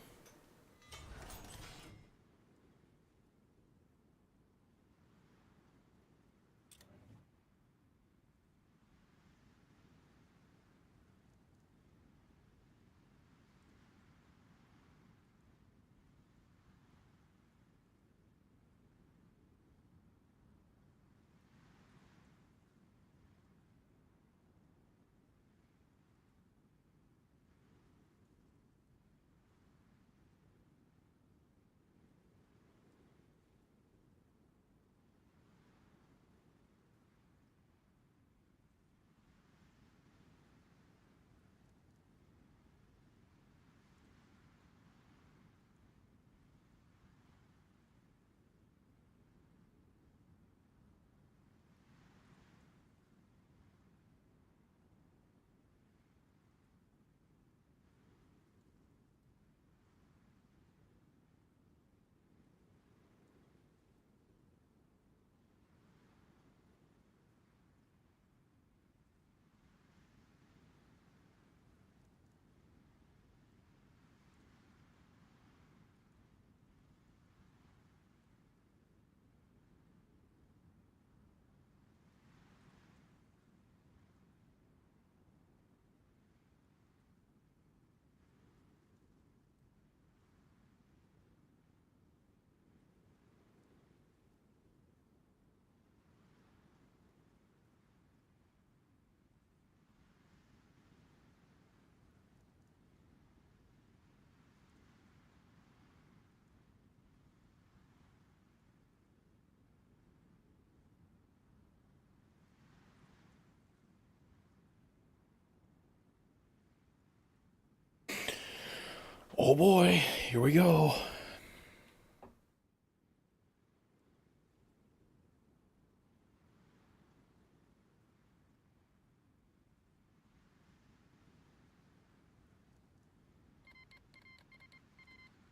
Oh boy, here we go.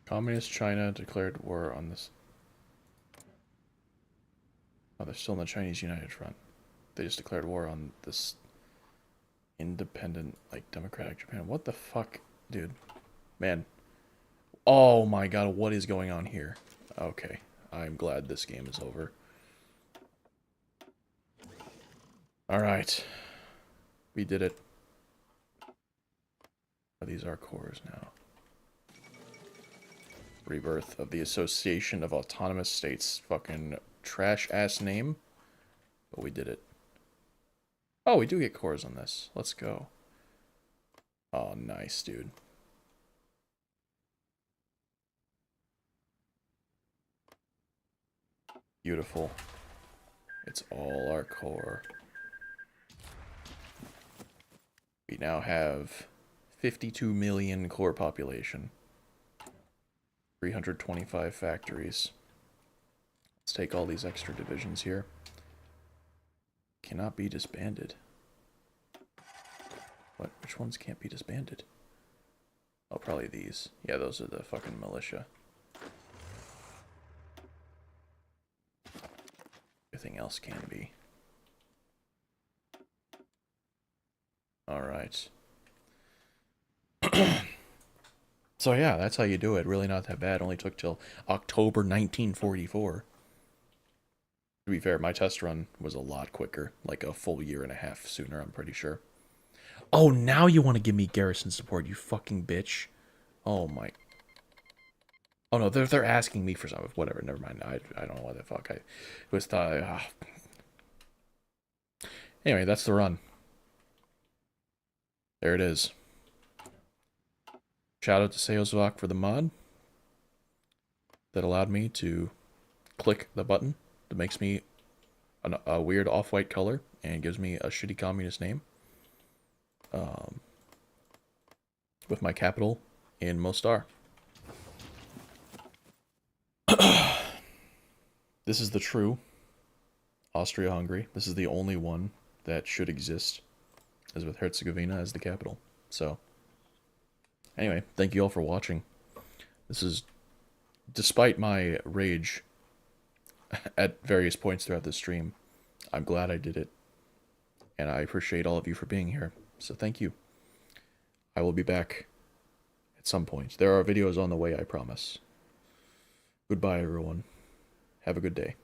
Communist China declared war on this. Oh, they're still in the Chinese United Front. They just declared war on this independent, like, democratic Japan. What the fuck, dude? Man. Oh my god, what is going on here? Okay, I'm glad this game is over. Alright. We did it. Are these our cores now? Rebirth of the Association of Autonomous States. Fucking trash-ass name. But we did it. Oh, we do get cores on this. Let's go. Oh, nice, dude. Beautiful. It's all our core. We now have 52 million core population. 325 factories. Let's take all these extra divisions here. Cannot be disbanded. What? Which ones can't be disbanded? Oh, probably these. Yeah, those are the fucking militia. Everything else can be. Alright. So yeah, that's how you do it. Really not that bad. Only took till October 1944. To be fair, my test run was a lot quicker. Like a full year and a half sooner, I'm pretty sure. Oh, now you want to give me garrison support, you fucking bitch. Oh my... Oh no, they're asking me for something. Whatever, never mind. I don't know why the fuck I was thought. Anyway, that's the run. There it is. Shout out to Seosvok for the mod that allowed me to click the button that makes me a weird off-white color and gives me a shitty communist name. With my capital in Mostar. This is the true Austria-Hungary. This is the only one that should exist, as with Herzegovina as the capital. So, anyway, thank you all for watching. This is, despite my rage at various points throughout the stream, I'm glad I did it. And I appreciate all of you for being here. So thank you. I will be back at some point. There are videos on the way, I promise. Goodbye, everyone. Have a good day.